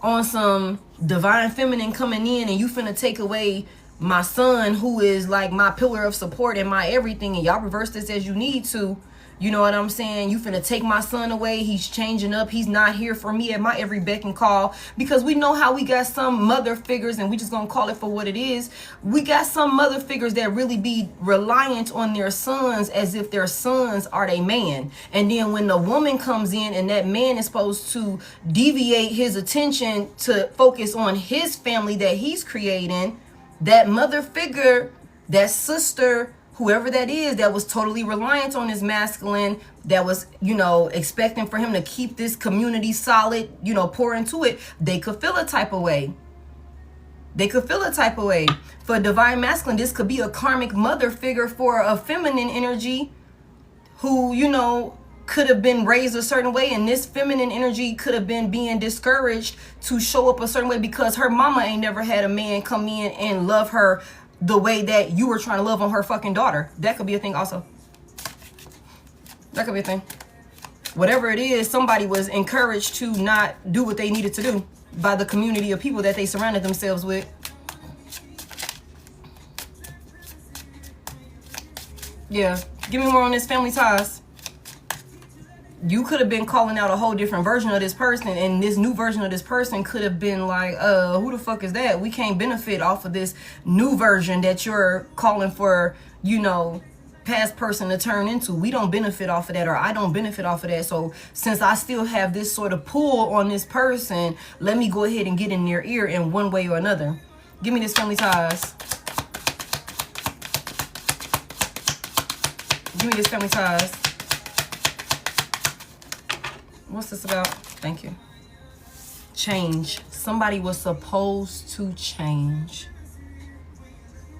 on some divine feminine coming in and you finna take away my son, who is like my pillar of support and my everything, and y'all reverse this as you need to. You know what I'm saying? You finna take my son away. He's changing up. He's not here for me at my every beck and call, because we know how we got some mother figures, and we just gonna call it for what it is. We got some mother figures that really be reliant on their sons as if their sons are their man. And then when the woman comes in and that man is supposed to deviate his attention to focus on his family that he's creating, that mother figure, that sister, whoever that is, that was totally reliant on his masculine, that was, expecting for him to keep this community solid, pour into it, they could feel a type of way. They could feel a type of way. For divine masculine, this could be a karmic mother figure for a feminine energy who, could have been raised a certain way, and this feminine energy could have been being discouraged to show up a certain way because her mama ain't never had a man come in and love her the way that you were trying to love on her fucking daughter. That could be a thing also. That could be a thing. Whatever it is, somebody was encouraged to not do what they needed to do by the community of people that they surrounded themselves with. Yeah. Give me more on this family ties. You could have been calling out a whole different version of this person, and this new version of this person could have been like, who the fuck is that? We can't benefit off of this new version that you're calling for, you know, past person to turn into. We don't benefit off of that, or I don't benefit off of that. So since I still have this sort of pull on this person, let me go ahead and get in their ear in one way or another. Give me this family ties. Give me this family ties. What's this about? Thank you. Change. Somebody was supposed to change.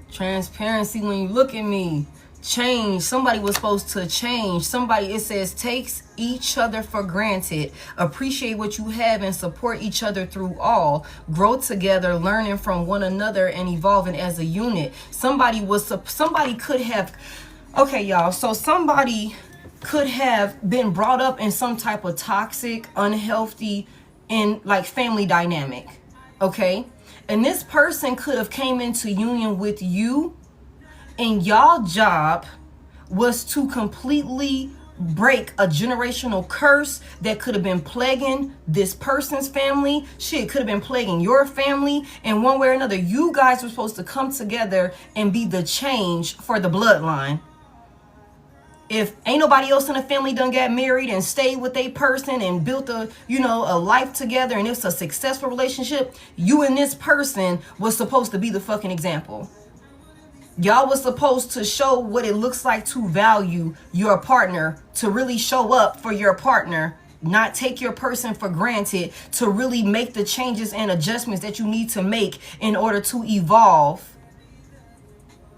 Transparency when you look at me. Change. Somebody was supposed to change. Somebody, it says, takes each other for granted. Appreciate what you have and support each other through all. Grow together, learning from one another and evolving as a unit. Somebody could have, okay, y'all. So somebody could have been brought up in some type of toxic, unhealthy, and like family dynamic. Okay. And this person could have came into union with you, and y'all job was to completely break a generational curse that could have been plaguing this person's family. Shit, could have been plaguing your family. And one way or another, you guys were supposed to come together and be the change for the bloodline. If ain't nobody else in the family done got married and stayed with a person and built a, you know, a life together, and it's a successful relationship, you and this person was supposed to be the fucking example. Y'all was supposed to show what it looks like to value your partner, to really show up for your partner, not take your person for granted, to really make the changes and adjustments that you need to make in order to evolve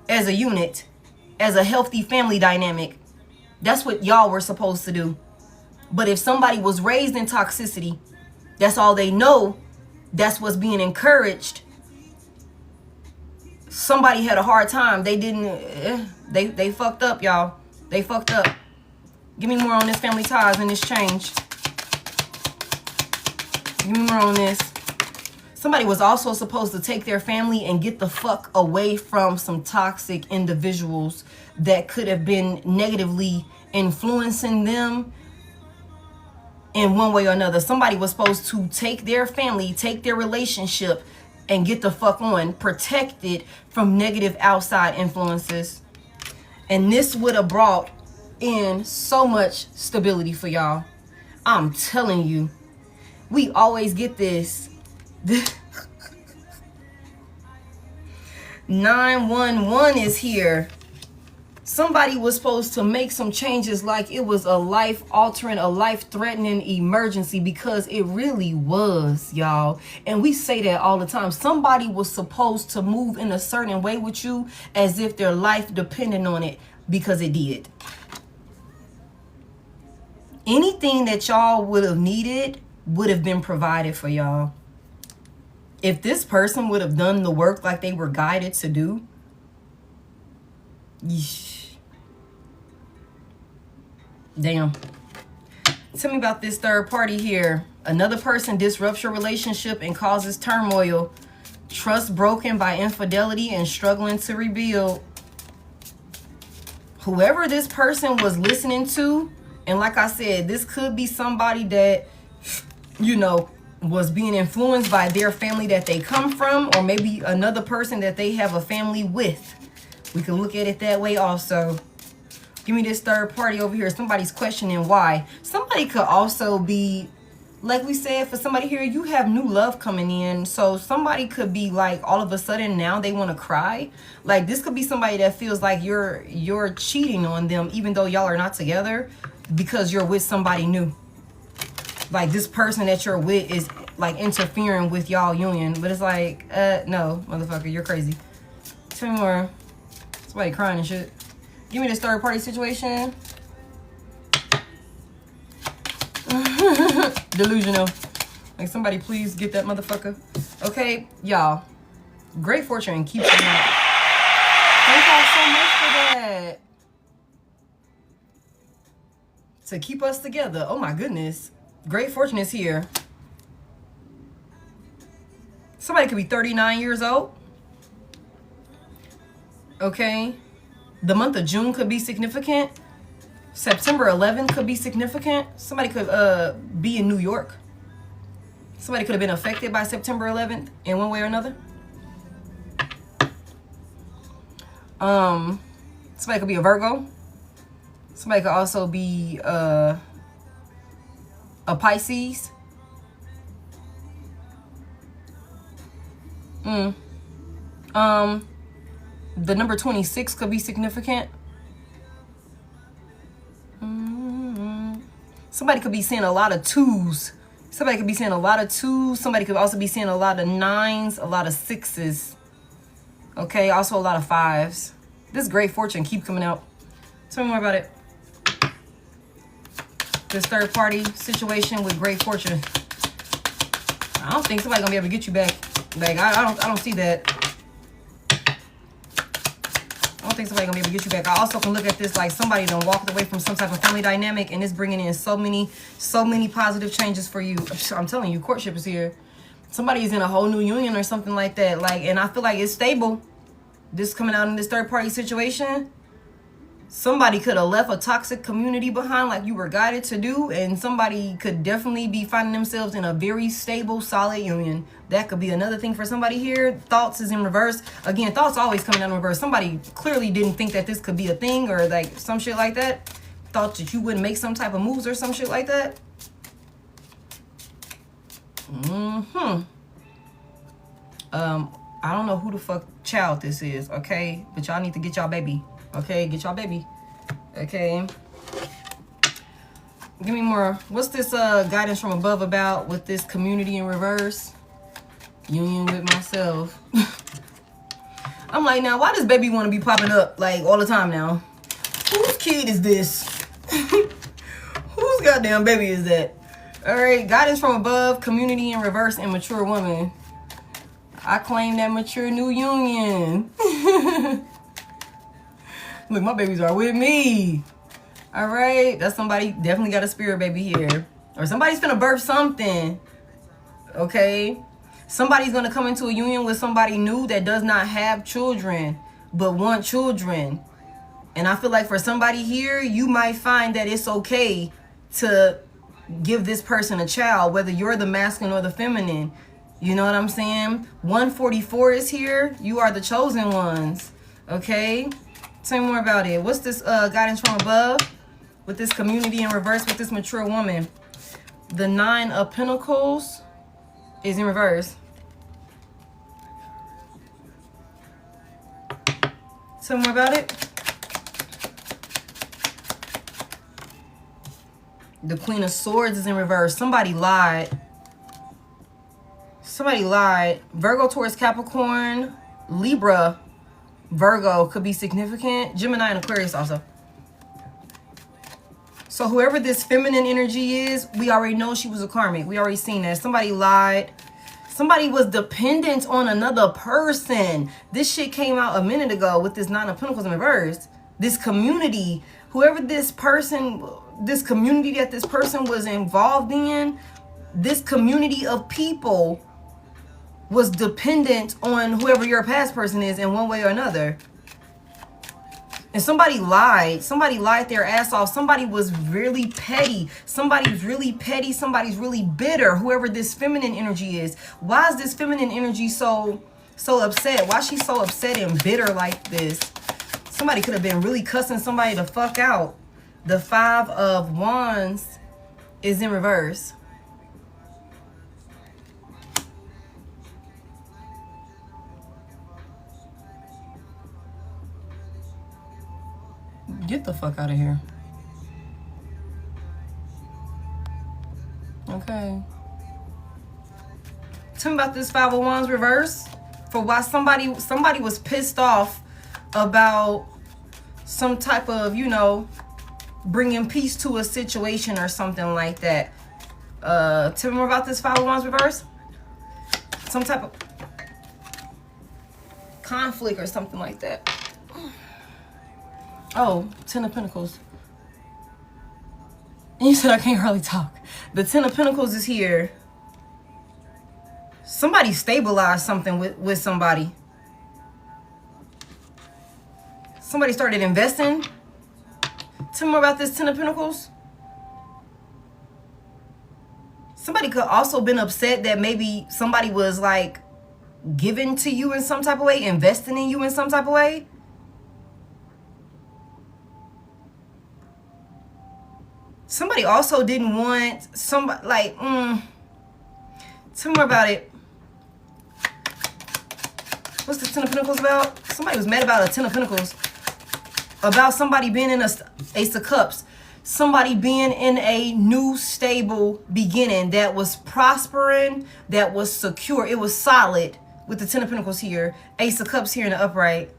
as a unit, as a healthy family dynamic. That's what y'all were supposed to do. But if somebody was raised in toxicity, that's all they know, that's what's being encouraged. Somebody had a hard time. They didn't, they fucked up, y'all. They fucked up. Give me more on this family ties and this change. Give me more on this. Somebody was also supposed to take their family and get the fuck away from some toxic individuals that could have been negatively influencing them in one way or another. Somebody was supposed to take their family, take their relationship, and get the fuck on, protect it from negative outside influences. And this would have brought in so much stability for y'all. I'm telling you, we always get this. 911 is here. Somebody was supposed to make some changes like it was a life-altering, a life-threatening emergency, because it really was, y'all. And we say that all the time. Somebody was supposed to move in a certain way with you as if their life depended on it, because it did. Anything that y'all would have needed would have been provided for y'all. If this person would have done the work like they were guided to do, yeesh. Damn. Tell me about this third party here. Another person disrupts your relationship and causes turmoil. Trust broken by infidelity and struggling to rebuild. Whoever this person was listening to, and like I said, this could be somebody that, you know, was being influenced by their family that they come from, or maybe another person that they have a family with. We can look at it that way also. Give me this third party over here. Somebody's questioning why. Somebody could also be, like we said, for somebody here, you have new love coming in. So somebody could be like, all of a sudden now they want to cry. Like this could be somebody that feels like you're cheating on them, even though y'all are not together, because you're with somebody new. Like this person that you're with is like interfering with y'all union. But it's like, no, motherfucker, you're crazy. Tell me more. Somebody crying and shit. Give me this third party situation. Delusional. Like somebody please get that motherfucker. Okay, y'all. Great fortune keeps you up. Thank y'all so much for that. To keep us together. Oh my goodness. Great fortune is here. Somebody could be 39 years old. Okay. The month of June could be significant. September 11th could be significant. Somebody could be in New York. Somebody could have been affected by September 11th in one way or another. Somebody could be a Virgo. Somebody could also be a Pisces. The number 26 could be significant. Somebody could be seeing a lot of 2s. Somebody could be seeing a lot of 2s. Somebody could also be seeing a lot of 9s, a lot of 6s. Okay, also a lot of 5s. This great fortune keep coming out. Tell me more about it. This third party situation with great fortune. I don't think somebody's gonna be able to get you back. Like I don't see that. I don't think somebody's gonna be able to get you back. I also can look at this like somebody done walked away from some type of family dynamic, and it's bringing in so many positive changes for you. I'm telling you, courtship is here. Somebody's in a whole new union or something like that. Like, and I feel like it's stable. This coming out in this third party situation. Somebody could have left a toxic community behind like you were guided to do, and somebody could definitely be finding themselves in a very stable, solid union. That could be another thing for somebody here. Thoughts is in reverse. Again, thoughts always coming out in reverse. Somebody clearly didn't think that this could be a thing or like some shit like that. Thought that you wouldn't make some type of moves or some shit like that. I don't know who the fuck child this is, okay? But y'all need to get y'all baby. Okay, get y'all baby. Okay. Give me more. What's this guidance from above about with this community in reverse? Union with myself. I'm like, now, why does baby want to be popping up like all the time now? Whose kid is this? Whose goddamn baby is that? All right, guidance from above, community in reverse, and mature woman. I claim that mature new union. Look, my babies are with me. All right, that's somebody definitely got a spirit baby here. Or somebody's gonna birth something. Okay? Somebody's gonna come into a union with somebody new that does not have children, but want children. And I feel like for somebody here, you might find that it's okay to give this person a child, whether you're the masculine or the feminine. You know what I'm saying? 144 is here. You are the chosen ones. Okay? Tell me more about it. What's this guidance from above with this community in reverse with this mature woman? The 9 of Pentacles is in reverse. Tell me more about it. The Queen of Swords is in reverse. Somebody lied. Somebody lied. Virgo, Taurus, Capricorn, Libra, Virgo could be significant. Gemini and Aquarius also. So whoever this feminine energy is, we already know she was a karmic. We already seen that. Somebody lied. Somebody was dependent on another person. This shit came out a minute ago with this 9 of Pentacles in reverse. This community, whoever this person, this community that this person was involved in, this community of people was dependent on whoever your past person is in one way or another. And somebody lied. Somebody lied their ass off. Somebody was really petty. Somebody's really petty. Somebody's really bitter. Whoever this feminine energy is. Why is this feminine energy so upset? Why is she so upset and bitter like this? Somebody could have been really cussing somebody the fuck out. The 5 of Wands is in reverse. Get the fuck out of here. Okay. Tell me about this 5 of Wands reverse. For why somebody was pissed off about some type of, you know, bringing peace to a situation or something like that. Tell me more about this 5 of Wands reverse. Some type of conflict or something like that. Oh, 10 of Pentacles. And you said I can't hardly talk. The 10 of Pentacles is here. Somebody stabilized something with somebody. Somebody started investing. Tell me more about this Ten of Pentacles. Somebody could also been upset that maybe somebody was like giving to you in some type of way, investing in you in some type of way. Somebody also didn't want somebody like, tell me more about it. What's the Ten of Pentacles about? Somebody was mad about a Ten of Pentacles. About somebody being in a Ace of Cups. Somebody being in a new stable beginning that was prospering, that was secure. It was solid with the Ten of Pentacles here. Ace of Cups here in the upright.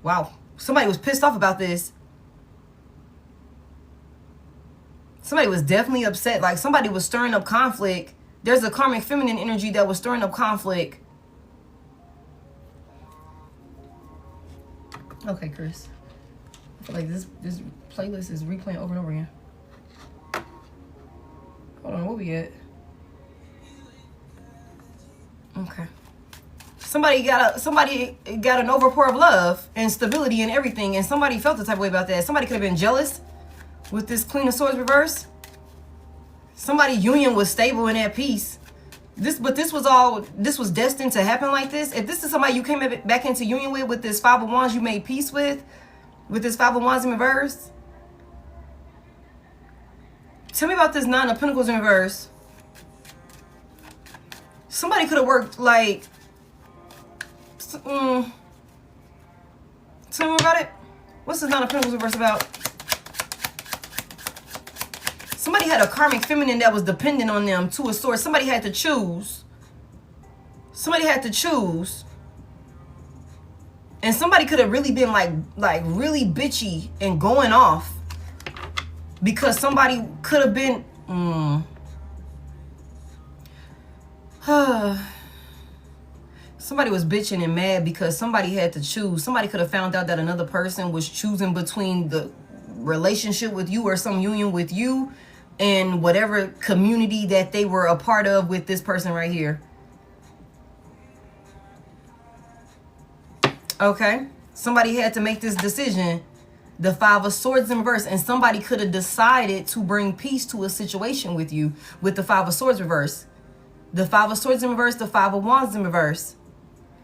Wow. Somebody was pissed off about this. Somebody was definitely upset. Like somebody was stirring up conflict. There's a karmic feminine energy that was stirring up conflict. Okay, Chris. I feel like this playlist is replaying over and over again. Hold on, where we at? Okay. Somebody got an overpour of love and stability and everything, and somebody felt the type of way about that. Somebody could have been jealous with this Queen of Swords reverse. Somebody's union was stable and at peace. This was destined to happen like this. If this is somebody you came back into union with this Five of Wands you made peace with this Five of Wands in reverse. Tell me about this Nine of Pentacles in reverse. Somebody could have worked like, tell me about it. What's this Nine of Pentacles reverse about? Somebody had a karmic feminine that was dependent on them to a source. Somebody had to choose. Somebody had to choose. And somebody could have really been like really bitchy and going off. Because somebody could have been... Somebody was bitching and mad because somebody had to choose. Somebody could have found out that another person was choosing between the relationship with you or some union with you and whatever community that they were a part of with this person right here. Okay. Somebody had to make this decision. The Five of Swords in reverse. And somebody could have decided to bring peace to a situation with you with the Five of Swords reverse. The Five of Swords in reverse, the Five of Wands in reverse.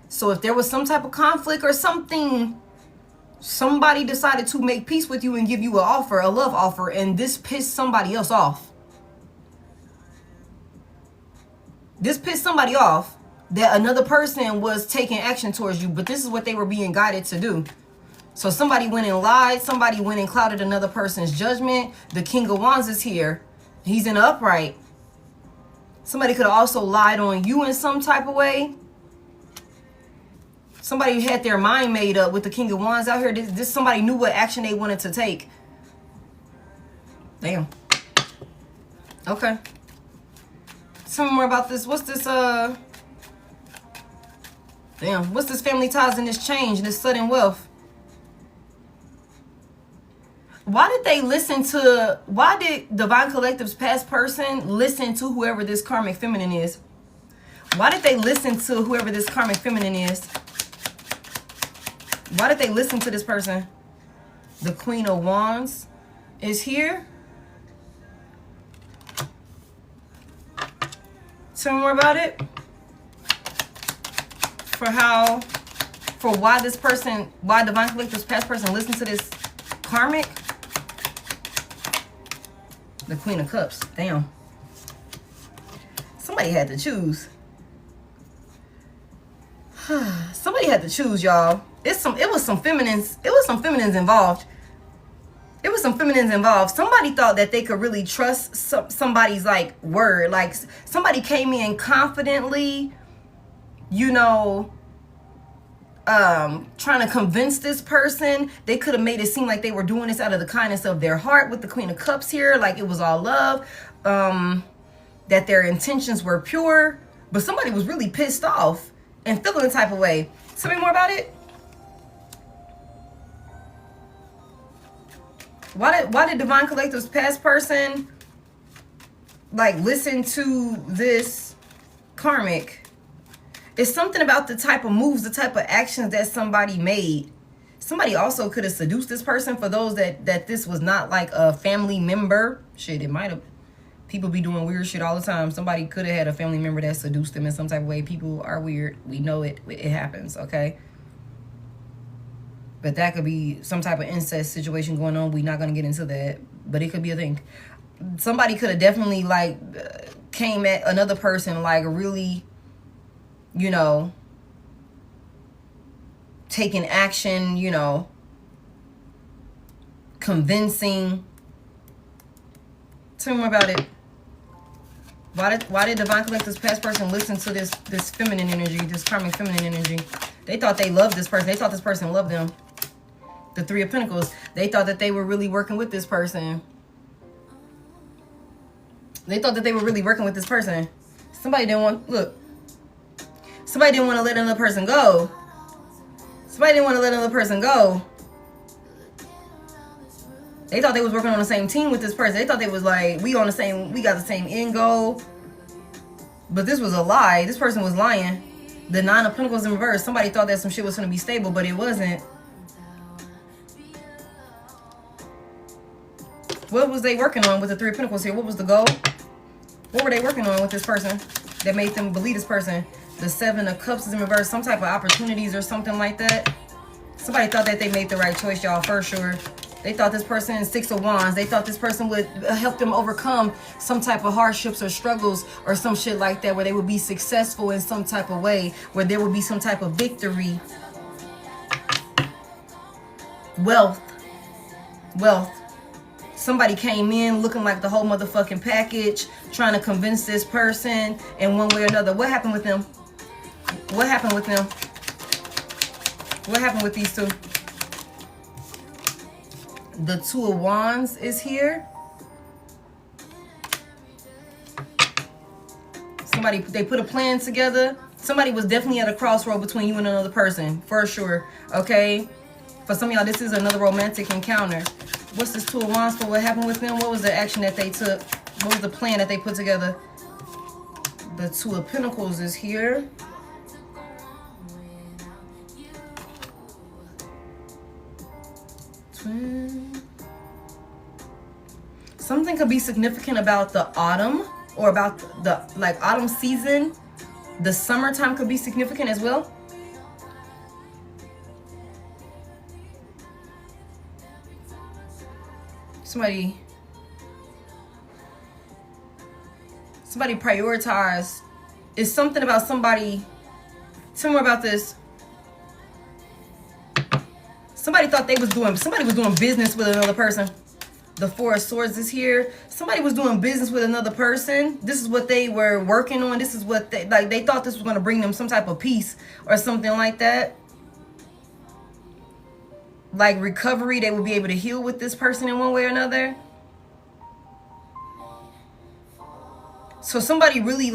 So if there was some type of conflict or something, somebody decided to make peace with you and give you an offer, a love offer, and this pissed somebody else off. This pissed somebody off that another person was taking action towards you, but this is what they were being guided to do. So somebody went and lied. Somebody went and clouded another person's judgment. The King of Wands is here. He's in the upright. Somebody could have also lied on you in some type of way. Somebody had their mind made up with the King of Wands out here. This somebody knew what action they wanted to take. Damn. Okay. Tell me more about this. What's this, damn. What's this family ties and this change, this sudden wealth? Why did Divine Collective's past person listen to whoever this karmic feminine is? Why did they listen to whoever this karmic feminine is? Why did they listen to this person? The Queen of Wands is here. Tell me more about it. Why Divine Collective's past person listened to this karmic. The Queen of Cups. Damn. Somebody had to choose. Somebody had to choose, y'all. It was some feminines involved. It was some feminines involved. Somebody thought that they could really trust somebody's like word. Like somebody came in confidently, you know, trying to convince this person. They could have made it seem like they were doing this out of the kindness of their heart with the Queen of Cups here, like it was all love, that their intentions were pure. But somebody was really pissed off and feeling the type of way. Tell me more about it. Why did Divine Collective's past person like listen to this karmic? It's something about the type of moves, the type of actions that somebody made. Somebody also could have seduced this person. For those that this was not like a family member. Shit, it might have. People be doing weird shit all the time. Somebody could have had a family member that seduced them in some type of way. People are weird. We know it. It happens, okay? But that could be some type of incest situation going on. We're not going to get into that. But it could be a thing. Somebody could have definitely, like, came at another person, like, really, you know, taking action, you know, convincing. Tell me more about it. Why did Divine Collective's past person listen to this feminine energy, this karmic feminine energy? They thought they loved this person. They thought this person loved them. The Three of Pentacles. They thought that they were really working with this person. They thought that they were really working with this person. Somebody didn't want, look. Somebody didn't want to let another person go. Somebody didn't want to let another person go. They thought they was working on the same team with this person. They thought they was like, we got the same end goal. But this was a lie. This person was lying. The Nine of Pentacles in reverse. Somebody thought that some shit was going to be stable, but it wasn't. What was they working on with the Three of Pentacles here? What was the goal? What were they working on with this person that made them believe this person? The Seven of Cups is in reverse. Some type of opportunities or something like that. Somebody thought that they made the right choice, y'all, for sure. They thought this person, Six of Wands, they thought this person would help them overcome some type of hardships or struggles or some shit like that, where they would be successful in some type of way, where there would be some type of victory. Wealth. Somebody came in looking like the whole motherfucking package, trying to convince this person in one way or another. What happened with them? What happened with them? What happened with these two? The Two of Wands is here. They put a plan together. Somebody was definitely at a crossroad between you and another person, for sure. Okay? For some of y'all, this is another romantic encounter. What's this Two of Wands for? What happened with them? What was the action that they took? What was the plan that they put together? The Two of Pentacles is here. Something could be significant about the autumn, or about the autumn season. The summertime could be significant as well. Somebody prioritize. It's something about somebody. Tell me more about this. Somebody was doing business with another person. The Four of Swords is here. Somebody was doing business with another person. This is what they were working on. This is what they thought this was going to bring them some type of peace or something like that. Like recovery, they will be able to heal with this person in one way or another. So somebody really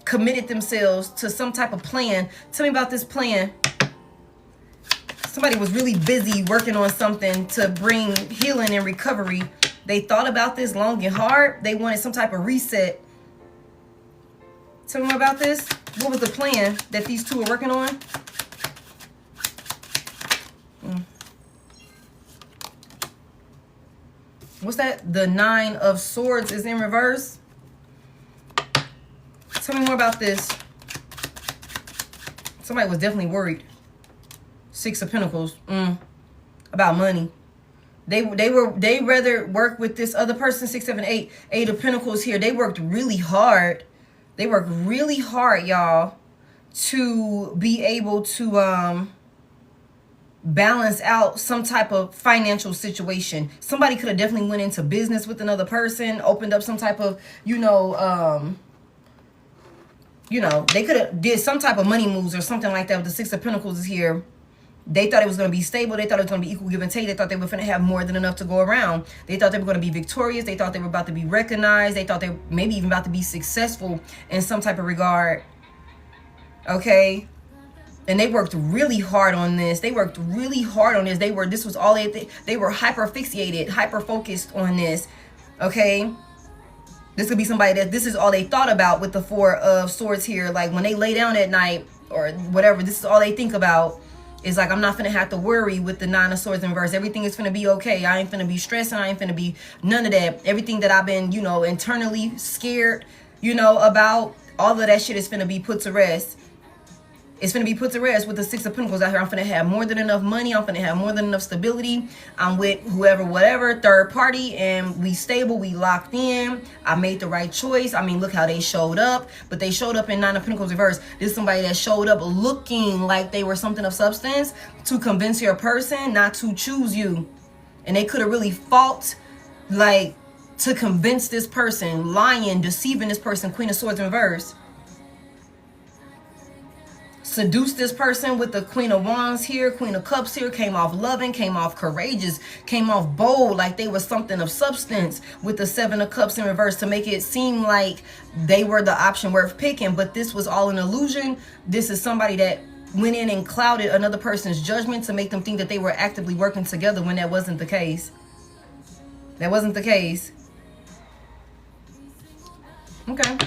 committed themselves to some type of plan. Tell me about this plan. Somebody was really busy working on something to bring healing and recovery. They thought about this long and hard. They wanted some type of reset. Tell me more about this. What was the plan that these two are working on? What's that? The Nine of Swords is in reverse. Tell me more about this. Somebody was definitely worried. Six of Pentacles. About money. They rather work with this other person. 6, 7, 8. 8 of Pentacles here. They worked really hard. They worked really hard, y'all, to be able to balance out some type of financial situation. Somebody could have definitely went into business with another person, opened up some type of, they could have did some type of money moves or something like that. With the Six of Pentacles is here. They thought it was going to be stable. They thought it was going to be equal give and take. They thought they were going to have more than enough to go around. They thought they were going to be victorious. They thought they were about to be recognized. They thought they were maybe even about to be successful in some type of regard. Okay? And they worked really hard on this. This was all they were hyper fixated, hyper focused on this. Okay? This could be somebody that this is all they thought about with the Four of Swords here. Like when they lay down at night or whatever, this is all they think about. It's like, I'm not finna have to worry with the Nine of Swords in reverse. Everything is finna be okay. I ain't finna be stressing. I ain't finna be none of that. Everything that I've been, you know, internally scared, you know, about, all of that shit is finna be put to rest. It's finna be put to rest with the Six of Pentacles out here. I'm finna have more than enough money. I'm finna have more than enough stability. I'm with whoever, whatever, third party, and we stable, we locked in. I made the right choice. I mean, look how they showed up. But they showed up in Nine of Pentacles reverse. This is somebody that showed up looking like they were something of substance to convince your person not to choose you. And they could have really fought, like, to convince this person, lying, deceiving this person, Queen of Swords in reverse. Seduce this person with the Queen of Wands here, Queen of Cups here, came off loving, came off courageous, came off bold, like they were something of substance with the Seven of Cups in reverse to make it seem like they were the option worth picking. But this was all an illusion. This is somebody that went in and clouded another person's judgment to make them think that they were actively working together when that wasn't the case. That wasn't the case. Okay.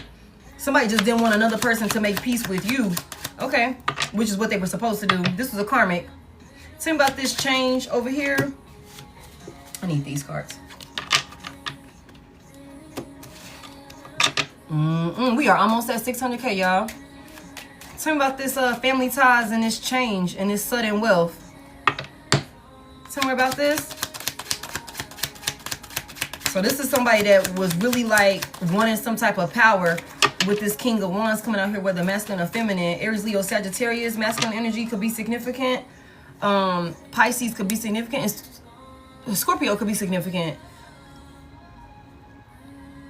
Somebody just didn't want another person to make peace with you. Okay, which is what they were supposed to do. This was a karmic. Tell me about this change over here. I need these cards. We are almost at 600K, y'all. Tell me about this family ties and this change and this sudden wealth. Tell me about this. So this is somebody that was really like wanting some type of power. With this King of Wands coming out here, whether masculine or feminine, Aries, Leo, Sagittarius, masculine energy could be significant. Pisces could be significant. And Scorpio could be significant.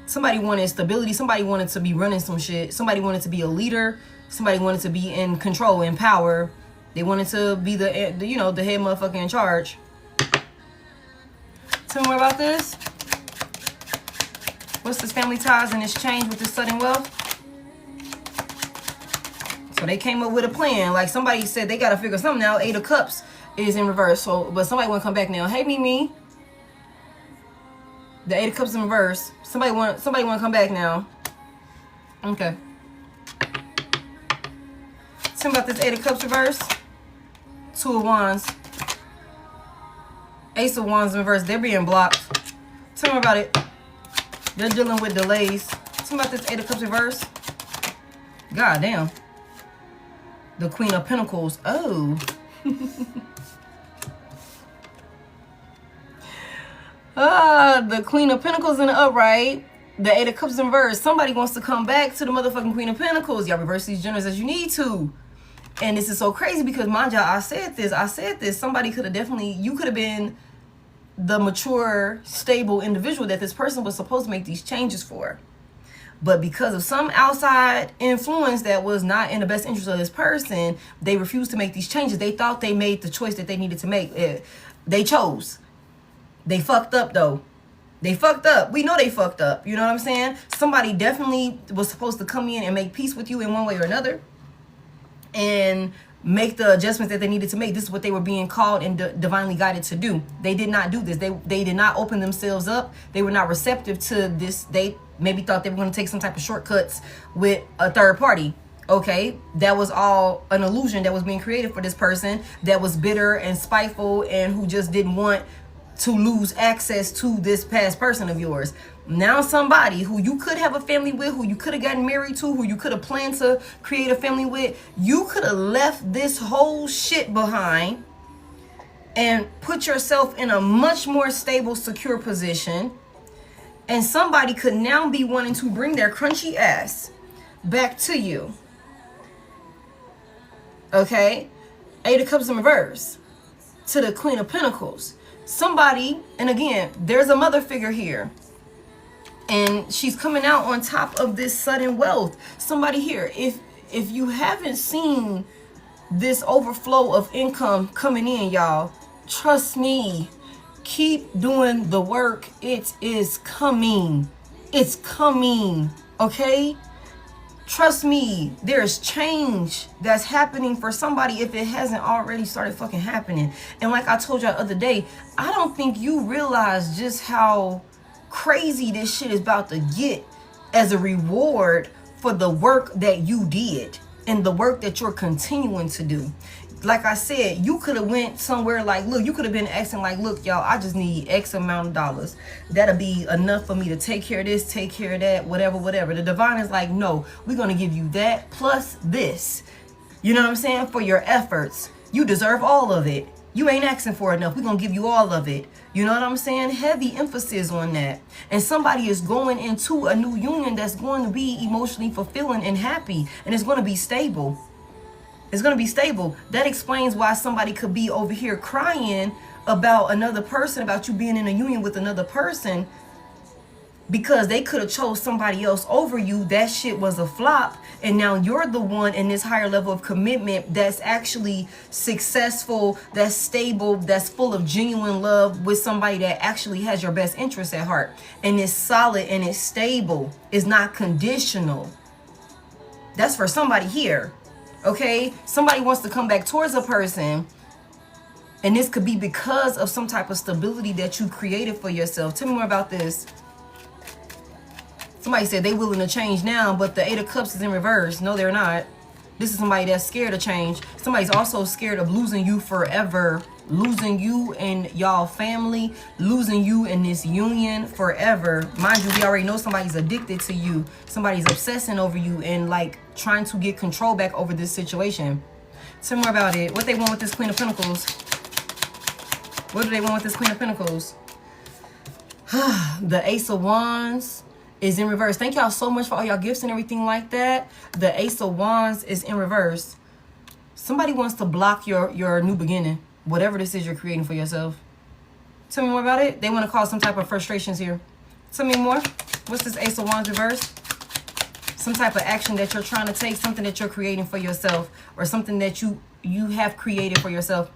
Somebody wanted stability. Somebody wanted to be running some shit. Somebody wanted to be a leader. Somebody wanted to be in control, in power. They wanted to be the you know, the head motherfucker in charge. Tell me more about this. What's this family ties and this change with this sudden wealth? So they came up with a plan. Like somebody said they got to figure something out. Eight of Cups is in reverse. So, but somebody want to come back now. Hey, Mimi. The Eight of Cups in reverse. Somebody want to come back now. Okay. Tell me about this Eight of Cups reverse. Two of Wands. Ace of Wands in reverse. They're being blocked. Tell me about it. They're dealing with delays. Tell me about this Eight of Cups reverse. God damn. The Queen of Pentacles. Oh. The Queen of Pentacles in the upright. The Eight of Cups in reverse. Somebody wants to come back to the motherfucking Queen of Pentacles. Y'all reverse these genders as you need to. And this is so crazy because, mind y'all, I said this. Somebody could have definitely, you could have been the mature, stable individual that this person was supposed to make these changes for. But because of some outside influence that was not in the best interest of this person, they refused to make these changes. They thought they made the choice that they needed to make. They chose. They fucked up, though. They fucked up. We know they fucked up. You know what I'm saying? Somebody definitely was supposed to come in and make peace with you in one way or another. And make the adjustments that they needed to make. This is what they were being called and divinely guided to do. They did not do this. They did not open themselves up. They were not receptive to this. They maybe thought they were going to take some type of shortcuts with a third party. Okay, that was all an illusion that was being created for this person that was bitter and spiteful and who just didn't want to lose access to this past person of yours. Now somebody who you could have a family with, who you could have gotten married to, who you could have planned to create a family with, you could have left this whole shit behind and put yourself in a much more stable, secure position. And somebody could now be wanting to bring their crunchy ass back to you. Okay? Eight of Cups in reverse to the Queen of Pentacles. Somebody, and again, there's a mother figure here. And she's coming out on top of this sudden wealth. Somebody here, if you haven't seen this overflow of income coming in, y'all, trust me, keep doing the work. It is coming. It's coming, okay? Trust me, there's change that's happening for somebody if it hasn't already started fucking happening. And like I told y'all the other day, I don't think you realize just how crazy this shit is about to get as a reward for the work that you did and the work that you're continuing to do. like I said, you could have went somewhere like, look, you could have been asking like, look, y'all, I just need X amount of dollars. That'll be enough for me to take care of this, take care of that, whatever, whatever. The divine is like, no, we're going to give you that plus this. You know what I'm saying? For your efforts. You deserve all of it. You ain't asking for enough. We're going to give you all of it. You know what I'm saying? Heavy emphasis on that. And somebody is going into a new union that's going to be emotionally fulfilling and happy. And it's going to be stable. It's going to be stable. That explains why somebody could be over here crying about another person, about you being in a union with another person, because they could have chose somebody else over you. That shit was a flop. And now you're the one in this higher level of commitment that's actually successful, that's stable, that's full of genuine love with somebody that actually has your best interest at heart. And it's solid and it's stable. It's not conditional. That's for somebody here. Okay? Somebody wants to come back towards a person. And this could be because of some type of stability that you created for yourself. Tell me more about this. Somebody said they willing to change now, but the 8 of Cups is in reverse. No, they're not. This is somebody that's scared of change. Somebody's also scared of losing you forever. Losing you and y'all family. Losing you in this union forever. Mind you, we already know somebody's addicted to you. Somebody's obsessing over you and like trying to get control back over this situation. Tell me more about it. What they want with this Queen of Pentacles? What do they want with this Queen of Pentacles? The Ace of Wands is in reverse. Thank y'all so much for all y'all gifts and everything like that. The Ace of Wands is in reverse. Somebody wants to block your new beginning, whatever this is you're creating for yourself. Tell me more about it. They want to cause some type of frustrations here. Tell me more. What's this Ace of Wands reverse? Some type of action that you're trying to take, something that you're creating for yourself, or something that you have created for yourself.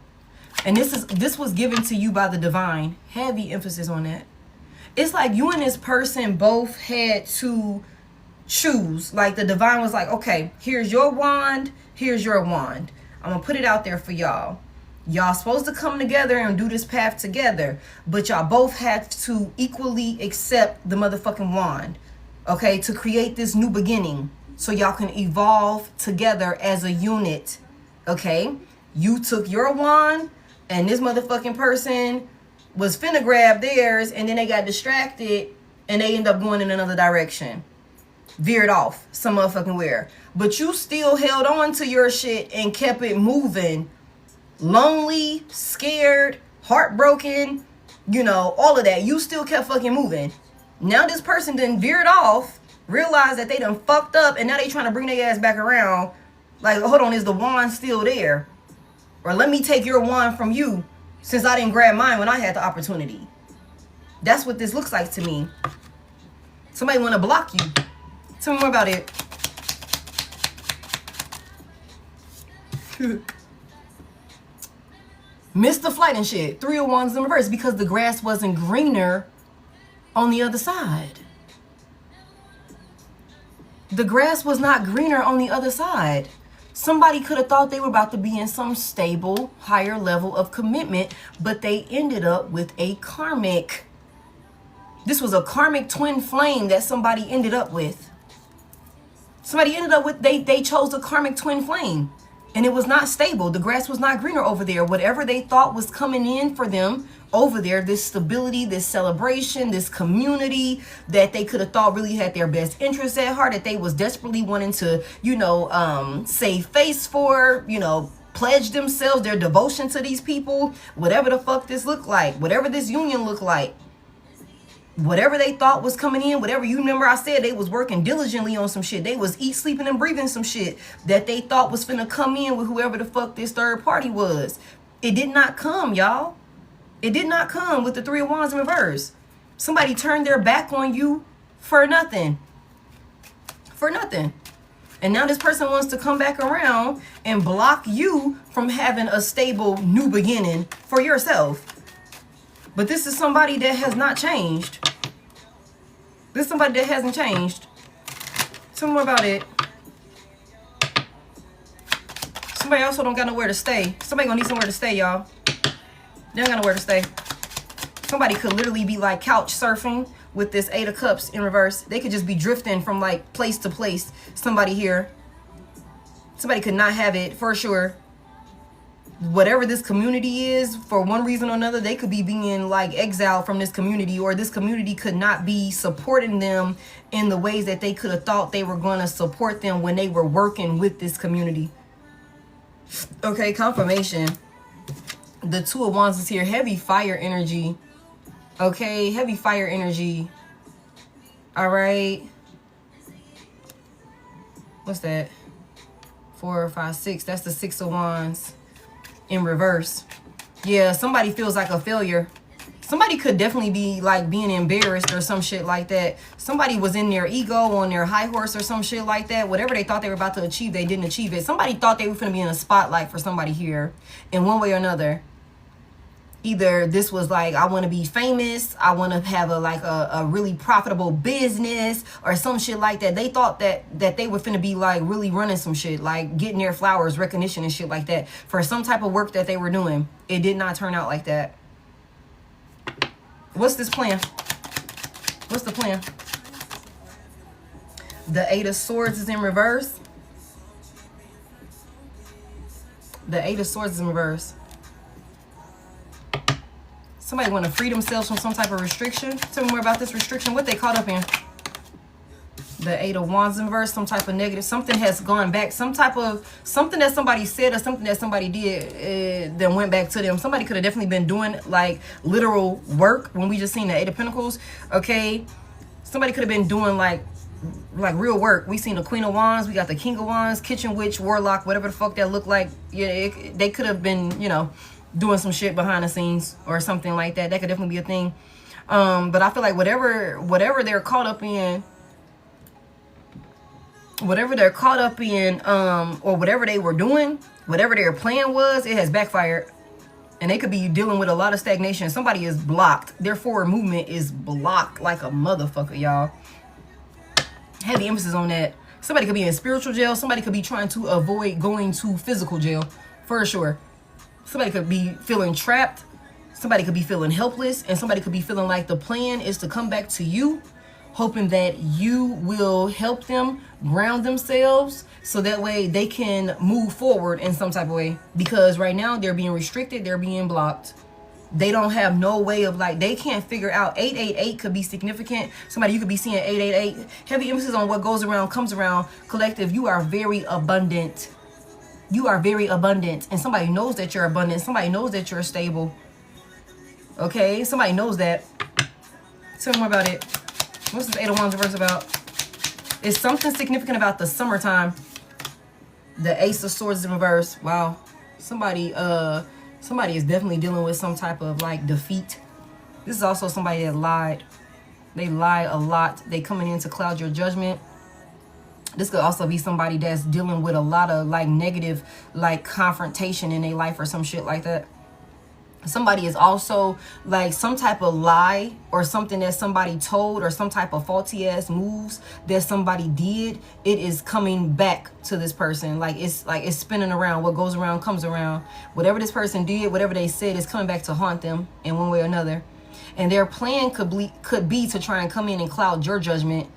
And this was given to you by the divine. Heavy emphasis on that. It's like you and this person both had to choose. Like the divine was like, okay, here's your wand, here's your wand. I'm going to put it out there for y'all. Y'all supposed to come together and do this path together, but y'all both have to equally accept the motherfucking wand, okay, to create this new beginning so y'all can evolve together as a unit, okay? You took your wand and this motherfucking person was finna grab theirs, and then they got distracted and they end up going in another direction. Veered off some motherfucking where. But you still held on to your shit and kept it moving. Lonely, scared, heartbroken, you know, all of that. You still kept fucking moving. Now this person done veered off, realized that they done fucked up, and now they trying to bring their ass back around. Like, hold on, is the wand still there? Or let me take your wand from you, since I didn't grab mine when I had the opportunity. That's what this looks like to me. Somebody want to block you. Tell me more about it. Missed the flight and shit. 3 of Wands in reverse because the grass wasn't greener on the other side. The grass was not greener on the other side. Somebody could have thought they were about to be in some stable, higher level of commitment, but they ended up with a karmic. This was a karmic twin flame that somebody ended up with. Somebody ended up with, they chose a karmic twin flame. And it was not stable. The grass was not greener over there. Whatever they thought was coming in for them over there, this stability, this celebration, this community that they could have thought really had their best interests at heart, that they was desperately wanting to, you know, save face for, you know, pledge themselves, their devotion to these people, whatever the fuck this looked like, whatever this union looked like. Whatever they thought was coming in, whatever, you remember I said they was working diligently on some shit. They was eat, sleeping, and breathing some shit that they thought was finna come in with whoever the fuck this third party was. It did not come, y'all. It did not come with the 3 of Wands in reverse. Somebody turned their back on you for nothing. For nothing. And now this person wants to come back around and block you from having a stable new beginning for yourself. But this is somebody that has not changed. This is somebody that hasn't changed. Tell me more about it. Somebody also don't got nowhere to stay. Somebody gonna need somewhere to stay, y'all. They don't got nowhere to stay. Somebody could literally be like couch surfing with this 8 of Cups in reverse. They could just be drifting from like place to place. Somebody here. Somebody could not have it for sure. whatever this community is, for one reason or another, they could be being like exiled from this community, or this community could not be supporting them in the ways that they could have thought they were going to support them when they were working with this community. Okay, confirmation. The Two of Wands is here. Heavy fire energy. Okay, heavy fire energy. All right. What's that? 4, 5, 6. That's the Six of Wands in reverse. Yeah, somebody feels like a failure. Somebody could definitely be like being embarrassed or some shit like that. Somebody was in their ego, on their high horse or some shit like that. Whatever they thought they were about to achieve, they didn't achieve it. Somebody thought they were going to be in a spotlight for somebody here in one way or another. Either this was like, I want to be famous, I want to have a really profitable business or some shit like that. They thought that they were finna be like really running some shit, like getting their flowers, recognition and shit like that for some type of work that they were doing. It did not turn out like that. What's this plan? What's the plan? The Eight of Swords is in reverse. The Eight of Swords is in reverse. Somebody want to free themselves from some type of restriction. Tell me more about this restriction. What they caught up in. The Eight of Wands in reverse. Some type of negative. Something has gone back. Something that somebody said or something that somebody did then went back to them. Somebody could have definitely been doing like literal work when we just seen the Eight of Pentacles. Okay. Somebody could have been doing like real work. We seen the Queen of Wands. We got the King of Wands, Kitchen Witch, Warlock, whatever the fuck that looked like. Yeah, they could have been, you know, doing some shit behind the scenes or something like that. That could definitely be a thing. But I feel like whatever they're caught up in, or whatever they were doing, whatever their plan was, it has backfired. And they could be dealing with a lot of stagnation. Somebody is blocked. Their forward movement is blocked like a motherfucker, y'all. Heavy emphasis on that. Somebody could be in spiritual jail. Somebody could be trying to avoid going to physical jail, for sure. Somebody could be feeling trapped. Somebody could be feeling helpless. And somebody could be feeling like the plan is to come back to you, hoping that you will help them ground themselves so that way they can move forward in some type of way. Because right now they're being restricted. They're being blocked. They don't have no way of like, they can't figure out. 888 could be significant. Somebody, you could be seeing 888. Heavy emphasis on what goes around comes around. Collective, you are very abundant. You are very abundant, and somebody knows that you're abundant. Somebody knows that you're stable. Okay, somebody knows that. Tell me more about it. What's this Eight of Wands reverse about? It's something significant about the summertime. The Ace of Swords in reverse. Wow, somebody is definitely dealing with some type of like defeat. This is also somebody that lied. They lie a lot. They coming in to cloud your judgment. This could also be somebody that's dealing with a lot of like negative like confrontation in their life or some shit like that. Somebody is also like some type of lie or something that somebody told or some type of faulty ass moves that somebody did. It is coming back to this person. Like it's spinning around. What goes around comes around. Whatever this person did, whatever they said is coming back to haunt them in one way or another. And their plan could be to try and come in and cloud your judgment,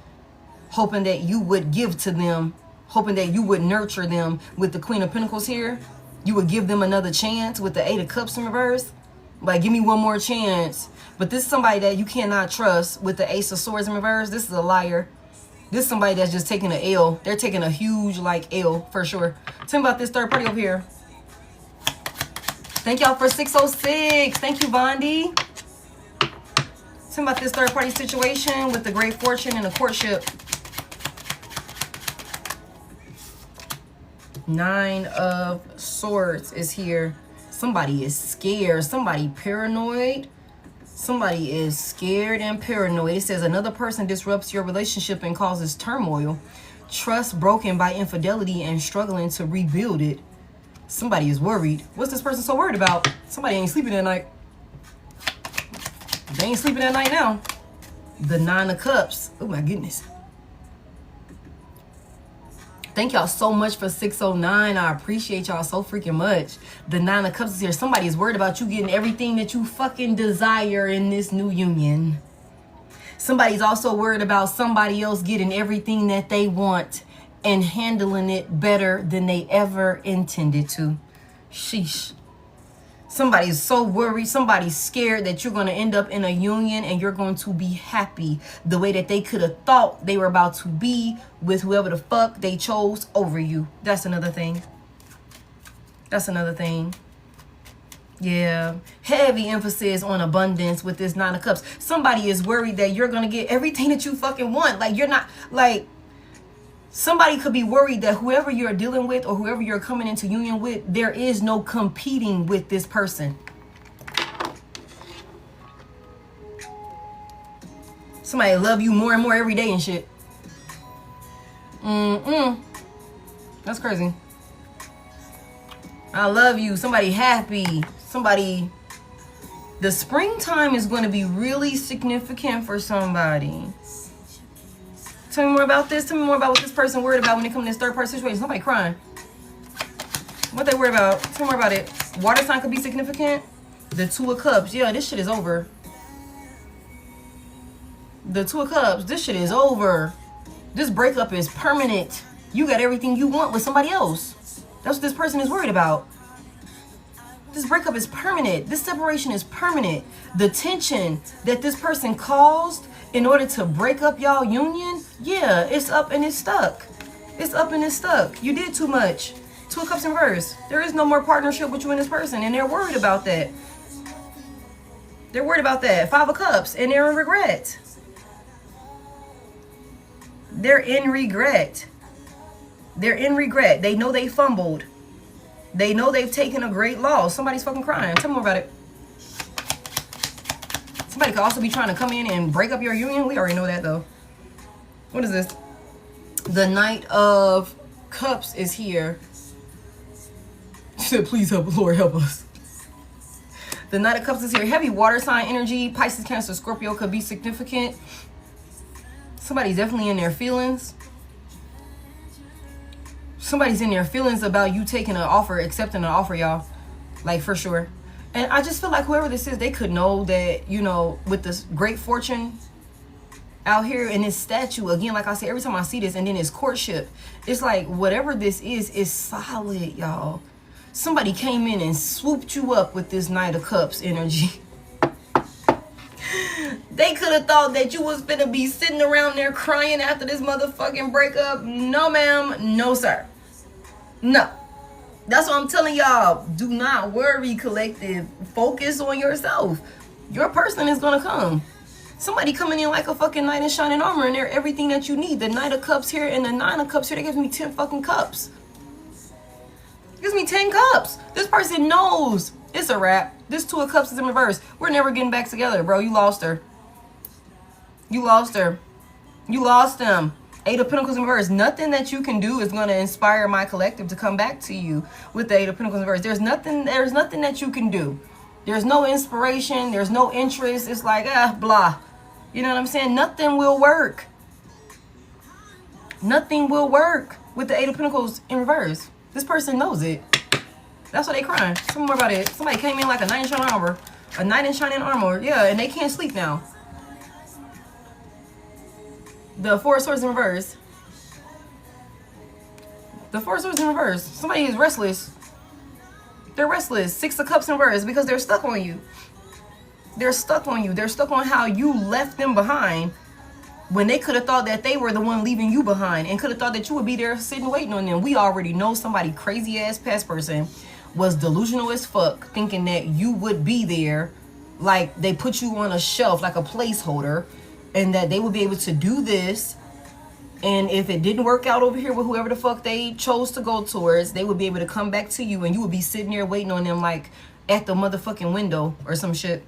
hoping that you would give to them, hoping that you would nurture them with the Queen of Pentacles here. You would give them another chance with the Eight of Cups in reverse. Like, give me one more chance. But this is somebody that you cannot trust with the Ace of Swords in reverse. This is a liar. This is somebody that's just taking an L. They're taking a huge, like, L for sure. Tell me about this third party over here. Thank y'all for 606. Thank you, Vondi. Tell me about this third party situation with the Great Fortune and the courtship. Nine of Swords is here. Somebody is scared. Somebody paranoid. Somebody is scared and paranoid. It says another person disrupts your relationship and causes turmoil. Trust broken by infidelity and struggling to rebuild it. Somebody is worried. What's this person so worried about? Somebody ain't sleeping at night. They ain't sleeping at night now. The Nine of Cups. Oh my goodness. Thank y'all so much for 609. I appreciate y'all so freaking much. The Nine of Cups is here. Somebody is worried about you getting everything that you fucking desire in this new union. Somebody's also worried about somebody else getting everything that they want and handling it better than they ever intended to. Sheesh. Somebody's so worried, somebody's scared that you're going to end up in a union and you're going to be happy the way that they could have thought they were about to be with whoever the fuck they chose over you. That's another thing. That's another thing. Yeah. Heavy emphasis on abundance with this 9 of Cups. Somebody is worried that you're going to get everything that you fucking want. Like, you're not, like, somebody could be worried that whoever you're dealing with or whoever you're coming into union with, there is no competing with this person. Somebody love you more and more every day and shit. That's crazy. I love you. Somebody happy. Somebody. The springtime is going to be really significant for somebody. Tell me more about this. Tell me more about what this person worried about when it comes to this third party situation. Somebody crying. What they worried about? Tell me more about it. Water sign could be significant. The 2 of Cups. Yeah, this shit is over. The 2 of Cups. This shit is over. This breakup is permanent. You got everything you want with somebody else. That's what this person is worried about. This breakup is permanent. This separation is permanent. The tension that this person caused in order to break up y'all union, yeah, it's up and it's stuck. It's up and it's stuck. You did too much. 2 of Cups in reverse. There is no more partnership with you and this person, and they're worried about that. They're worried about that. 5 of Cups, and they're in regret. They're in regret. They're in regret. They know they fumbled. They know they've taken a great loss. Somebody's fucking crying. Tell me more about it. Somebody could also be trying to come in and break up your union. We already know that, though. What is this? The Knight of Cups is here. She said, please help, Lord, help us. The Knight of Cups is here. Heavy water sign energy. Pisces, Cancer, Scorpio could be significant. Somebody's definitely in their feelings. Somebody's in their feelings about you taking an offer, accepting an offer, y'all. Like, for sure. And I just feel like whoever this is, they could know that, you know, with this great fortune out here in this statue, again, like I said, every time I see this, and then this courtship, it's like whatever this is solid, y'all. Somebody came in and swooped you up with this Knight of Cups energy. They could have thought that you was finna be sitting around there crying after this motherfucking breakup. No, ma'am. No, sir. No. That's what I'm telling y'all. Do not worry, collective. Focus on yourself. Your person is gonna come. Somebody coming in like a fucking knight in shining armor, and they're everything that you need. The Knight of Cups here and the 9 of Cups here, they gives me 10 fucking cups. It gives me 10 cups. This person knows it's a wrap. This 2 of Cups is in reverse. We're never getting back together, bro. You lost her. You lost her. You lost them. 8 of Pentacles in reverse. Nothing that you can do is going to inspire my collective to come back to you with the 8 of Pentacles in reverse. There's nothing that you can do. There's no inspiration. There's no interest. It's like, blah. You know what I'm saying? Nothing will work. Nothing will work with the 8 of Pentacles in reverse. This person knows it. That's why they crying. Tell me more about it. Somebody came in like a knight in shining armor. A knight in shining armor. Yeah, and they can't sleep now. The 4 of Swords in reverse. The 4 of Swords in reverse. Somebody is restless. They're restless. 6 of Cups in reverse because they're stuck on you. They're stuck on you. They're stuck on how you left them behind when they could have thought that they were the one leaving you behind and could have thought that you would be there sitting waiting on them. We already know somebody crazy ass past person was delusional as fuck, thinking that you would be there, like they put you on a shelf like a placeholder, and that they would be able to do this, and if it didn't work out over here with whoever the fuck they chose to go towards, they would be able to come back to you and you would be sitting there waiting on them like at the motherfucking window or some shit.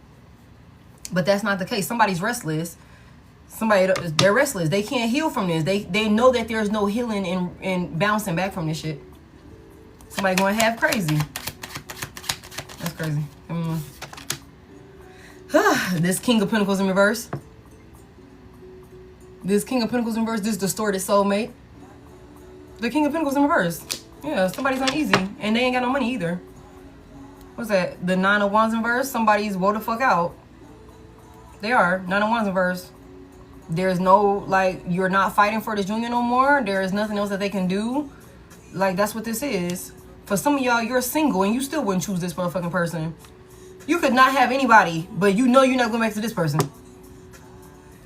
But that's not the case. Somebody's restless. They're restless. They can't heal from this. They know that there's no healing and bouncing back from this shit. Somebody going half crazy. That's crazy. Come on. This King of Pentacles in reverse. This King of Pentacles in reverse. This distorted soulmate. The King of Pentacles in reverse. Yeah, somebody's uneasy. And they ain't got no money either. What's that? The 9 of Wands in reverse. Somebody's woe the fuck out. They are. 9 of Wands in reverse. There's no, like, you're not fighting for this union no more. There is nothing else that they can do. Like, that's what this is. For some of y'all, you're single and you still wouldn't choose this motherfucking person. You could not have anybody, but you know you're not going back to this person.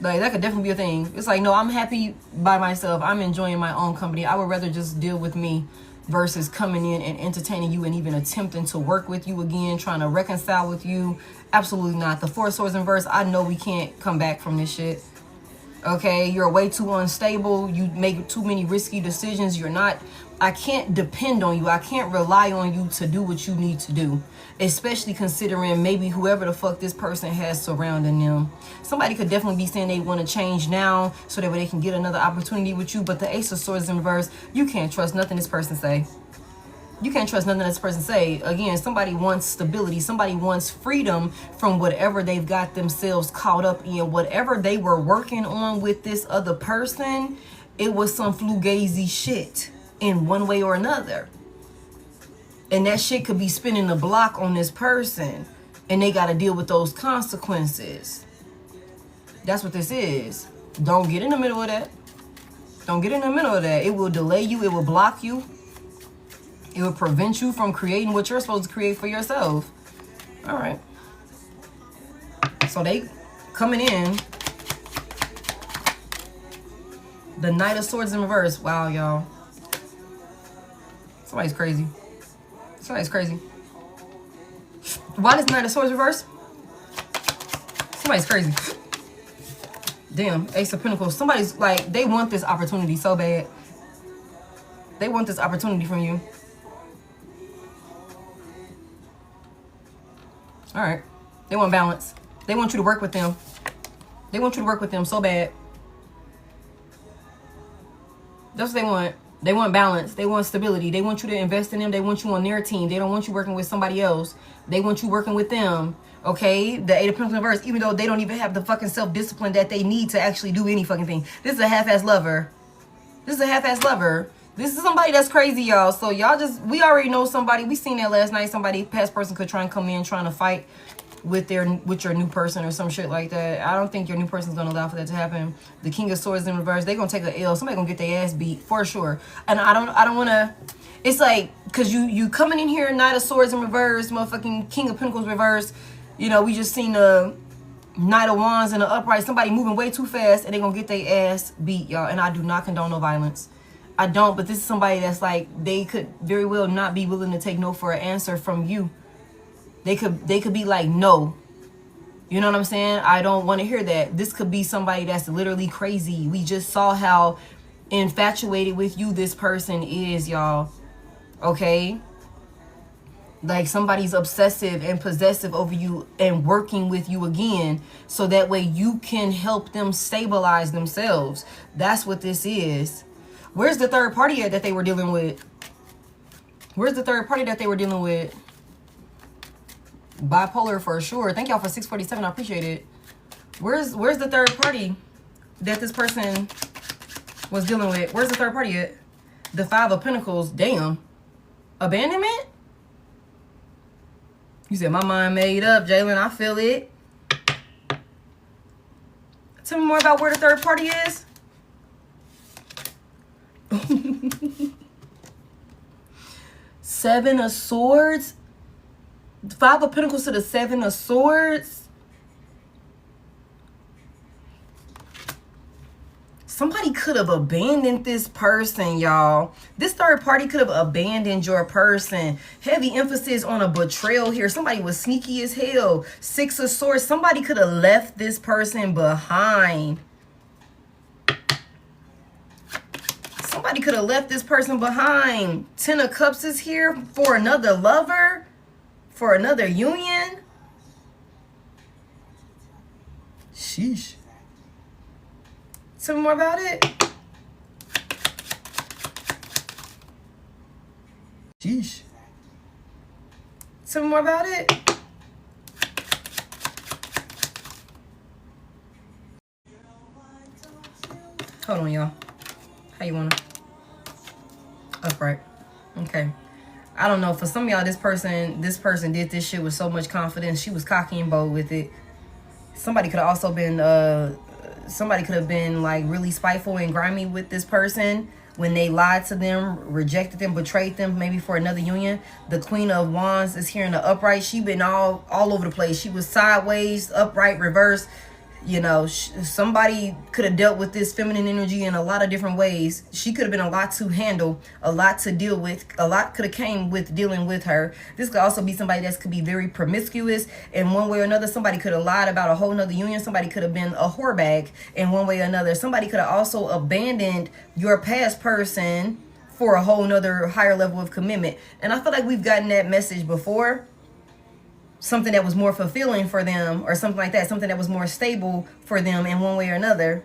Like, that could definitely be a thing. It's like, no, I'm happy by myself. I'm enjoying my own company. I would rather just deal with me versus coming in and entertaining you and even attempting to work with you again, trying to reconcile with you. Absolutely not. The Four of Swords in reverse, I know we can't come back from this shit. Okay, you're way too unstable. You make too many risky decisions. I can't depend on you. I can't rely on you to do what you need to do. Especially considering maybe whoever the fuck this person has surrounding them. Somebody could definitely be saying they want to change now so that way they can get another opportunity with you. But the Ace of Swords in reverse, you can't trust nothing this person say. You can't trust nothing this person say. Again, somebody wants stability. Somebody wants freedom from whatever they've got themselves caught up in. Whatever they were working on with this other person, it was some fugazi shit in one way or another. And that shit could be spinning the block on this person. And they got to deal with those consequences. That's what this is. Don't get in the middle of that. Don't get in the middle of that. It will delay you. It will block you. It will prevent you from creating what you're supposed to create for yourself. All right. So they coming in. The Knight of Swords in reverse. Wow, y'all. Somebody's crazy. Somebody's crazy. Why does Knight of Swords reverse? Somebody's crazy. Damn, Ace of Pentacles. Somebody's like, they want this opportunity so bad. They want this opportunity from you. All right. They want balance. They want you to work with them. They want you to work with them so bad. That's what they want. They want balance. They want stability. They want you to invest in them. They want you on their team. They don't want you working with somebody else. They want you working with them. Okay? The Eight of Pentacles in reverse, even though they don't even have the fucking self-discipline that they need to actually do any fucking thing. This is a half-ass lover. This is a half-ass lover. This is somebody that's crazy, y'all. So y'all just, we already know somebody. We seen that last night. Somebody, past person could try and come in trying to fight with your new person or some shit like that. I don't think your new person's gonna allow for that to happen. The King of Swords in reverse, they gonna take a L. Somebody gonna get their ass beat for sure. And I don't wanna, it's like, cause you coming in here, Knight of Swords in reverse, motherfucking King of Pentacles reverse. You know, we just seen the Knight of Wands in the upright. Somebody moving way too fast and they gonna get their ass beat, y'all. And I do not condone no violence. I don't, but this is somebody that's like, they could very well not be willing to take no for an answer from you. They could be like, no. You know what I'm saying? I don't want to hear that. This could be somebody that's literally crazy. We just saw how infatuated with you this person is, y'all. Okay? Like somebody's obsessive and possessive over you and working with you again. So that way you can help them stabilize themselves. That's what this is. Where's the third party at that they were dealing with? Where's the third party that they were dealing with? Bipolar for sure. Thank y'all for 647. I appreciate it. Where's the third party that this person was dealing with? Where's the third party at? The Five of Pentacles. Damn. Abandonment? You said my mind made up, Jalen. I feel it. Tell me more about where the third party is. Seven of Swords. Five of Pentacles to the Seven of Swords. Somebody could have abandoned this person, y'all. This third party could have abandoned your person. Heavy emphasis on a betrayal here. Somebody was sneaky as hell. Six of Swords. Somebody could have left this person behind. Somebody could have left this person behind. Ten of Cups is here for another lover. For another union? Sheesh. Tell me more about it. Sheesh. Tell me more about it. Hold on, y'all. How you wanna? Upright. Okay. I don't know, for some of y'all, this person did this shit with so much confidence. She was cocky and bold with it. Somebody could have also been, somebody could have been like really spiteful and grimy with this person. when they lied to them, rejected them, betrayed them, maybe for another union. The Queen of Wands is here in the upright. She been all over the place. She was sideways, upright, reverse. You know, somebody could have dealt with this feminine energy in a lot of different ways. She could have been a lot to handle, a lot to deal with, a lot could have came with dealing with her. This could also be somebody that could be very promiscuous in one way or another. Somebody could have lied about a whole nother union. Somebody could have been a whore bag in one way or another. Somebody could have also abandoned your past person for a whole nother higher level of commitment. And I feel like we've gotten that message before. Something that was more fulfilling for them or something like that. Something that was more stable for them in one way or another.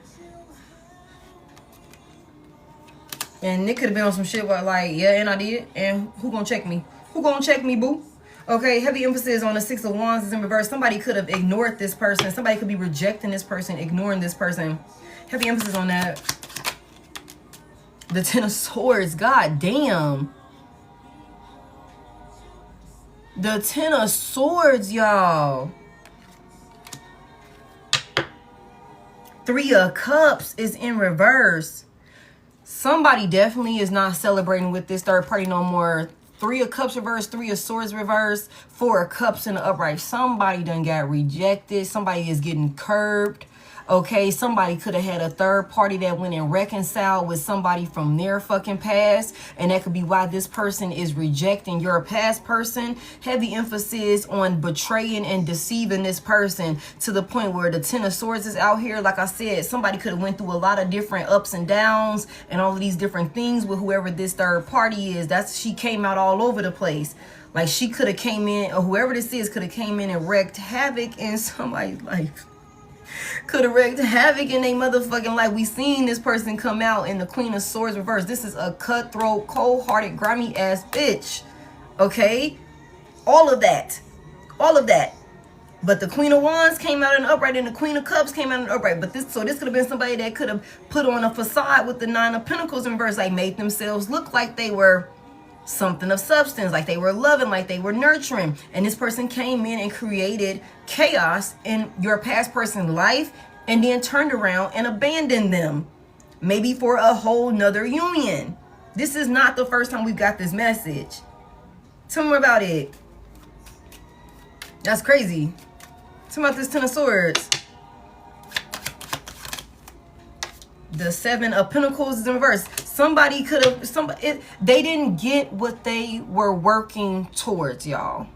And it could have been on some shit where like, yeah, and I did. And who gonna check me? Who gonna check me, boo? Okay, heavy emphasis on the Six of Wands is in reverse. Somebody could have ignored this person. Somebody could be rejecting this person, ignoring this person. Heavy emphasis on that. The Ten of Swords, god damn. The Ten of Swords, y'all. Three of Cups is in reverse. Somebody definitely is not celebrating with this third party no more. Three of Cups reverse, Three of Swords reverse, Four of Cups in the upright. Somebody done got rejected. Somebody is getting curbed. Okay, somebody could have had a third party that went and reconciled with somebody from their fucking past. And that could be why this person is rejecting your past person. Heavy emphasis on betraying and deceiving this person to the point where the Ten of Swords is out here. Like I said, somebody could have went through a lot of different ups and downs and all of these different things with whoever this third party is. She came out all over the place. Like she could have came in, or whoever this is could have came in and wreaked havoc in somebody's life. Could have wreaked havoc in their motherfucking life. We seen this person come out in the Queen of Swords reverse. This is a cutthroat, cold-hearted, grimy ass bitch. Okay? All of that. All of that. But the Queen of Wands came out in the upright and the Queen of Cups came out in the upright. But this could have been somebody that could have put on a facade with the Nine of Pentacles in reverse. Like made themselves look like they were something of substance, like they were loving, like they were nurturing. And this person came in and created chaos in your past person's life and then turned around and abandoned them. Maybe for a whole nother union. This is not the first time we've got this message. Tell me about it. That's crazy. Tell me about this Ten of Swords. The Seven of Pentacles is in reverse. Somebody could have, they didn't get what they were working towards, y'all.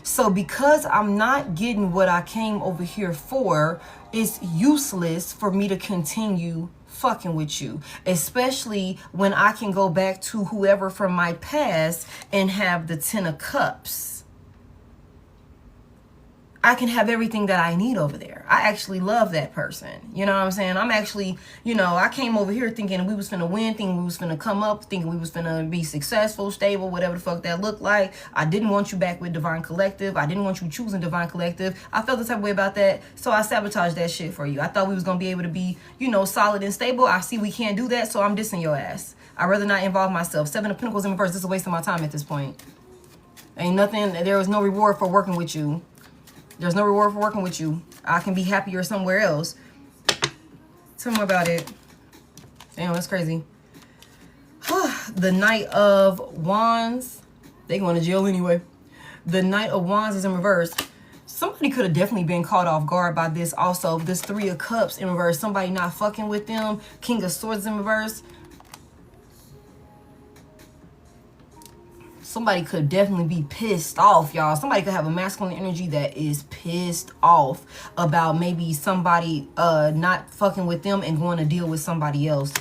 So because I'm not getting what I came over here for, it's useless for me to continue fucking with you. Especially when I can go back to whoever from my past and have the Ten of Cups. I can have everything that I need over there. I actually love that person. You know what I'm saying? I'm actually, you know, I came over here thinking we was finna win, thinking we was finna come up, thinking we was finna be successful, stable, whatever the fuck that looked like. I didn't want you back with Divine Collective. I didn't want you choosing Divine Collective. I felt the type of way about that, so I sabotaged that shit for you. I thought we was gonna be able to be, you know, solid and stable. I see we can't do that, so I'm dissing your ass. I'd rather not involve myself. Seven of Pentacles in reverse. This is a waste of my time at this point. Ain't nothing, there was no reward for working with you. There's no reward for working with you. I can be happier somewhere else. Tell me about it. Damn, that's crazy. The Knight of Wands. They going to jail anyway. The Knight of Wands is in reverse. Somebody could have definitely been caught off guard by this also. This Three of Cups in reverse. Somebody not fucking with them. King of Swords in reverse. Somebody could definitely be pissed off, y'all. Somebody could have a masculine energy that is pissed off about maybe somebody not fucking with them and going to deal with somebody else.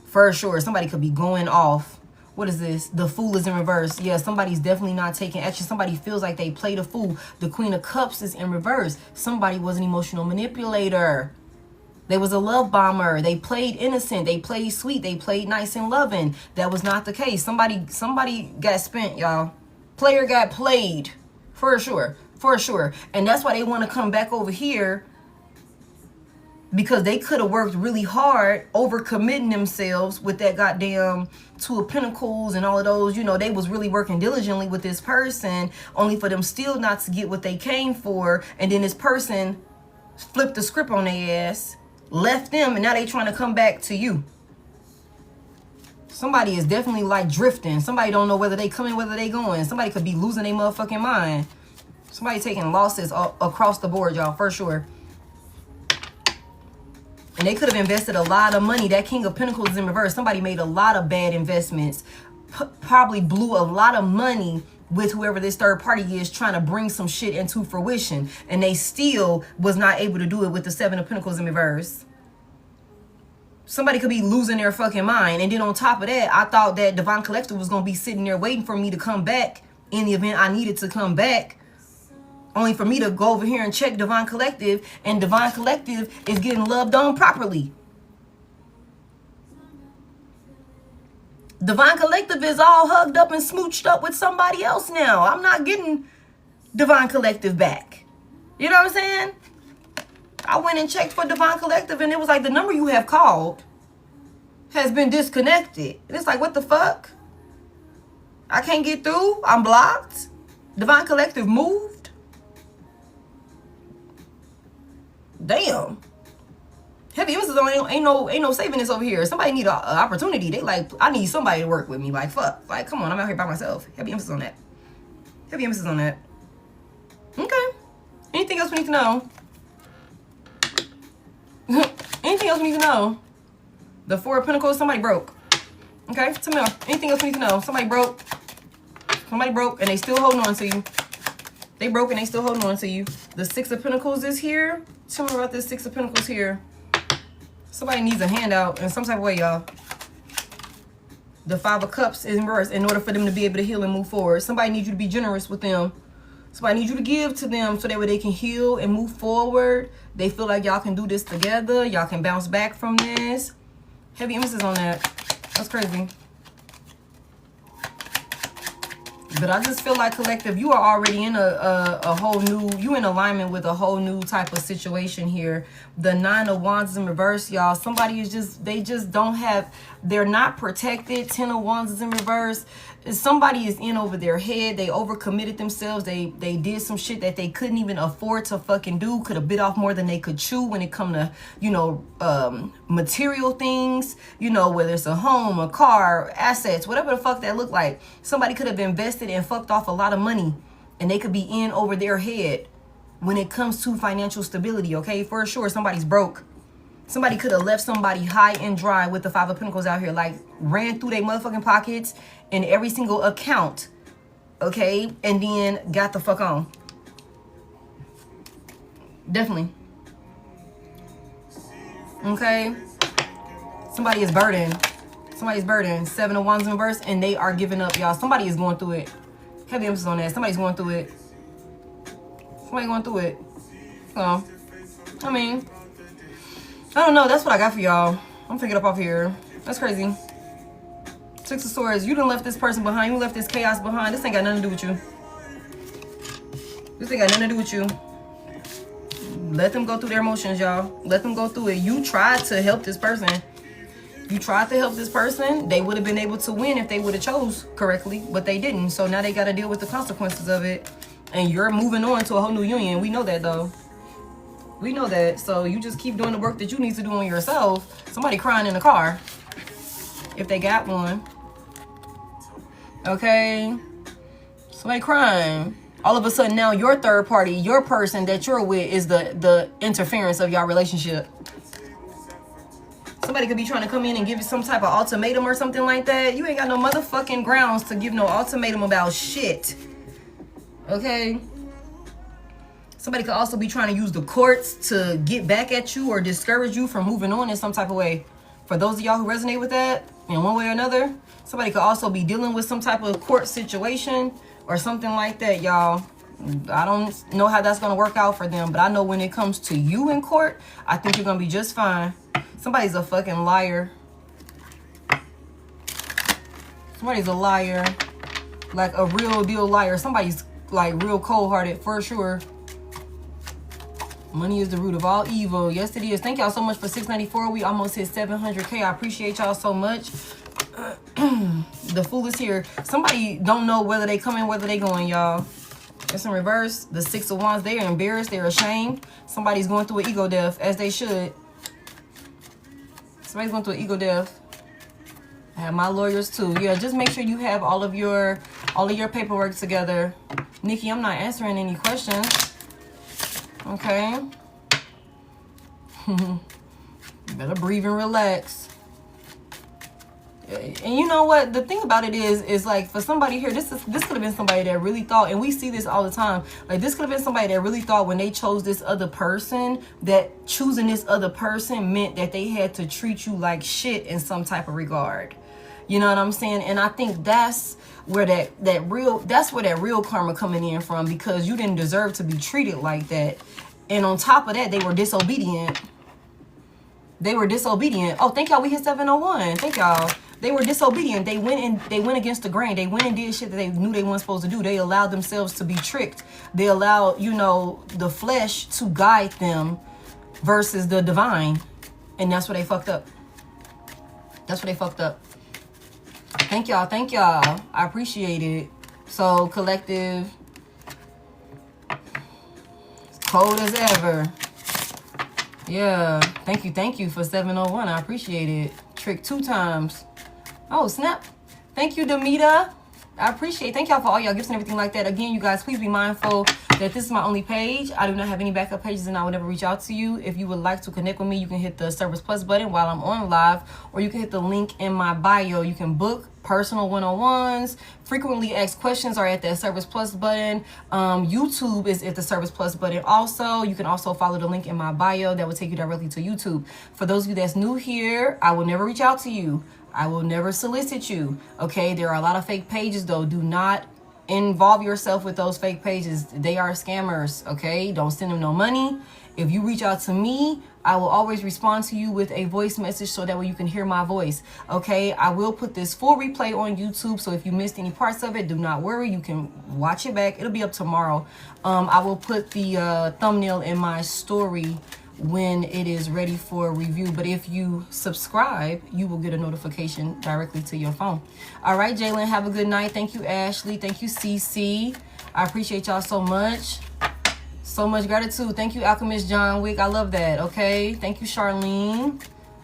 For sure, somebody could be going off. What is this? The Fool is in reverse. Yeah, somebody's definitely not taking action. Somebody feels like they played a fool. The Queen of Cups is in reverse. Somebody was an emotional manipulator. They was a love bomber. They played innocent. They played sweet. They played nice and loving. That was not the case. Somebody got spent, y'all. Player got played. For sure. For sure. And that's why they want to come back over here. Because they could have worked really hard over committing themselves with that goddamn Two of Pentacles and all of those. You know, they was really working diligently with this person. Only for them still not to get what they came for. And then this person flipped the script on their ass. Left them, and now they trying to come back to you. Somebody is definitely like drifting. Somebody don't know whether they coming, whether they going. Somebody could be losing their motherfucking mind. Somebody taking losses across the board, y'all, for sure. And they could have invested a lot of money. That King of Pentacles is in reverse. Somebody made a lot of bad investments. Probably blew a lot of money with whoever this third party is, trying to bring some shit into fruition. And they still was not able to do it with the Seven of Pentacles in reverse. Somebody could be losing their fucking mind. And then on top of that, I thought that Divine Collective was going to be sitting there waiting for me to come back in the event I needed to come back. Only for me to go over here and check Divine Collective. And Divine Collective is getting loved on properly. Divine Collective is all hugged up and smooched up with somebody else now. I'm not getting Divine Collective back. You know what I'm saying? I went and checked for Divine Collective and it was like the number you have called has been disconnected. And it's like, what the fuck? I can't get through. I'm blocked. Divine Collective moved. Damn. Heavy emphasis on ain't no saving this over here. Somebody need an opportunity. They like, I need somebody to work with me. Like, fuck. Like, come on, I'm out here by myself. Heavy emphasis on that. Heavy emphasis on that. Okay. Anything else we need to know? Anything else we need to know? The Four of Pentacles, somebody broke. Okay, tell me anything else we need to know? Somebody broke. Somebody broke and they still holding on to you. They broke and they still holding on to you. The Six of Pentacles is here. Tell me about this Six of Pentacles here. Somebody needs a handout in some type of way, y'all. The Five of Cups is in reverse in order for them to be able to heal and move forward. Somebody needs you to be generous with them. Somebody needs you to give to them so that way they can heal and move forward. They feel like y'all can do this together. Y'all can bounce back from this. Heavy emphasis on that. That's crazy. But I just feel like, collective, you are already in a whole new, you in alignment with a whole new type of situation here. The Nine of Wands is in reverse, y'all. Somebody is just, they just don't have, they're not protected. 10 of Wands is in reverse. Somebody is in over their head. They overcommitted themselves. They did some shit that they couldn't even afford to fucking do. Could have bit off more than they could chew when it come to, you know, material things, you know, whether it's a home, a car, assets, whatever the fuck that look like. Somebody could have invested and fucked off a lot of money and they could be in over their head when it comes to financial stability, okay? For sure, somebody's broke. Somebody could have left somebody high and dry with the Five of Pentacles out here, like ran through their motherfucking pockets in every single account, okay? And then got the fuck on. Definitely. Okay? Somebody is burdened. Somebody's burdened. 7 of Wands in reverse, and they are giving up, y'all. Somebody is going through it. Heavy emphasis on that. Somebody's going through it. Somebody going through it. So, I mean, I don't know. That's what I got for y'all. I'm finna get up off here. That's crazy. 6 of Swords. You done left this person behind. You left this chaos behind. This ain't got nothing to do with you. This ain't got nothing to do with you. Let them go through their emotions, y'all. Let them go through it. You tried to help this person. You tried to help this person. They would have been able to win if they would have chose correctly, but they didn't. So now they got to deal with the consequences of it. And you're moving on to a whole new union. We know that, though. We know that. So you just keep doing the work that you need to do on yourself. Somebody crying in the car, if they got one. Okay? Somebody crying. All of a sudden now your third party, your person that you're with is the interference of your relationship. Somebody could be trying to come in and give you some type of ultimatum or something like that. You ain't got no motherfucking grounds to give no ultimatum about shit. Okay? Somebody could also be trying to use the courts to get back at you or discourage you from moving on in some type of way. For those of y'all who resonate with that in one way or another, somebody could also be dealing with some type of court situation or something like that, y'all. I don't know how that's going to work out for them, but I know when it comes to you in court, I think you're going to be just fine. Somebody's a fucking liar. Somebody's a liar. Like a real deal liar. Somebody's like real cold-hearted for sure. Money is the root of all evil. Yes, it is. Thank y'all so much for $6.94. We almost hit 700K. I appreciate y'all so much. The Fool is here. Somebody don't know whether they coming, whether they going, y'all. It's in reverse. The 6 of Wands, they are embarrassed. They're ashamed. Somebody's going through an ego death, as they should. Somebody's going through an ego death. I have my lawyers too. Yeah, just make sure you have all of your paperwork together. Nikki, I'm not answering any questions. Okay. You better breathe and relax. And you know what? The thing about it is like for somebody here, this could have been somebody that really thought, and we see this all the time. Like this could have been somebody that really thought when they chose this other person, that choosing this other person meant that they had to treat you like shit in some type of regard. You know what I'm saying? And I think that's where that real karma coming in from, because you didn't deserve to be treated like that. And on top of that, they were disobedient. Oh, thank y'all. We hit 701. Thank y'all. They were disobedient. They went against the grain. They went and did shit that they knew they weren't supposed to do. They allowed themselves to be tricked. They allowed, you know, the flesh to guide them versus the divine. And that's where they fucked up. Thank y'all. I appreciate it. So, collective, cold as ever. Yeah, thank you for 701. I appreciate it. Trick 2 times. Oh, snap. Thank you, Demita. I appreciate it. Thank y'all for all y'all gifts and everything like that. Again, you guys, please be mindful that this is my only page. I do not have any backup pages, and I will never reach out to you. If you would like to connect with me, you can hit the Service Plus button while I'm on live, or you can hit the link in my bio. You can book personal one-on-ones. Frequently asked questions are at that Service Plus button. YouTube is at the Service Plus button also. You can also follow the link in my bio. That will take you directly to YouTube. For those of you that's new here, I will never reach out to you. I will never solicit you. Okay, there are a lot of fake pages though. Do not involve yourself with those fake pages. They are scammers. Okay, don't send them no money. If you reach out to me, I will always respond to you with a voice message so that way you can hear my voice. Okay, I will put this full replay on YouTube, so if you missed any parts of it, do not worry. You can watch it back. It'll be up tomorrow. I will put the thumbnail in my story when it is ready for review. But if you subscribe, you will get a notification directly to your phone. All right, Jalen, have a good night. Thank you, Ashley. Thank you, CC. I appreciate y'all so much. So much gratitude. Thank you, Alchemist John Wick. I love that. Okay. Thank you, Charlene.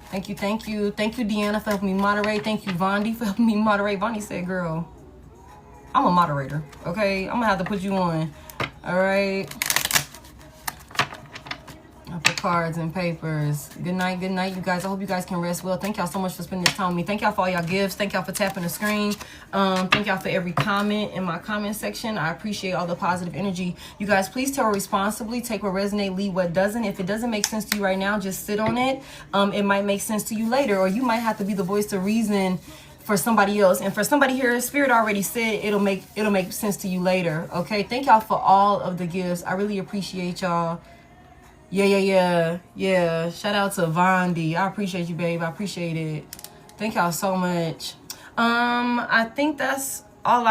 Thank you. Thank you, Deanna, for helping me moderate. Thank you, Vondi, for helping me moderate. Vondi said, girl, I'm a moderator. Okay. I'm going to have to put you on. All right. For cards and papers. Good night, you guys. I hope you guys can rest well. Thank y'all so much for spending this time with me. Thank y'all for all y'all gifts. Thank y'all for tapping the screen. Thank y'all for every comment in my comment section. I appreciate all the positive energy. You guys, please tarot responsibly. Take what resonates, leave what doesn't. If it doesn't make sense to you right now, just sit on it. It might make sense to you later, or you might have to be the voice to reason for somebody else. And for somebody here, Spirit already said it'll make sense to you later. Okay. Thank y'all for all of the gifts. I really appreciate y'all. Yeah. Shout out to Vondi. I appreciate you, babe. I appreciate it. Thank y'all so much. I think that's all I